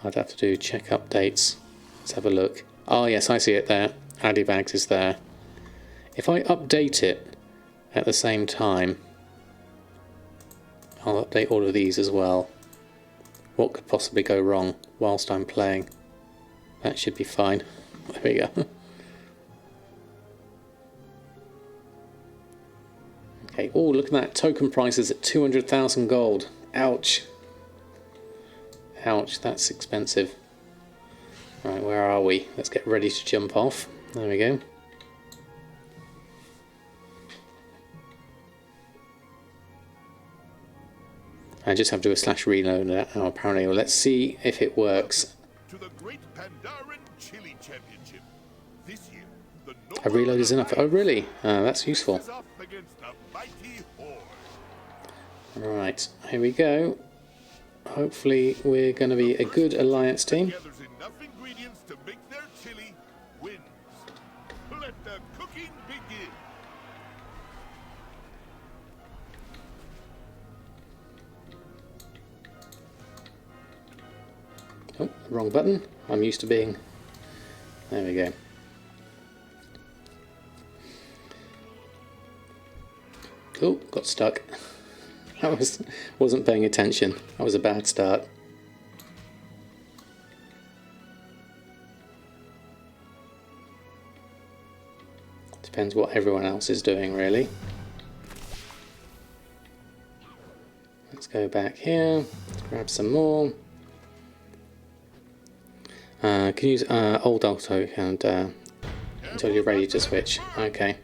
A: I'd have to do check updates. Let's have a look. Oh yes, I see it there. Adibanix is there. If I update it at the same time, I'll update all of these as well. What could possibly go wrong whilst I'm playing? That should be fine. There we go. Okay, oh look at that, token prices at 200,000 gold. Ouch. Ouch, that's expensive. Right, where are we? Let's get ready to jump off. There we go. I just have to do a / reload that now apparently. Well, let's see if it works.
E: To the Great Pandaren Chili Championship. This year, the
A: A reload is enough. Oh really? That's useful.
E: is up against a mighty horde.
A: Right, here we go. Hopefully we're going to be a good alliance team.
E: Gathers enough ingredients to make their chili wins. Let the cooking begin.
A: Oh, wrong button. I'm used to being... There we go. Oh, got stuck. I wasn't paying attention. That was a bad start. Depends what everyone else is doing, really. Let's go back here. Let's grab some more. Can use old auto and until you're ready to switch. Okay.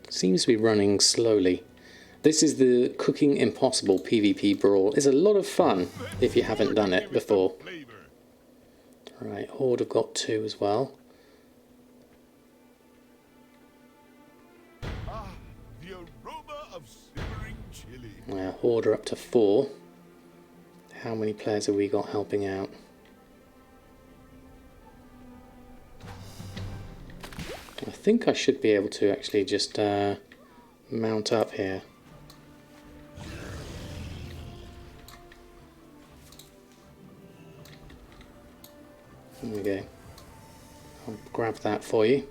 A: Seems to be running slowly. This is the Cooking Impossible PvP Brawl. It's a lot of fun if you haven't done it before. Right, Horde have got 2 as well.
E: Ah, the aroma of simmering chili.
A: Yeah, Horde are up to 4. How many players have we got helping out? I think I should be able to actually just mount up here. There we go. I'll grab that for you.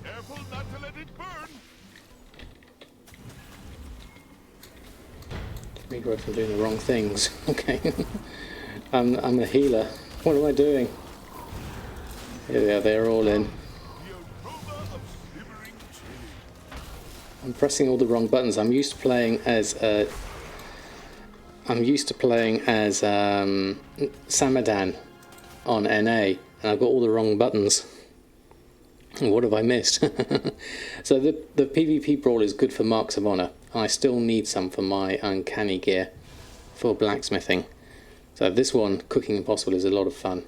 E: Careful not to let it burn.
A: Regrowth from doing the wrong things. Okay. I'm a healer. What am I doing? Here they are, they're all in.
E: The aroma of simmering chili.
A: I'm pressing all the wrong buttons. I'm used to playing as Samadan on NA, and I've got all the wrong buttons. What have I missed? So the PvP Brawl is good for Marks of Honour. I still need some for my uncanny gear for blacksmithing. So this one, Cooking Impossible, is a lot of fun.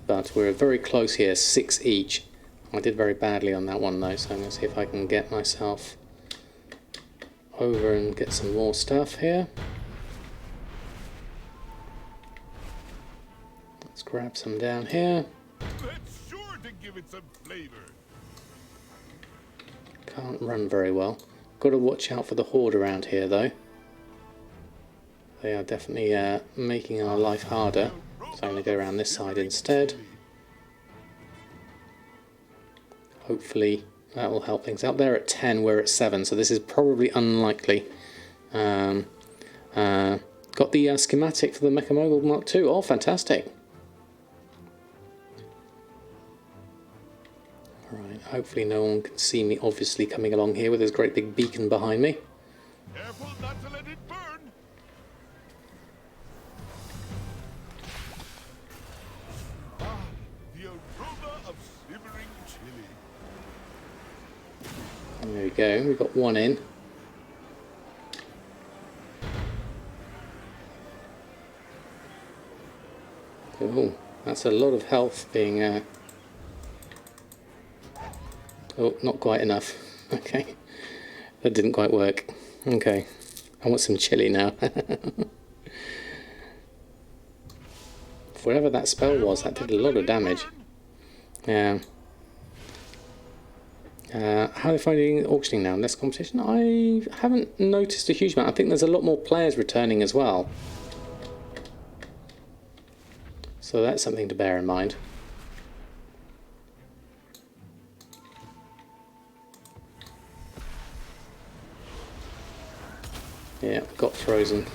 A: But we're very close here, 6 each. I did very badly on that one though, so I'm going to see if I can get myself over and get some more stuff here. grab some down here.
E: That's sure to give it some flavor.
A: Can't run very well. Got to watch out for the horde around here though. They are definitely making our life harder. So I'm going to go around this side instead. Hopefully that will help things out. They're at 10, we're at 7, so this is probably unlikely. Got the schematic for the Mecha Mogul Mark II. Oh, fantastic. Right, hopefully no one can see me obviously coming along here with this great big beacon behind me.
E: Careful not to let it burn. Ah, the aroma of simmering chili.
A: There we go, we've got one in. Oh, that's a lot of health being... Oh, not quite enough. Okay, that didn't quite work. Okay, I want some chili now. Whatever that spell was, that did a lot of damage. Yeah. How are they finding auctioning now? Less competition? I haven't noticed a huge amount. I think there's a lot more players returning as well. So that's something to bear in mind. Yeah, got frozen.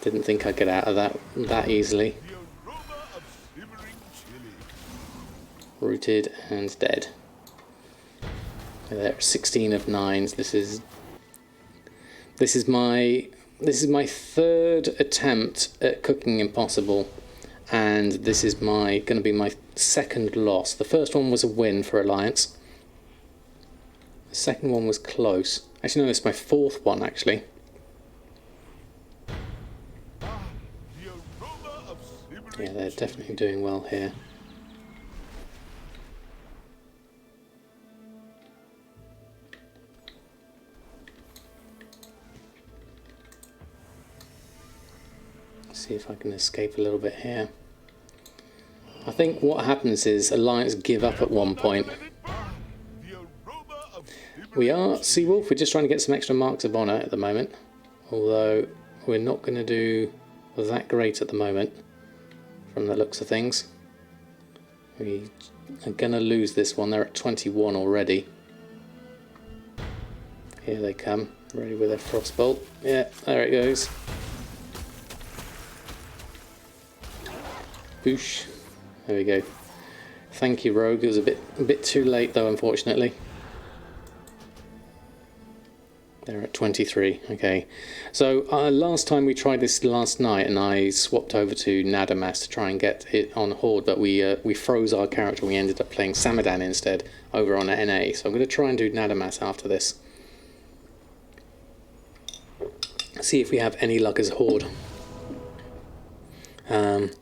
A: Didn't think I'd get out of that easily.
E: The aroma of simmering chili.
A: Rooted and dead. There are 16 of 9s. This is my third attempt at cooking Impossible, and this is going to be my second loss. The first one was a win for Alliance. The second one was close. Actually, no, this is my fourth one actually.
E: Ah, the aroma of simmering
A: Yeah, they're definitely doing well here. See if I can escape a little bit here. I think what happens is Alliance give up at one point. We are Seawolf, we're just trying to get some extra marks of honour at the moment, although we're not going to do that great at the moment from the looks of things. We are going to lose this one. They're at 21 already. Here they come, ready with their frostbolt. Yeah, there it goes. Boosh. There we go. Thank you, Rogue. It was a bit too late though, unfortunately. They're at 23. Okay. So last time we tried this last night, and I swapped over to Nadamas to try and get it on Horde, but we froze our character. We ended up playing Samadan instead over on NA. So I'm going to try and do Nadamas after this. See if we have any luck as Horde.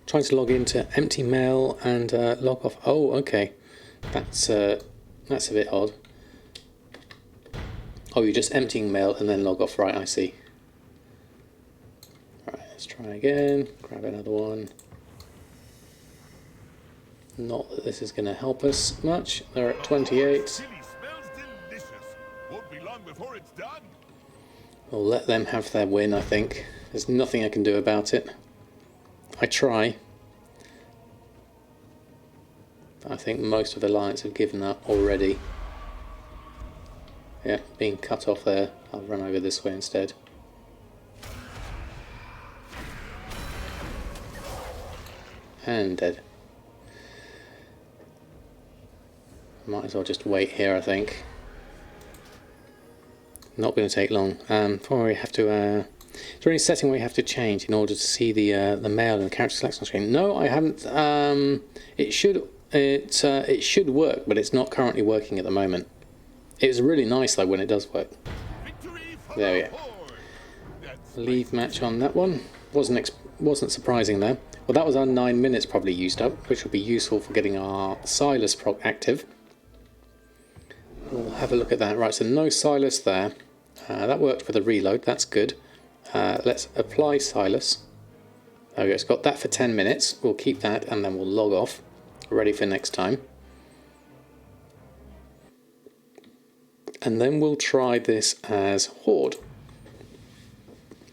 A: Trying to log into empty mail and log off. Oh, okay. That's a bit odd. Oh, you're just emptying mail and then log off. Right, I see. Right, let's try again. Grab another one. Not that this is going to help us much. They're at 28.
E: Chili smells delicious. Won't be long before it's done.
A: We'll let them have their win, I think. There's nothing I can do about it. I try. But I think most of Alliance have given up already. Yeah, being cut off there. I'll run over this way instead. And dead. Might as well just wait here, I think. Not going to take long. Probably have to... is there any setting where you have to change in order to see the mail and the character selection screen? No, I haven't. It should work, but it's not currently working at the moment. It's really nice though when it does work. There we go. Leave match on that one. Wasn't surprising there. Well, that was our 9 minutes probably used up, which will be useful for getting our Silas proc active. We'll have a look at that. Right, so no Silas there. That worked for the reload. That's good. Let's apply Silas. There we go, it's got that for 10 minutes. We'll keep that and then we'll log off. Ready for next time. And then we'll try this as Horde.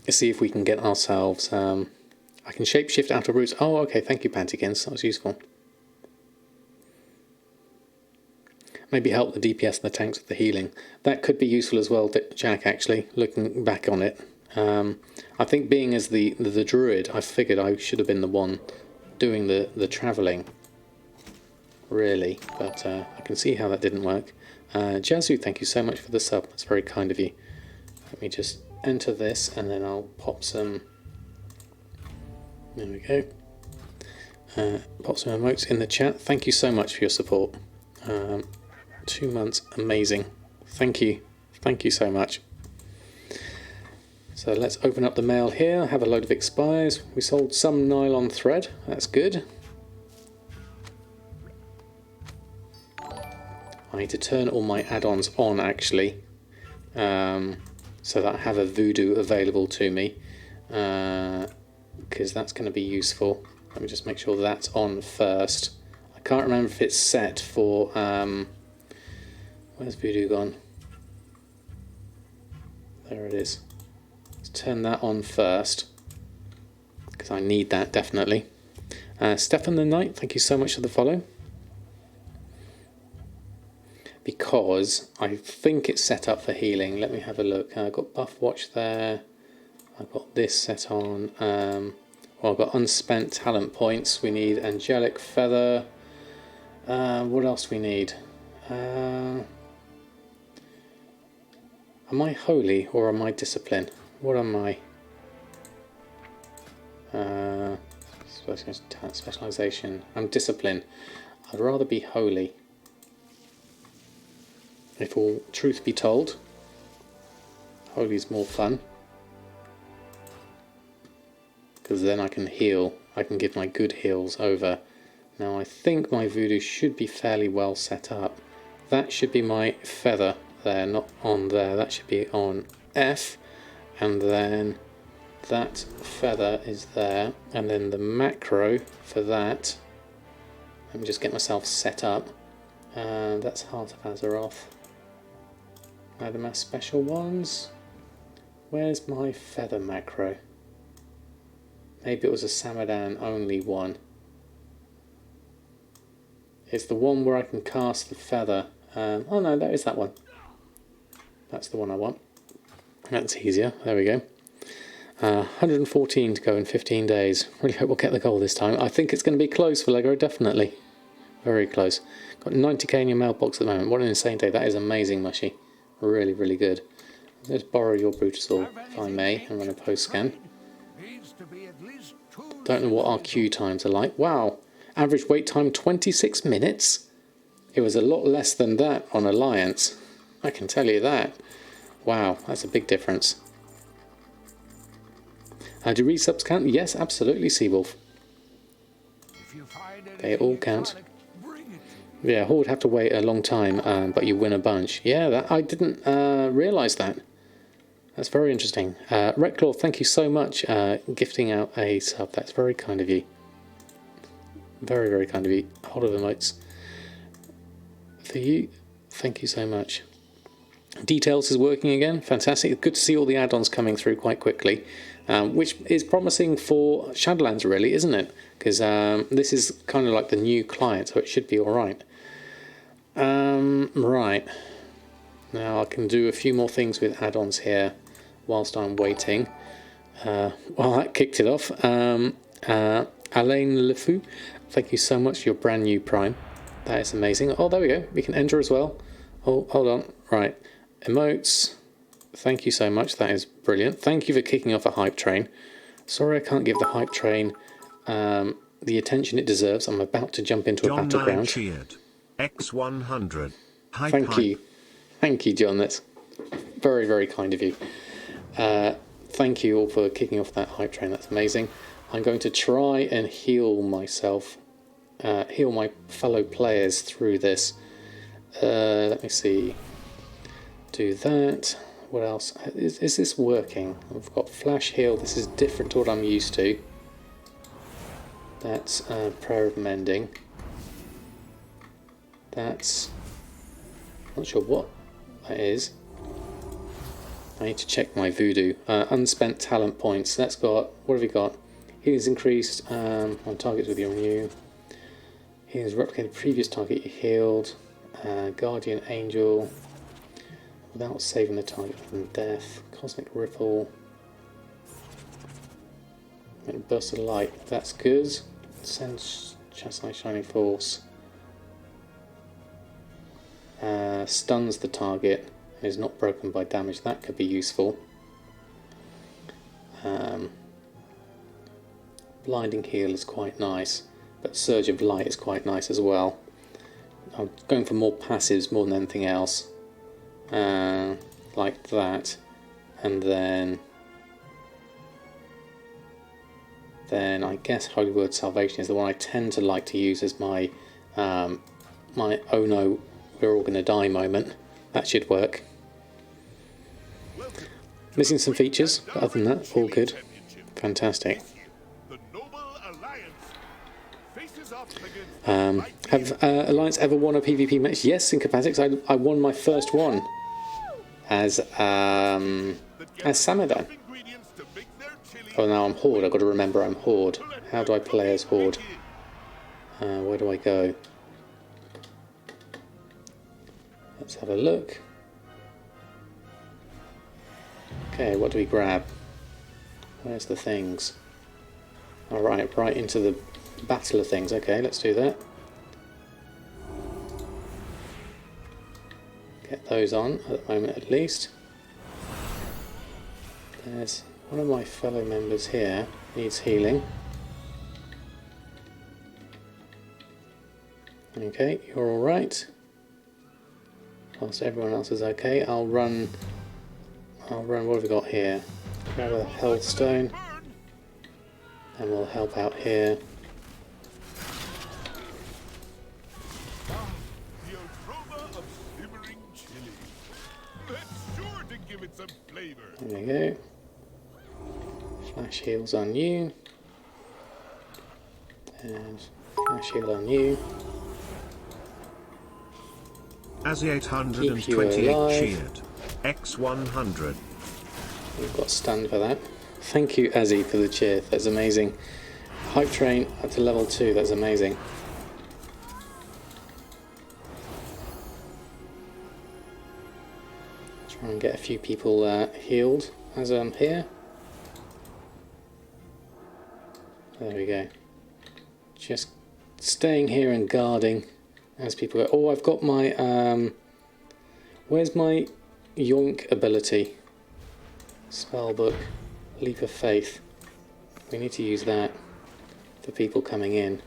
A: Let's see if we can get ourselves... I can shapeshift out of roots. Oh, okay, thank you, Pantykins. That was useful. Maybe help the DPS and the tanks with the healing. That could be useful as well, Jack, actually, looking back on it. I think being as the druid, I figured I should have been the one doing the travelling, really. But I can see how that didn't work. Jazu, thank you so much for the sub. That's very kind of you. Let me just enter this and then I'll pop some... There we go. Pop some emotes in the chat. Thank you so much for your support. 2 months, amazing. Thank you. Thank you so much. So let's open up the mail here. Have a load of expires. We sold some nylon thread. That's good. I need to turn all my add-ons on actually, so that I have a voodoo available to me, because that's going to be useful. Let me just make sure that's on first. I can't remember if it's set for... where's voodoo gone? There it is. Let's turn that on first, because I need that definitely. Stefan the Knight, thank you so much for the follow. Because I think it's set up for healing. Let me have a look. I've got Buff Watch there. I've got this set on. Well, I've got unspent talent points. We need Angelic Feather. What else we need? Am I holy or am I discipline? What am I? Specialization. I'm discipline. I'd rather be holy. If all truth be told, holy's more fun, because then I can heal. I can give my good heals over. Now I think my voodoo should be fairly well set up. That should be my feather there, not on there. That should be on F, and then that feather is there, and then the macro for that. Let me just get myself set up. That's Heart of Azeroth. The mass special ones. Where's my feather macro? Maybe it was a Samadan only one. It's the one where I can cast the feather. Oh no, that is that one. That's the one I want. That's easier. There we go. 114 to go in 15 days. Really hope we'll get the goal this time. I think it's going to be close for Lego, definitely. Very close. Got 90k in your mailbox at the moment. What an insane day. That is amazing, Mushy. Really, really good. Let's borrow your Brutusol, if I may, and run a post scan. Don't know what our queue times are like. Wow, average wait time 26 minutes. It was a lot less than that on Alliance. I can tell you that. Wow, that's a big difference. Do resubs count? Yes, absolutely, Seawolf. They all count. Yeah, Horde have to wait a long time, but you win a bunch. Yeah, that I didn't realise that. That's very interesting. Reclaw, thank you so much, gifting out a sub. That's very kind of you. Very, very kind of you. Hold of emotes. For you, thank you so much. Details is working again. Fantastic. Good to see all the add-ons coming through quite quickly, which is promising for Shadowlands, really, isn't it? Because this is kind of like the new client, so it should be all right. Right. Now I can do a few more things with add-ons here whilst I'm waiting. Well, that kicked it off. Alain Lefou, thank you so much for your brand new Prime. That is amazing. Oh, there we go. We can enter as well. Oh, hold on. Right. Emotes. Thank you so much. That is brilliant. Thank you for kicking off a hype train. Sorry I can't give the hype train the attention it deserves. I'm about to jump into a battleground.
B: Cheered. X100. Hype,
A: Thank
B: hype.
A: you. Thank you, John. That's very, very kind of you. Thank you all for kicking off that hype train. That's amazing. I'm going to try and heal myself, heal my fellow players through this. Let me see. Do that. What else? Is this working? I've got flash heal. This is different to what I'm used to. That's Prayer of Mending. That's... not sure what that is. I need to check my voodoo. Unspent talent points. That's got... what have we got? Healing's increased on targets with you on you. Healing's replicated previous target you healed. Guardian Angel. Without saving the target from death. Cosmic Ripple. And Burst of Light. That's good. Sends Chastise Shining Force. Stuns the target and is not broken by damage. That could be useful. Blinding Heal is quite nice, but Surge of Light is quite nice as well. I'm going for more passives more than anything else, like that, and then I guess Holy Word Salvation is the one I tend to like to use as my my oh no, we're all going to die moment. That should work. Missing some features, but other than that, all good. Fantastic. Have Alliance ever won a PvP match? Yes, in Capazix, I won my first one as Samadan. Oh, now I'm Horde. I've got to remember I'm Horde. How do I play as Horde? Where do I go? Let's have a look. Okay, what do we grab? Where's the things? Alright, right into the battle of things. Okay, let's do that. Get those on at the moment at least. There's one of my fellow members here. Needs healing. Okay, you're alright. Whilst everyone else is okay, I'll run, what have we got here? Grab a Hellstone, and we'll help out here.
E: The aroma of simmering chili. That's sure to give it some flavor.
A: There we go. Flash heals on you. And flash heal on you.
B: Azzy 828 cheered. X100.
A: We've got stunned for that. Thank you, Azzy, for the cheer. That's amazing. Hype train up to level 2. That's amazing. Try and get a few people healed as I'm here. There we go. Just staying here and guarding as people go. Oh, I've got my where's my yoink ability? Spellbook, Leap of Faith. We need to use that for people coming in.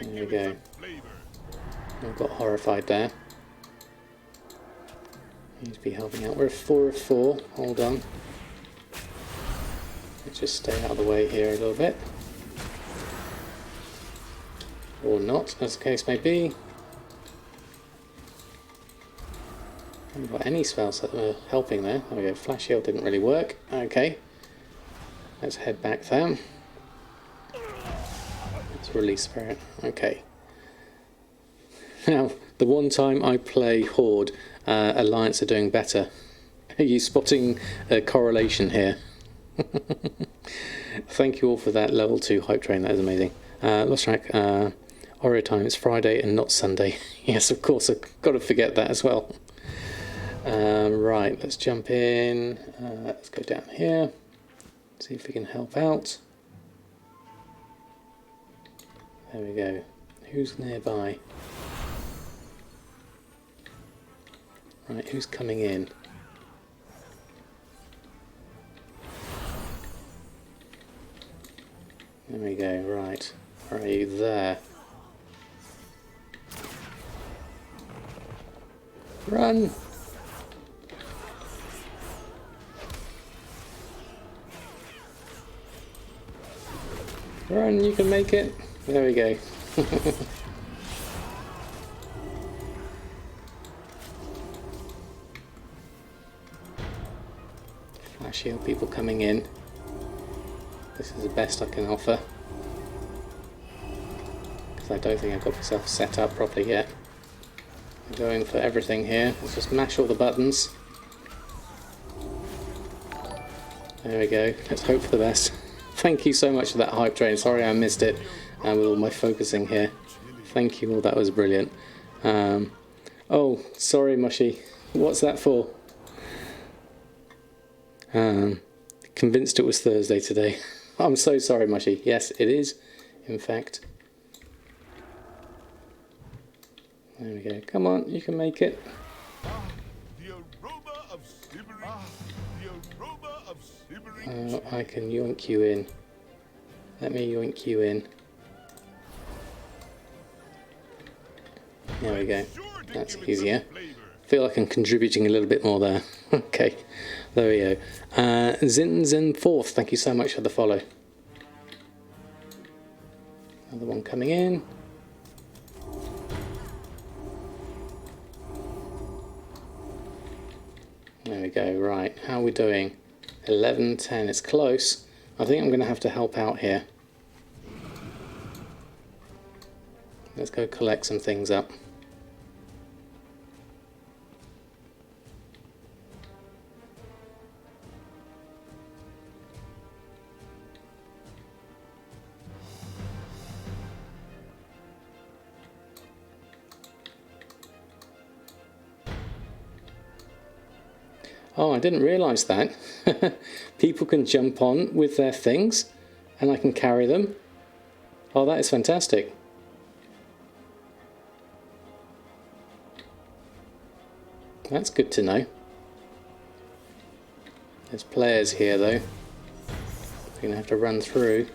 A: There we go. I've got horrified there. Need to be helping out. We're a 4 of 4. Hold on. Let's just stay out of the way here a little bit. Or not, as the case may be. Haven't got any spells that were helping there. There we go. Flash heal didn't really work. Okay. Let's head back there. Let's release Spirit. Okay. Now, the one time I play Horde, Alliance are doing better. Are you spotting a correlation here? Thank you all for that level 2 hype train. That is amazing. Lost track. Oreo time. It's Friday and not Sunday. Yes, of course. I've got to forget that as well. Right, let's jump in. Let's go down here. See if we can help out. There we go. Who's nearby? Right, who's coming in? There we go, right. Are you there? Run! Run, you can make it. There we go. Flash heal people coming in. This is the best I can offer. because I don't think I've got myself set up properly yet. I'm going for everything here. Let's just mash all the buttons. There we go. Let's hope for the best. Thank you so much for that hype train. Sorry I missed it with all my focusing here. Thank you all, that was brilliant. Oh, sorry Mushy. What's that for? Convinced it was Thursday today. I'm so sorry Mushy. Yes, it is, in fact. There we go. Come on, you can make it.
E: The aroma of simmering. The aroma of simmering.
A: I can yoink you in. Let me yoink you in. There we go. That's easier. Feel like I'm contributing a little bit more there. Okay, there we go. Zin Fourth, thank you so much for the follow. Another one coming in. There we go. Right, how are we doing? 11:10. It's close. I think I'm going to have to help out here. Let's go collect some things up. Oh, I didn't realise that. People can jump on with their things and I can carry them. Oh, that is fantastic. That's good to know. There's players here though. We're going to have to run through.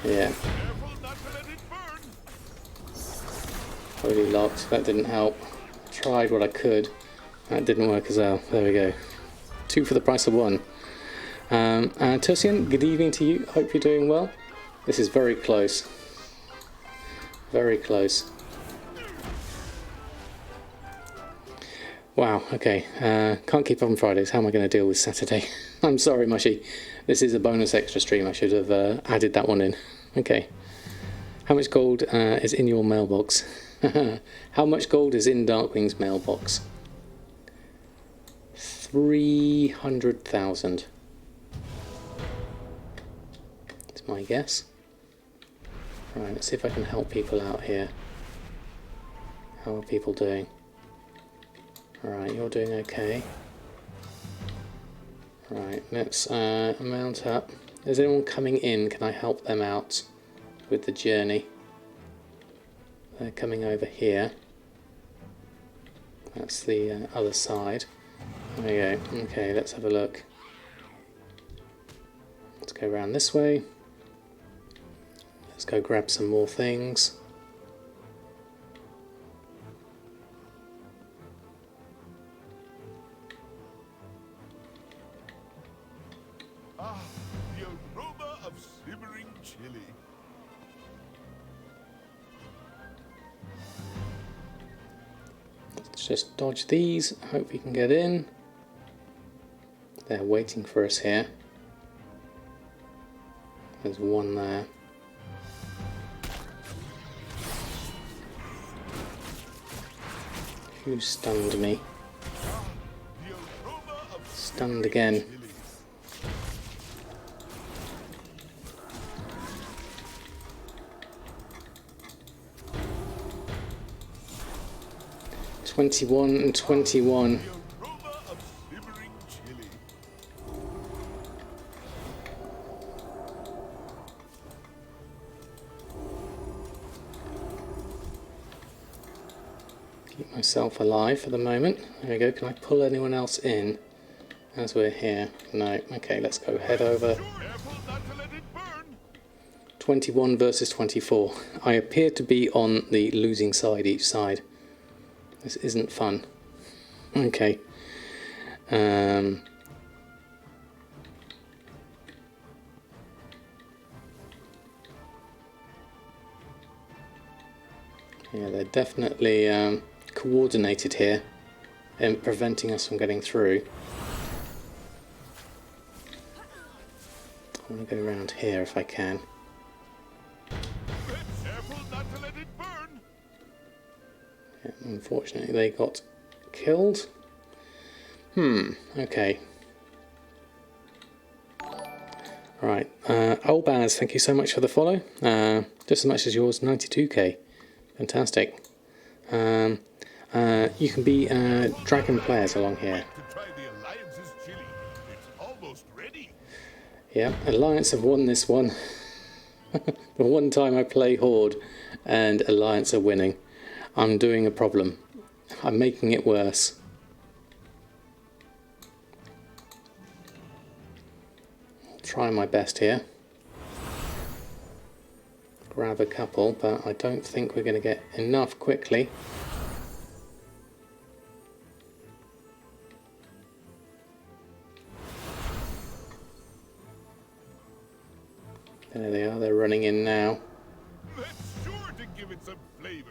A: Yeah. Totally locked. That didn't help. Tried what I could. That didn't work as well. There we go. 2 for the price of 1. Tusian, good evening to you. Hope you're doing well. This is very close. Very close. Wow, okay. Can't keep up on Fridays. How am I going to deal with Saturday? I'm sorry, Mushy. This is a bonus extra stream. I should have added that one in. Okay. How much gold is in your mailbox? How much gold is in Darkwing's mailbox? 300,000. That's my guess. Right, let's see if I can help people out here. How are people doing? Alright, you're doing okay. Right, let's mount up. Is anyone coming in? Can I help them out with the journey? They're coming over here. That's the other side. There we go. Okay, let's have a look. Let's go around this way. Let's go grab some more things.
E: The aroma of simmering chili.
A: Let's just dodge these. Hope we can get in. They're waiting for us here. There's one there. Who stunned me? Stunned again. $21 and $21. Keep myself alive for the moment. There we go. Can I pull anyone else in as we're here? No. Okay, let's go head over. 21 versus 24. I appear to be on the losing side each side. This isn't fun. Okay. Yeah, they're definitely coordinated here. preventing us from getting through. I want to go around here if I can.
E: Be careful not to let it burn.
A: Yeah, unfortunately, they got killed. Okay. Right. Olbaz, thank you so much for the follow. Just as much as yours, 92k. Fantastic. You can be dragon players along here.
E: To try the Alliance's chili. It's almost ready.
A: Yeah, Alliance have won this one. The one time I play Horde and Alliance are winning, I'm doing a problem. I'm making it worse. I'll try my best here. Grab a couple, but I don't think we're going to get enough quickly. There they are, they're running in now.
E: That's sure to give it some flavor.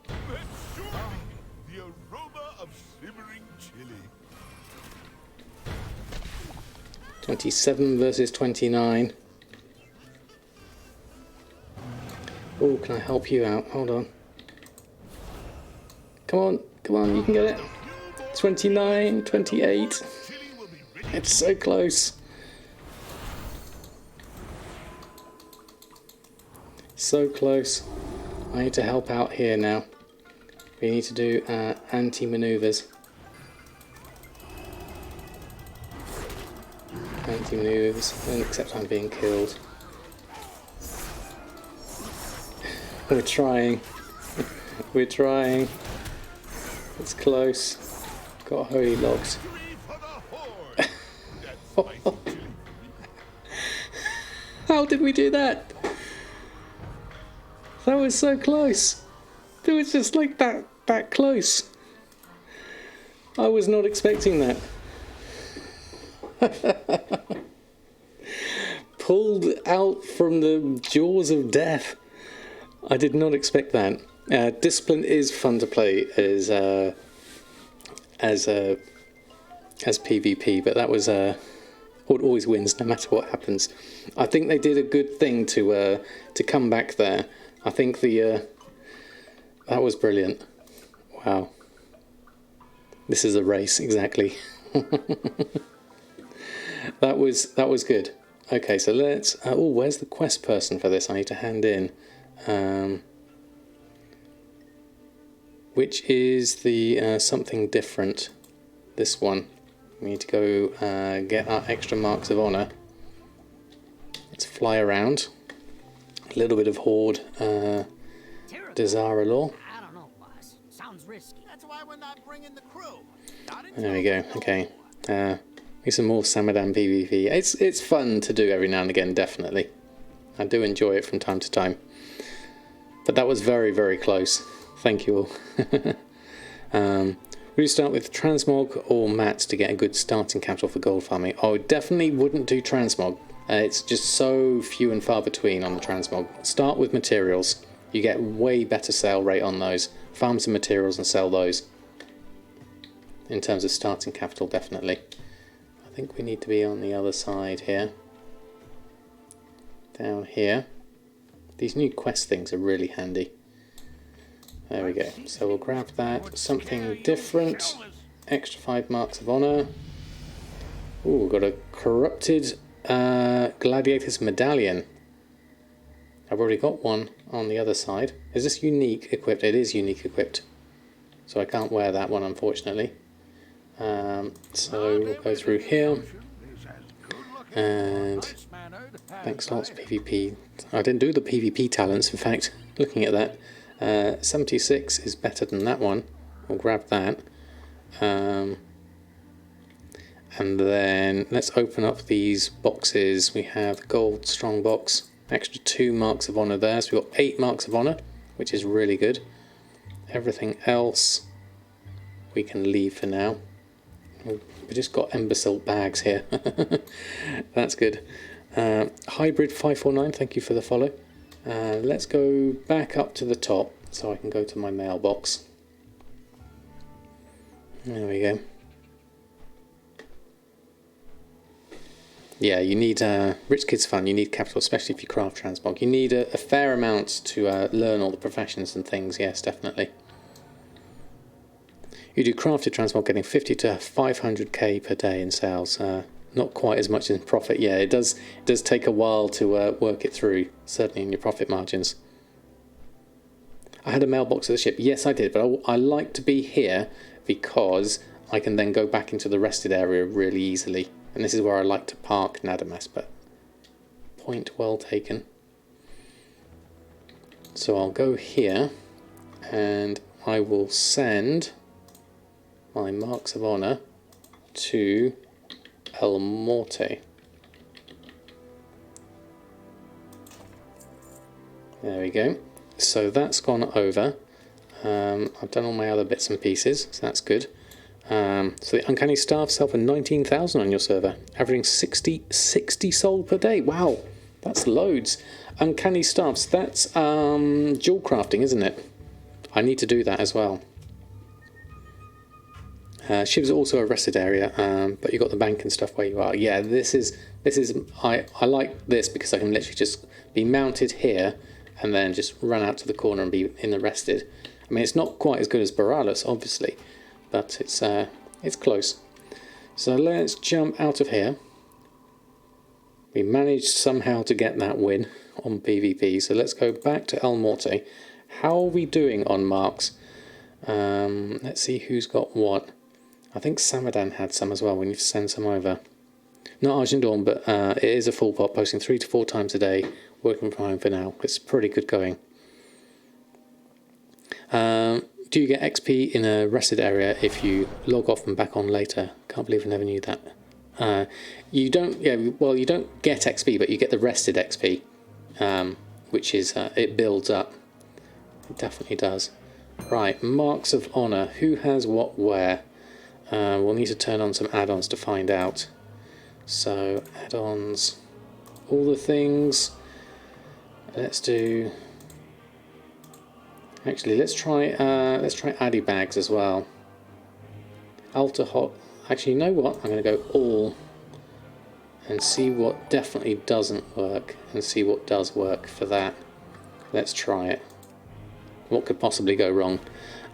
E: That's sure to the aroma of simmering chili.
A: 27 versus 29. Oh, can I help you out? Hold on. Come on, you can get it. 29, 28.
E: Chili will be ready.
A: It's so close. So close. I need to help out here now. We need to do anti-maneuvers. Anti-maneuvers, except I'm being killed. We're trying. We're trying. It's close. Got holy logs.
E: Victory for the Horde. That's spicy chili.
A: How did we do that? That was so close. It was just like that close. I was not expecting that. Pulled out from the jaws of death. I did not expect that. Discipline is fun to play as PvP, but that was Horde always wins no matter what happens. I think they did a good thing to come back there. I think that was brilliant. Wow. This is a race, exactly. That was good. Okay, so let's. Oh, where's the quest person for this? I need to hand in. Which is the something different? This one. We need to go get our extra marks of honor. Let's fly around. A little bit of Horde Desire Law.
F: I don't know, boss. Sounds risky.
D: That's why we're not bringing the crew.
A: There we go. Okay. Need some more Samadan PvP. It's fun to do every now and again, definitely. I do enjoy it from time to time. But that was very, very close. Thank you all. Would you start with transmog or mats to get a good starting capital for gold farming? I definitely wouldn't do transmog. It's just so few and far between on the transmog. Start with materials. You get way better sale rate on those. Farm some materials and sell those. In terms of starting capital, definitely. I think we need to be on the other side here. Down here. These new quest things are really handy. There we go. So we'll grab that. Something different. Extra 5 marks of honor. Ooh, we've got a corrupted gladiator's medallion. I've already got one on the other side. Is this unique equipped? It is unique equipped. So I can't wear that one, unfortunately. So we'll go through here. And thanks lots PvP. I didn't do the PvP talents, in fact, looking at that. 76 is better than that one. We'll grab that. And then let's open up these boxes. We have the gold strong box. Extra 2 marks of honor there. So we've got 8 marks of honor, which is really good. Everything else we can leave for now. We just got imbecile bags here. That's good. Hybrid 549, thank you for the follow. Let's go back up to the top so I can go to my mailbox. There we go. Yeah, you need Rich Kids Fun. You need capital, especially if you craft transmog. You need a fair amount to learn all the professions and things. Yes, definitely. You do crafted transmog, getting 50 to 500k per day in sales. Not quite as much in profit. Yeah, it does take a while to work it through, certainly in your profit margins. I had a mailbox at the ship. Yes, I did, but I like to be here because I can then go back into the rested area really easily. And this is where I like to park Nadamas, but point well taken. So I'll go here and I will send my marks of honor to El Morte. There we go. So that's gone over. I've done all my other bits and pieces, so that's good. So the Uncanny Staff sell for 19,000 on your server, averaging 60 sold per day. Wow, that's loads. Uncanny Staffs, that's jewel crafting, isn't it? I need to do that as well. Shiv's also a rested area, but you've got the bank and stuff where you are. Yeah, this is I like this because I can literally just be mounted here and then just run out to the corner and be in the rested. I mean, it's not quite as good as Borealis, obviously, but it's close. So let's jump out of here. We managed somehow to get that win on PvP, so let's go back to El Morte. How are we doing on marks? Let's see who's got what. I think Samadan had some as well. We need to send some over. Not Argent Dawn, but it is a full pot, posting 3 to 4 times a day, working from home for now. It's pretty good going. Do you get XP in a rested area if you log off and back on later? Can't believe I never knew that. You don't. Yeah, well, you don't get XP, but you get the rested XP, which is it builds up. It definitely does. Right, marks of honor. Who has what where? We'll need to turn on some add-ons to find out. So add-ons, all the things. Let's do. Actually, let's try Addy bags as well. Alta hot. Actually, you know what? I'm going to go all and see what definitely doesn't work and see what does work for that. Let's try it. What could possibly go wrong?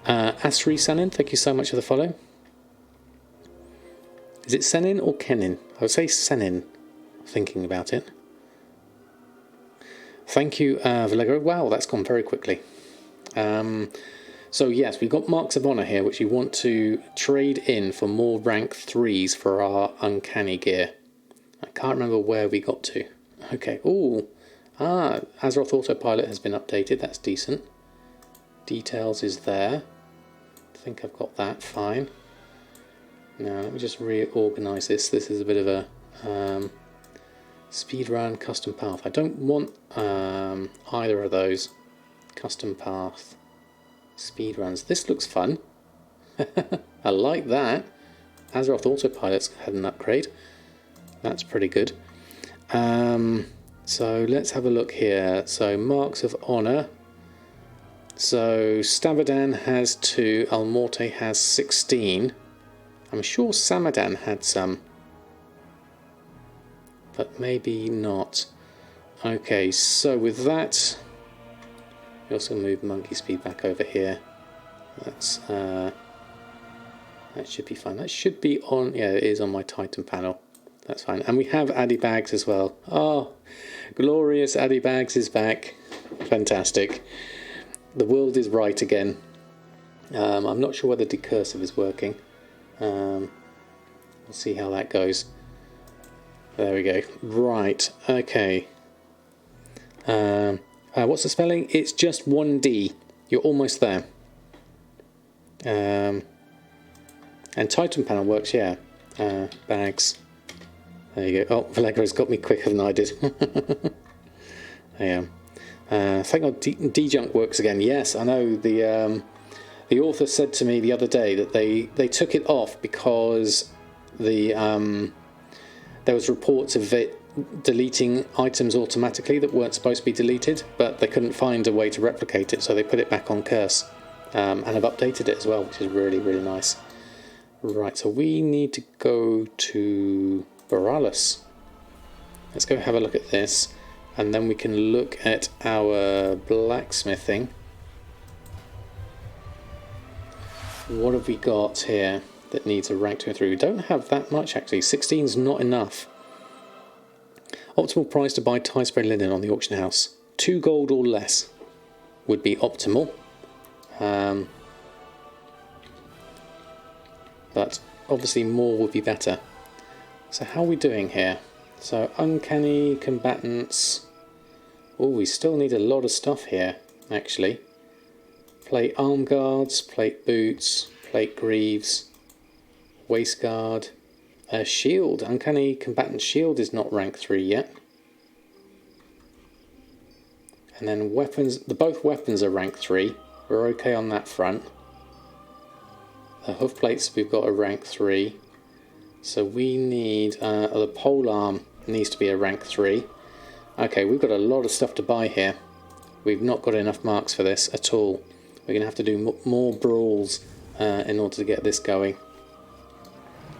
A: Asri Sanin, thank you so much for the follow. Is it Senin or Kenin? I would say Senin, thinking about it. Thank you, Valego. Wow, that's gone very quickly. So yes, we've got marks of honor here, which you want to trade in for more rank 3s for our uncanny gear. I can't remember where we got to. Okay. Ooh. Azeroth Autopilot has been updated. That's decent. Details is there. I think I've got that fine. Now let me just reorganize this. This is a bit of a speedrun custom path. I don't want either of those. Custom path, speedruns. This looks fun. I like that. Azeroth Autopilot's had an upgrade. That's pretty good. So let's have a look here. So marks of honor. So Samadan has 2. El Morte has 16. I'm sure Samadan had some, but maybe not. Okay, so with that, we also move monkey speed back over here. That's that should be fine. That should be on. Yeah, it is on my Titan panel. That's fine. And we have Addy bags as well. Oh, glorious! Addy bags is back. Fantastic. The world is right again. I'm not sure whether decursive is working. We'll see how that goes. There we go. Right. Okay. What's the spelling? It's just 1D. You're almost there. And Titan panel works, yeah. Bags. There you go. Oh, Vallegra's got me quicker than I did. I am. Thank God D-Junk works again. Yes, I know. The author said to me the other day that they took it off because there was reports of it deleting items automatically that weren't supposed to be deleted, but they couldn't find a way to replicate it, so they put it back on Curse, and have updated it as well, which is really, really nice. Right, so we need to go to Borealis. Let's go have a look at this, and then we can look at our blacksmithing. What have we got here that needs a rank 2 and 3? We don't have that much actually. 16 is not enough. Optimal price to buy tie spray linen on the auction house. 2 gold or less would be optimal. But obviously more would be better. So how are we doing here? So uncanny combatants. Oh, we still need a lot of stuff here actually. Plate arm guards, plate boots, plate greaves, waist guard, a shield. Uncanny combatant shield is not rank 3 yet. And then weapons, both weapons are rank 3. We're okay on that front. The hoof plates we've got a rank 3. So we need, the pole arm needs to be a rank 3. Okay, we've got a lot of stuff to buy here. We've not got enough marks for this at all. We're going to have to do more brawls in order to get this going.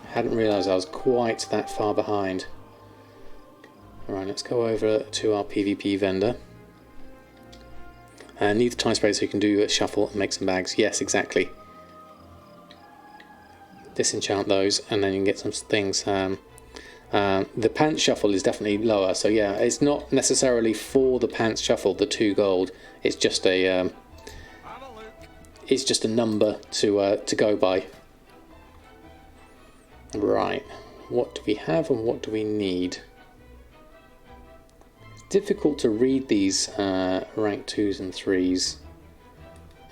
A: Hadn't realised I was quite that far behind. Alright, let's go over to our PvP vendor. Need the tie spray so you can do a shuffle and make some bags. Yes, exactly. Disenchant those and then you can get some things. The pants shuffle is definitely lower, so yeah, it's not necessarily for the pants shuffle, the 2 gold. It's just a number to go by. Right, what do we have and what do we need? It's difficult to read these rank 2s and 3s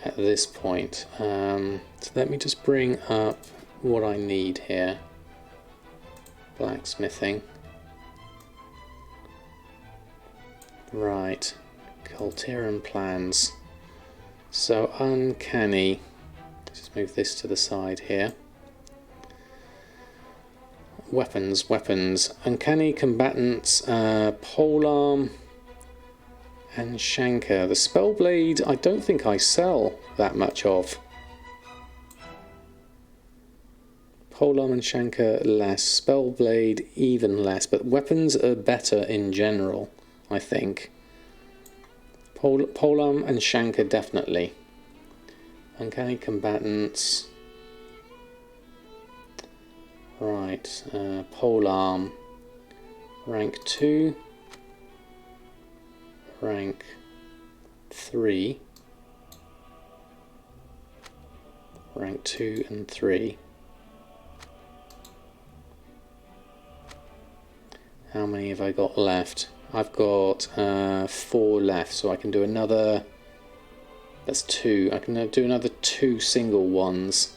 A: at this point. So let me just bring up what I need here. Blacksmithing. Right, Coltiran plans. So uncanny. Let's just move this to the side here. Weapons. Uncanny combatants, polearm and shanker. The spellblade I don't think I sell that much of. Polearm and shanker less, spellblade even less, but weapons are better in general, I think. Polearm and shanker definitely. Uncanny combatants. Right, polearm, rank 2, rank 3, rank 2 and 3. How many have I got left? I've got 4 left, so I can do another, that's 2, I can do another 2 single ones.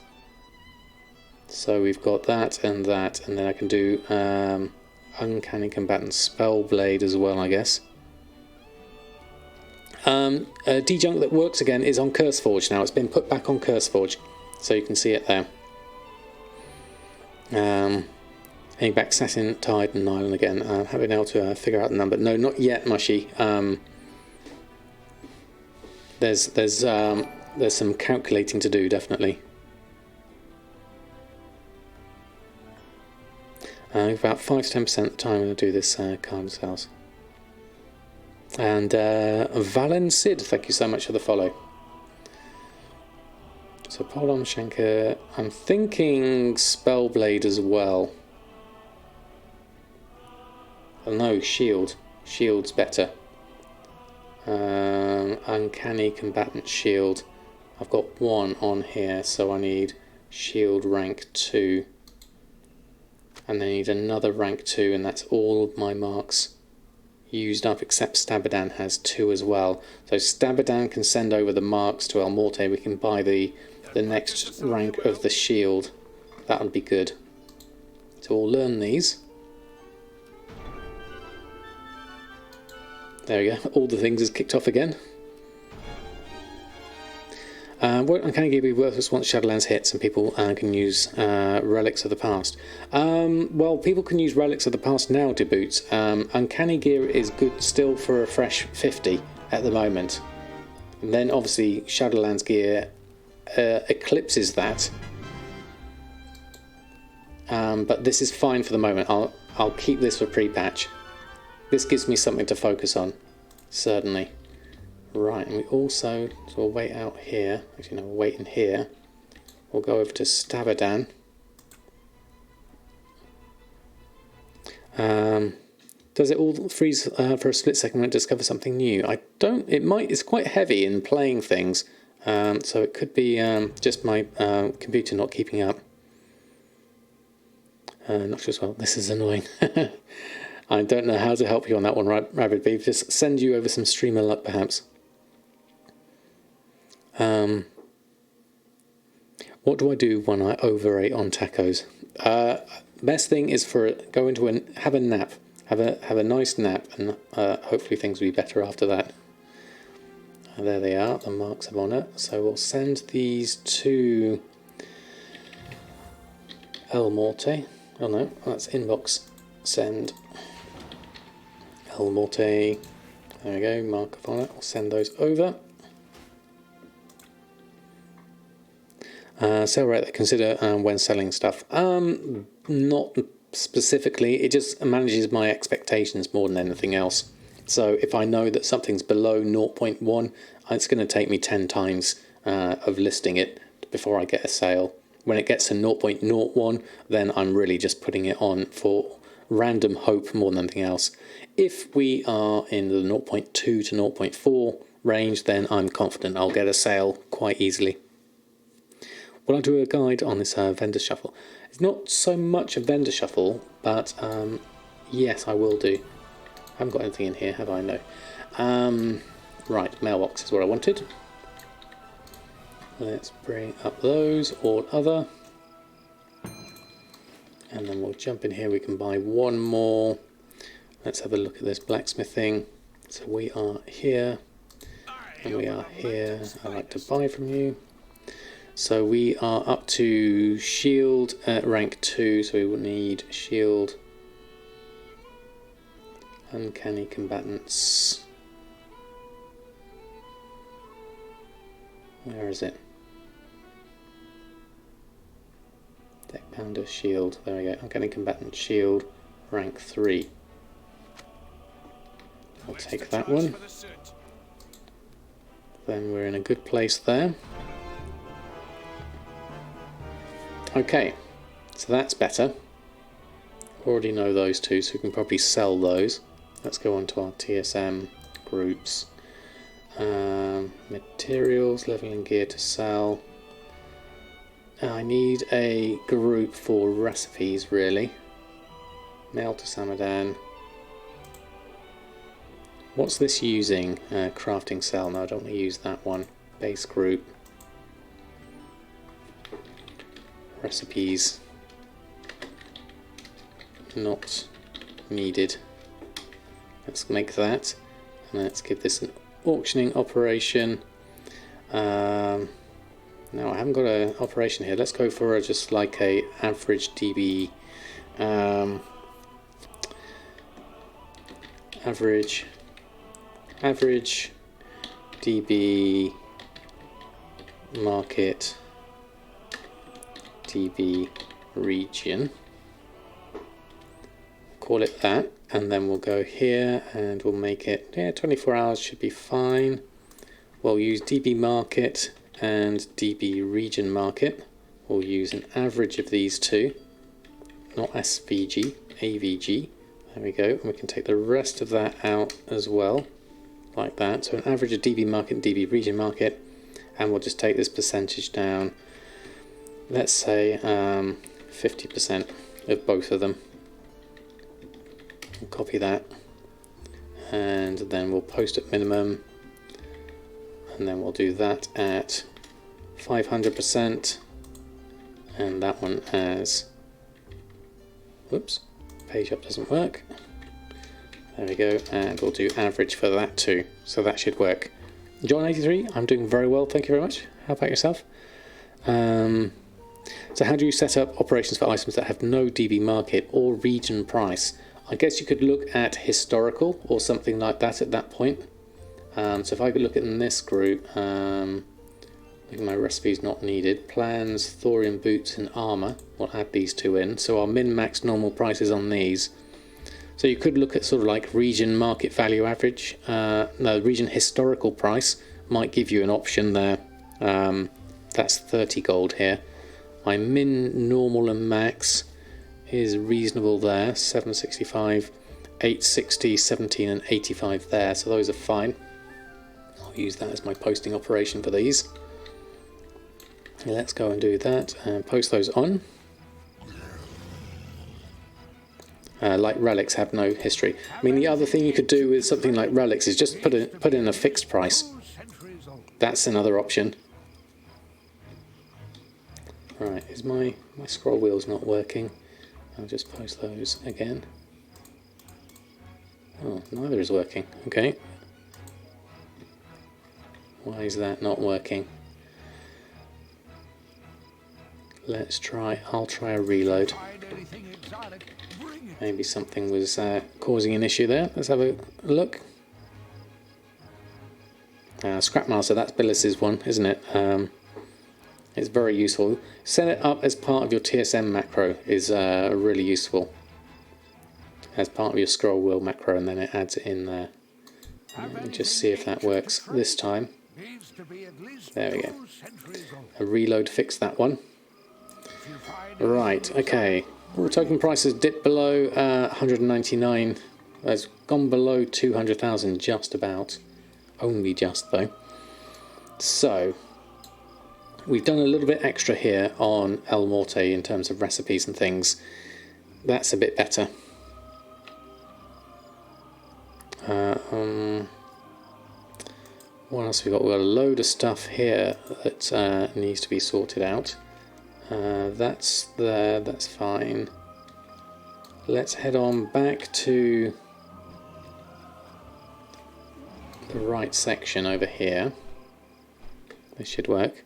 A: So we've got that, and then I can do Uncanny Combatant Spellblade as well, I guess. D-Junk that works again is on Curseforge now. It's been put back on Curseforge, so you can see it there. Heading back Satin, Tide and Nylon again. Haven't been able to figure out the number. No, not yet, Mushy. There's some calculating to do, definitely. About 5 to 10% of the time when I do this card sales. And Valen Sid, thank you so much for the follow. So Polearm Shanker, I'm thinking Spellblade as well. Oh, no, Shield. Shield's better. Uncanny Combatant Shield. I've got 1 on here, so I need Shield rank 2. And then I need another rank 2, and that's all of my marks used up, except Samadan has 2 as well. So Samadan can send over the marks to El Morte. We can buy the next rank of the shield. That would be good. So we'll learn these. There we go. All the things is kicked off again. Uncanny Gear be worthless once Shadowlands hits and people can use relics of the past. Well, people can use relics of the past now to boots. Uncanny Gear is good still for a fresh 50 at the moment. And then obviously Shadowlands gear eclipses that. but this is fine for the moment. I'll keep this for pre-patch. This gives me something to focus on, certainly. Right, and we also, so we'll wait out here. Actually, no, we'll wait in here. We'll go over to Samadan. Does it all freeze for a split second when it discovers something new? I don't. It might. It's quite heavy in playing things, so it could be just my computer not keeping up. Not sure as well. This is annoying. I don't know how to help you on that one, Rabbit Beef. Just send you over some streamer luck, perhaps. What do I do when I overate on tacos? Best thing is go into and have a nap. Have a nice nap, and hopefully things will be better after that. There they are, the marks of honour. So we'll send these to El Morte. Oh no, that's inbox. Send El Morte. There we go, mark of honour. I'll send those over. Sale rate, consider when selling stuff. Not specifically, it just manages my expectations more than anything else. So if I know that something's below 0.1, it's going to take me 10 times of listing it before I get a sale. When it gets to 0.01, then I'm really just putting it on for random hope more than anything else. If we are in the 0.2 to 0.4 range, then I'm confident I'll get a sale quite easily. Will I do a guide on this vendor shuffle? It's not so much a vendor shuffle, but yes, I will do. I haven't got anything in here, have I? No. Right, mailbox is what I wanted. Let's bring up those, or other. And then we'll jump in here. We can buy one more. Let's have a look at this blacksmithing. So we are here, and we are here. I'd like to buy from you. So we are up to shield at rank 2, so we will need shield, uncanny combatants. Where is it? Deck pounder shield, there we go, uncanny combatant shield, rank 3. I'll take that one. Then we're in a good place there. Okay, so that's better. Already know those two, so we can probably sell those. Let's go on to our TSM groups. Materials, leveling gear to sell. I need a group for recipes, really. Mail to Samadan. What's this using? Crafting cell. No, I don't want to use that one. Base group. Recipes. Not needed. Let's make that. And let's give this an auctioning operation. No, I haven't got an operation here. Let's go for just like a average DB. Average DB market DB region. Call it that, and then we'll go here and we'll make it, 24 hours should be fine. We'll use DB market and DB region market. We'll use an average of these two, not SVG, AVG. There we go, and we can take the rest of that out as well, like that. So an average of DB market and DB region market, and we'll just take this percentage down. Let's say 50% of both of them. We'll copy that, and then we'll post at minimum, and then we'll do that at 500%, and that one as, whoops, page up doesn't work. There we go, and we'll do average for that too, so that should work. John83, I'm doing very well, thank you very much. How about yourself? So how do you set up operations for items that have no DB market or region price? I guess you could look at historical or something like that at that point. So if I could look at in this group, Looking at my recipes not needed. Plans, thorium boots and armour. We'll add these two in. So our min-max normal prices on these. So you could look at sort of like region market value average. No, region historical price might give you an option there. That's 30 gold here. My min, normal and max is reasonable there. 765, 860, 17 and 85 there. So those are fine. I'll use that as my posting operation for these. Let's go and do that and post those on. Like relics have no history. I mean, the other thing you could do with something like relics is just put in a fixed price. That's another option. Right, is my scroll wheel's not working? I'll just post those again. Oh, neither is working. Okay. Why is that not working? Let's try, I'll try a reload. Maybe something was causing an issue there. Let's have a look. Scrapmaster, that's Billis's one, isn't it? It's very useful. Set it up as part of your TSM macro is really useful. As part of your scroll wheel macro, and then it adds it in there. Let me just see if that works this time. There we go. A reload fixed that one. Right, okay. All token prices dipped below 199. It's gone below 200,000 just about. Only just though. So, we've done a little bit extra here on El Morte in terms of recipes and things. That's a bit better. What else have we got? We've got a load of stuff here that needs to be sorted out. That's there, that's fine. Let's head on back to the right section over here. This should work.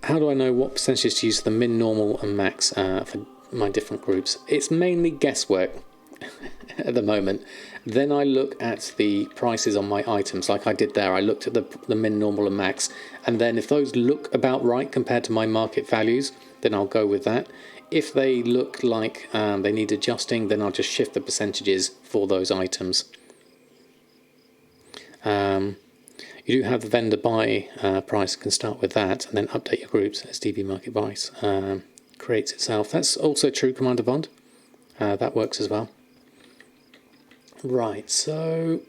A: How do I know what percentage to use the min, normal and max for my different groups? It's mainly guesswork at the moment. Then I look at the prices on my items like I did there. I looked at the min, normal and max, and then if those look about right compared to my market values, then I'll go with that. If they look like they need adjusting, then I'll just shift the percentages for those items. You do have the vendor buy price, can start with that, and then update your groups as DB market price creates itself. That's also true, Commander Bond. That works as well. Right, so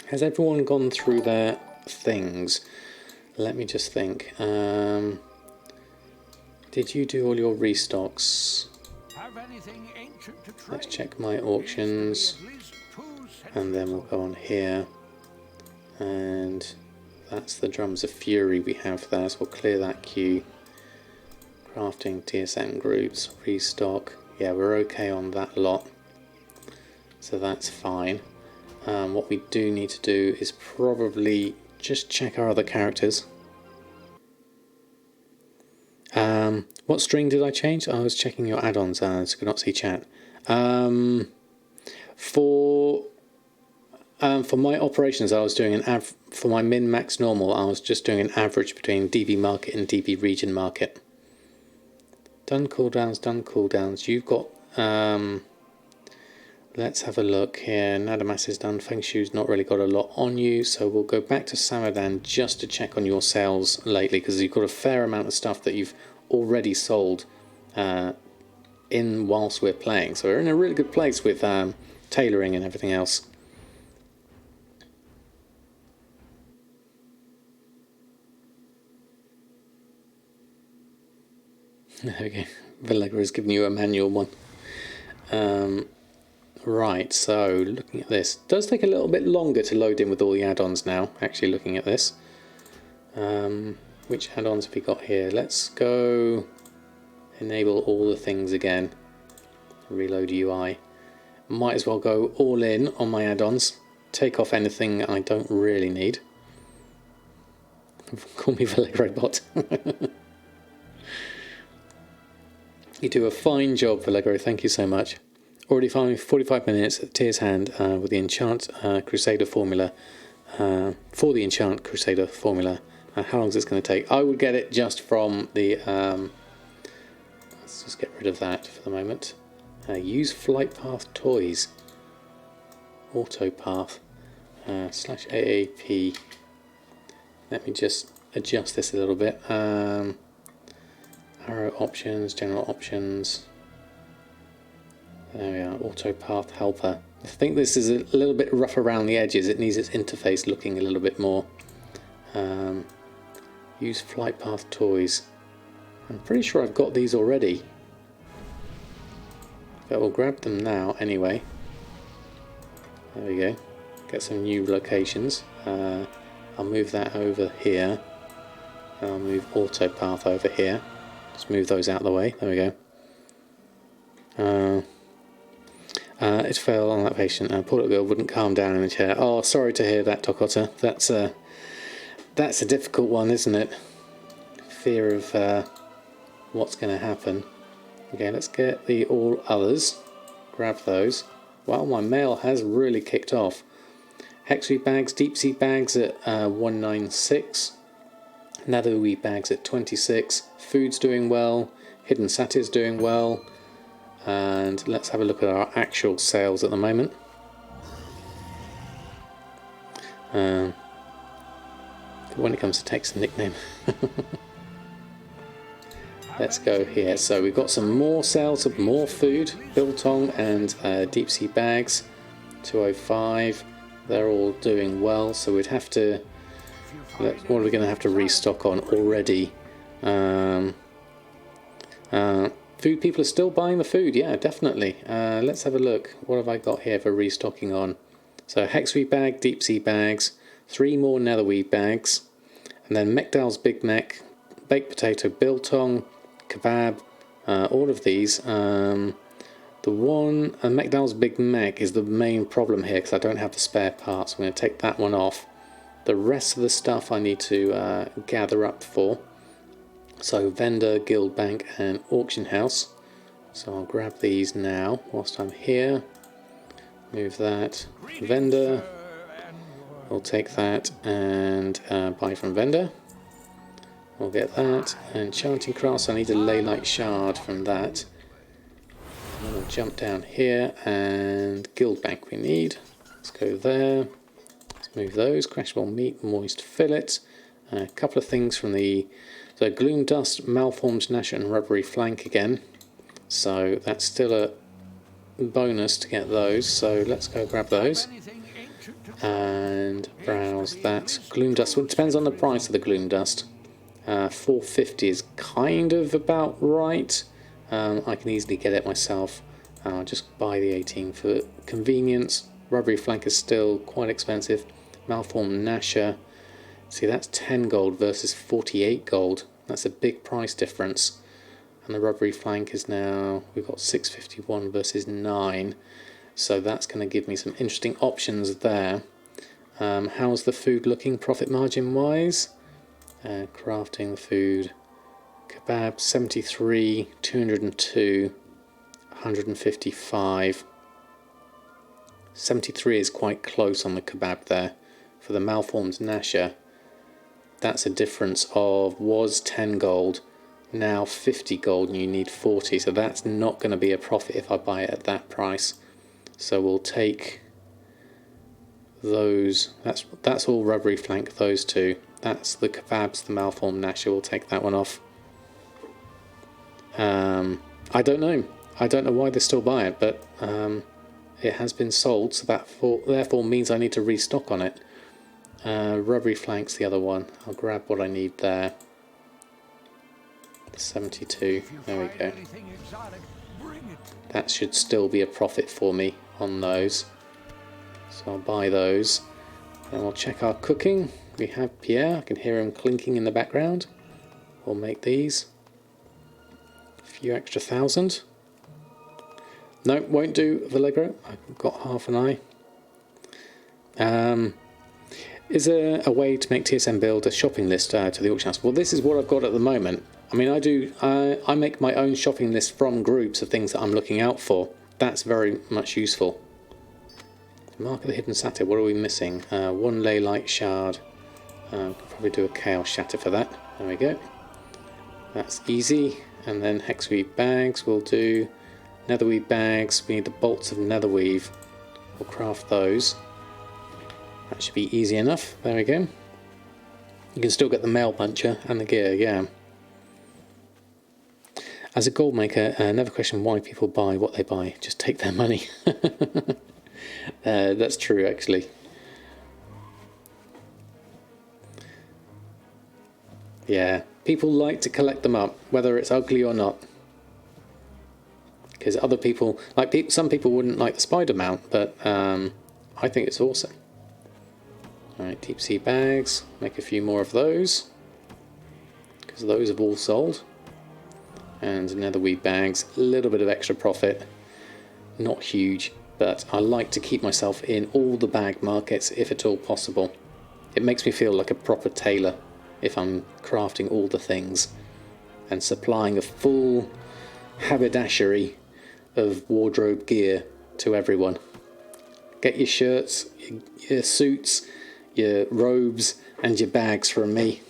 A: has everyone gone through their things? Let me just think. Did you do all your restocks? Let's check my auctions, and then we'll go on here. And that's the Drums of Fury we have there, so we'll clear that queue. Crafting, TSM groups, restock. Yeah, we're okay on that lot. So that's fine. What we do need to do is probably just check our other characters. What string did I change? I was checking your add-ons, so I could not see chat. For my operations, I was doing for my min, max, normal. I was just doing an average between DB market and DB region market. Done cooldowns. You've got. Let's have a look here. Nadamas is done. Feng Shu's not really got a lot on you, so we'll go back to Samadan just to check on your sales lately, because you've got a fair amount of stuff that you've already sold in whilst we're playing. So we're in a really good place with tailoring and everything else. Okay, Villager has given you a manual one. Right, so looking at this, it does take a little bit longer to load in with all the add-ons now, actually looking at this. Which add-ons have we got here? Let's go enable all the things again. Reload UI. Might as well go all in on my add-ons. Take off anything I don't really need. Call me Valero bot. You do a fine job, Valego. Thank you so much. Already 45 minutes at Tier's Hand with the Enchant Crusader formula for the Enchant Crusader formula. How long is this going to take? I would get it just from the... let's just get rid of that for the moment. Use Flight Path Toys. Auto Path. / AAP. Let me just adjust this a little bit. Arrow options, general options. There we are, Auto Path Helper. I think this is a little bit rough around the edges. It needs its interface looking a little bit more. Use Flight Path Toys. I'm pretty sure I've got these already. But we'll grab them now anyway. There we go. Get some new locations. I'll move that over here. I'll move Auto Path over here. Just move those out of the way. There we go. It fell on that patient. Poor little girl wouldn't calm down in the chair. Oh, sorry to hear that, Tokotta. That's a difficult one, isn't it? Fear of what's going to happen. Okay, let's get the all others. Grab those. Wow, my mail has really kicked off. Hexweed bags, deep sea bags at 196. Netherweed bags at 26. Food's doing well. Hidden Satir's doing well. And let's have a look at our actual sales at the moment. When it comes to text and nickname. Let's go here. So we've got some more sales of more food. Biltong and deep sea bags. 205. They're all doing well. So we'd have to... What are we going to have to restock on already? Food people are still buying the food. Yeah, definitely. Let's have a look. What have I got here for restocking on? So Hexweed bag, deep sea bags. 3 more Netherweed bags. And then Mekdal's Big Mac, baked potato, biltong, kebab, all of these. The one, Mekdal's Big Mac is the main problem here because I don't have the spare parts. I'm going to take that one off. The rest of the stuff I need to gather up for. So vendor, guild bank and auction house. So I'll grab these now whilst I'm here. Move that. Vendor. We'll take that and buy from vendor. We'll get that. Enchanting crafts, I need a ley-like shard from that. And we'll jump down here and guild bank we need. Let's go there. Let's move those. Crashable meat, moist fillet. A couple of things from the gloom dust, malformed gnash and rubbery flank again. So that's still a bonus to get those. So let's go grab those. And browse that. Gloom dust, well, it depends on the price of the gloom dust. 450 is kind of about right. I can easily get it myself. I'll just buy the 18 for convenience. Rubbery flank is still quite expensive. Malformed gnasher. See, that's 10 gold versus 48 gold. That's a big price difference. And the rubbery flank is now, we've got 651 versus 9. So that's going to give me some interesting options there. How's the food looking profit margin wise? Crafting the food. Kebab 73, 202, 155. 73 is quite close on the kebab there. For the malformed gnasher, that's a difference of, was 10 gold, now 50 gold and you need 40. So that's not going to be a profit if I buy it at that price. So we'll take those. That's all rubbery flank, those two. That's the kebabs, the malformed gnasher. We'll take that one off. I don't know why they still buy it, but it has been sold, so that therefore means I need to restock on it. Rubbery flank's the other one. I'll grab what I need there. 72. There we go. That should still be a profit for me on those. So I'll buy those. And we'll check our cooking. We have Pierre. I can hear him clinking in the background. We'll make these. A few extra 1,000. No, won't do Vallegro. I've got half an eye. Is there a way to make TSM build a shopping list to the auction house? Well, this is what I've got at the moment. I mean, I make my own shopping list from groups of things that I'm looking out for. That's very much useful. Mark of the Hidden Satyr, what are we missing? One Leylight Shard. Could probably do a Chaos Shatter for that. There we go. That's easy. And then Hexweave Bags we'll do. Netherweave Bags, we need the Bolts of Netherweave. We'll craft those. That should be easy enough. There we go. You can still get the Mail Puncher and the gear, yeah. As a gold maker, never question why people buy what they buy. Just take their money. That's true, actually. Yeah, people like to collect them up, whether it's ugly or not. Because other people, like some people wouldn't like the spider mount, but I think it's awesome. Alright, deep sea bags, make a few more of those. Because those have all sold. And netherweave bags, a little bit of extra profit. Not huge, but I like to keep myself in all the bag markets if at all possible. It makes me feel like a proper tailor if I'm crafting all the things and supplying a full haberdashery of wardrobe gear to everyone. Get your shirts, your suits, your robes and your bags from me.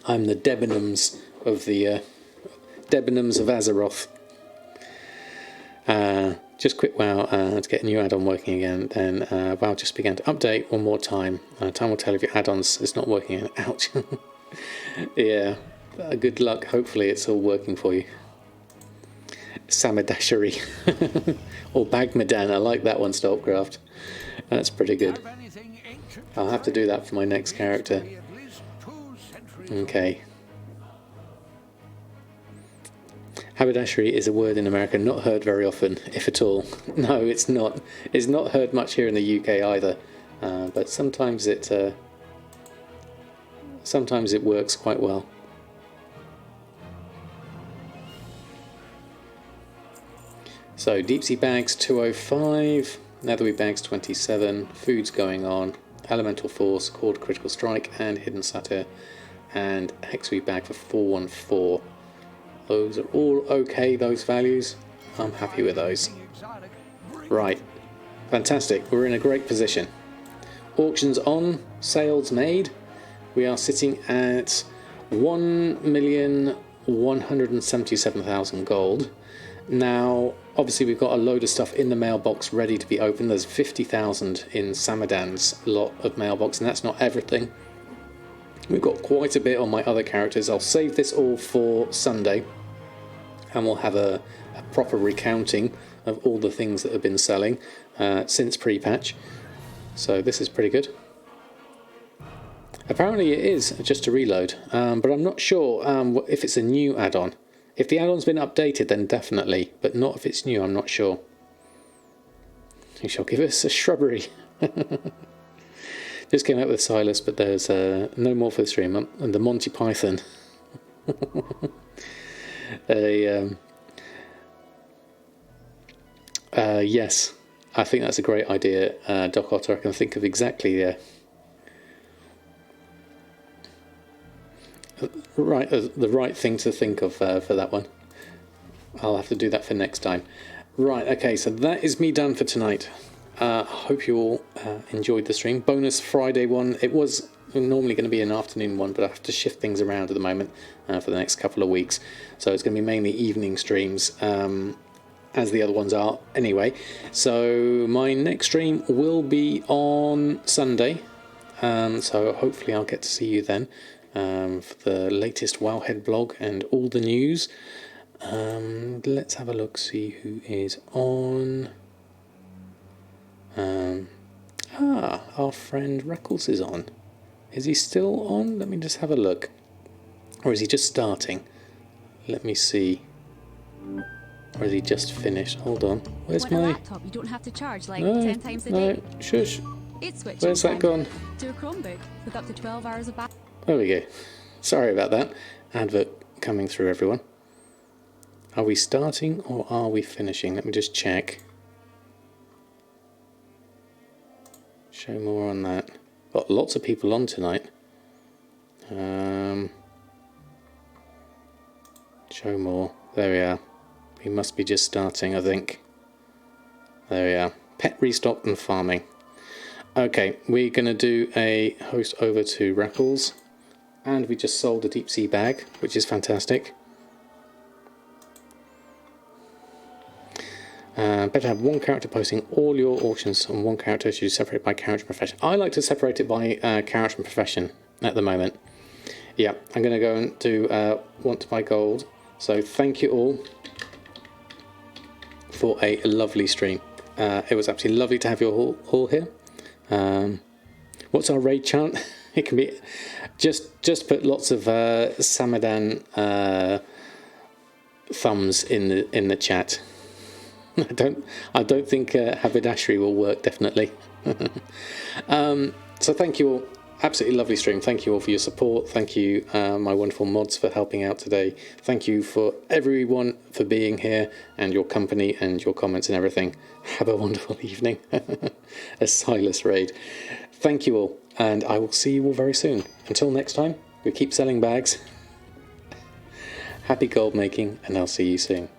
A: I'm the Debenhams of the Debenhams of Azeroth. Just quick WoW to get a new add-on working again. Then WoW just began to update one more time. Time will tell if your add-ons is not working. Ouch. Yeah, good luck. Hopefully it's all working for you. Samadashery or Bagmadan. I like that one, Stalkcraft. That's pretty good. I'll have to do that for my next character. Okay. Haberdashery is a word in America not heard very often, if at all. No, it's not. It's not heard much here in the UK either. But sometimes it works quite well. So deep sea bags 205, netherweave bags 27, food's going on, elemental force, cord critical strike, and hidden satyr, and hexweave bag for 414. Those are all okay, those values. I'm happy with those. Right, fantastic. We're in a great position. Auctions on, sales made. We are sitting at 1,177,000 gold. Now, obviously we've got a load of stuff in the mailbox ready to be opened. There's 50,000 in Samadan's lot of mailbox, and that's not everything. We've got quite a bit on my other characters. I'll save this all for Sunday, and we'll have a proper recounting of all the things that have been selling since pre-patch. So this is pretty good. Apparently it is just a reload, but I'm not sure if it's a new add-on. If the add-on's been updated, then definitely, but not if it's new, I'm not sure. You shall give us a shrubbery. Just came out with Silas, but there's no more for the stream. And the Monty Python. Yes, I think that's a great idea, Doc Otter. I can think of exactly the right thing to think of for that one. I'll have to do that for next time. Right, okay, so that is me done for tonight. I hope you all enjoyed the stream. Bonus Friday one. It was normally going to be an afternoon one, but I have to shift things around at the moment for the next couple of weeks. So it's going to be mainly evening streams, as the other ones are anyway. So my next stream will be on Sunday. So hopefully I'll get to see you then for the latest Wowhead blog and all the news. Let's have a look, see who is on. Our friend Reckles is on. Is he still on? Let me just have a look. Or is he just starting? Let me see. Or is he just finished? Hold on. Where's
C: With
A: my...
C: a laptop, you don't have to charge like
A: No,
C: 10 times a
A: no,
C: day.
A: shush.
C: It's switching
A: Where's that gone?
C: to a Chromebook with up to 12 hours of battery.
A: There we go. Sorry about that. Advert coming through, everyone. Are we starting or are we finishing? Let me just check. Show more on that. Got lots of people on tonight. Show more. There we are. We must be just starting, I think. There we are. pet restock and farming. Okay, we're going to do a host over to Rackles, and we just sold a deep sea bag, which is fantastic. Better have one character posting all your auctions and one character should separate by character and profession. I like to separate it by character and profession at the moment. Yeah, I'm going to go and do want to buy gold. So thank you all for a lovely stream. It was absolutely lovely to have your all here. What's our raid chant? It can be just put lots of Samadan thumbs in the chat. I don't think haberdashery will work, definitely. So thank you all. Absolutely lovely stream. Thank you all for your support. Thank you, my wonderful mods, for helping out today. Thank you for everyone for being here and your company and your comments and everything. Have a wonderful evening. A Silas raid. Thank you all, and I will see you all very soon. Until next time, we keep selling bags. Happy gold making, and I'll see you soon.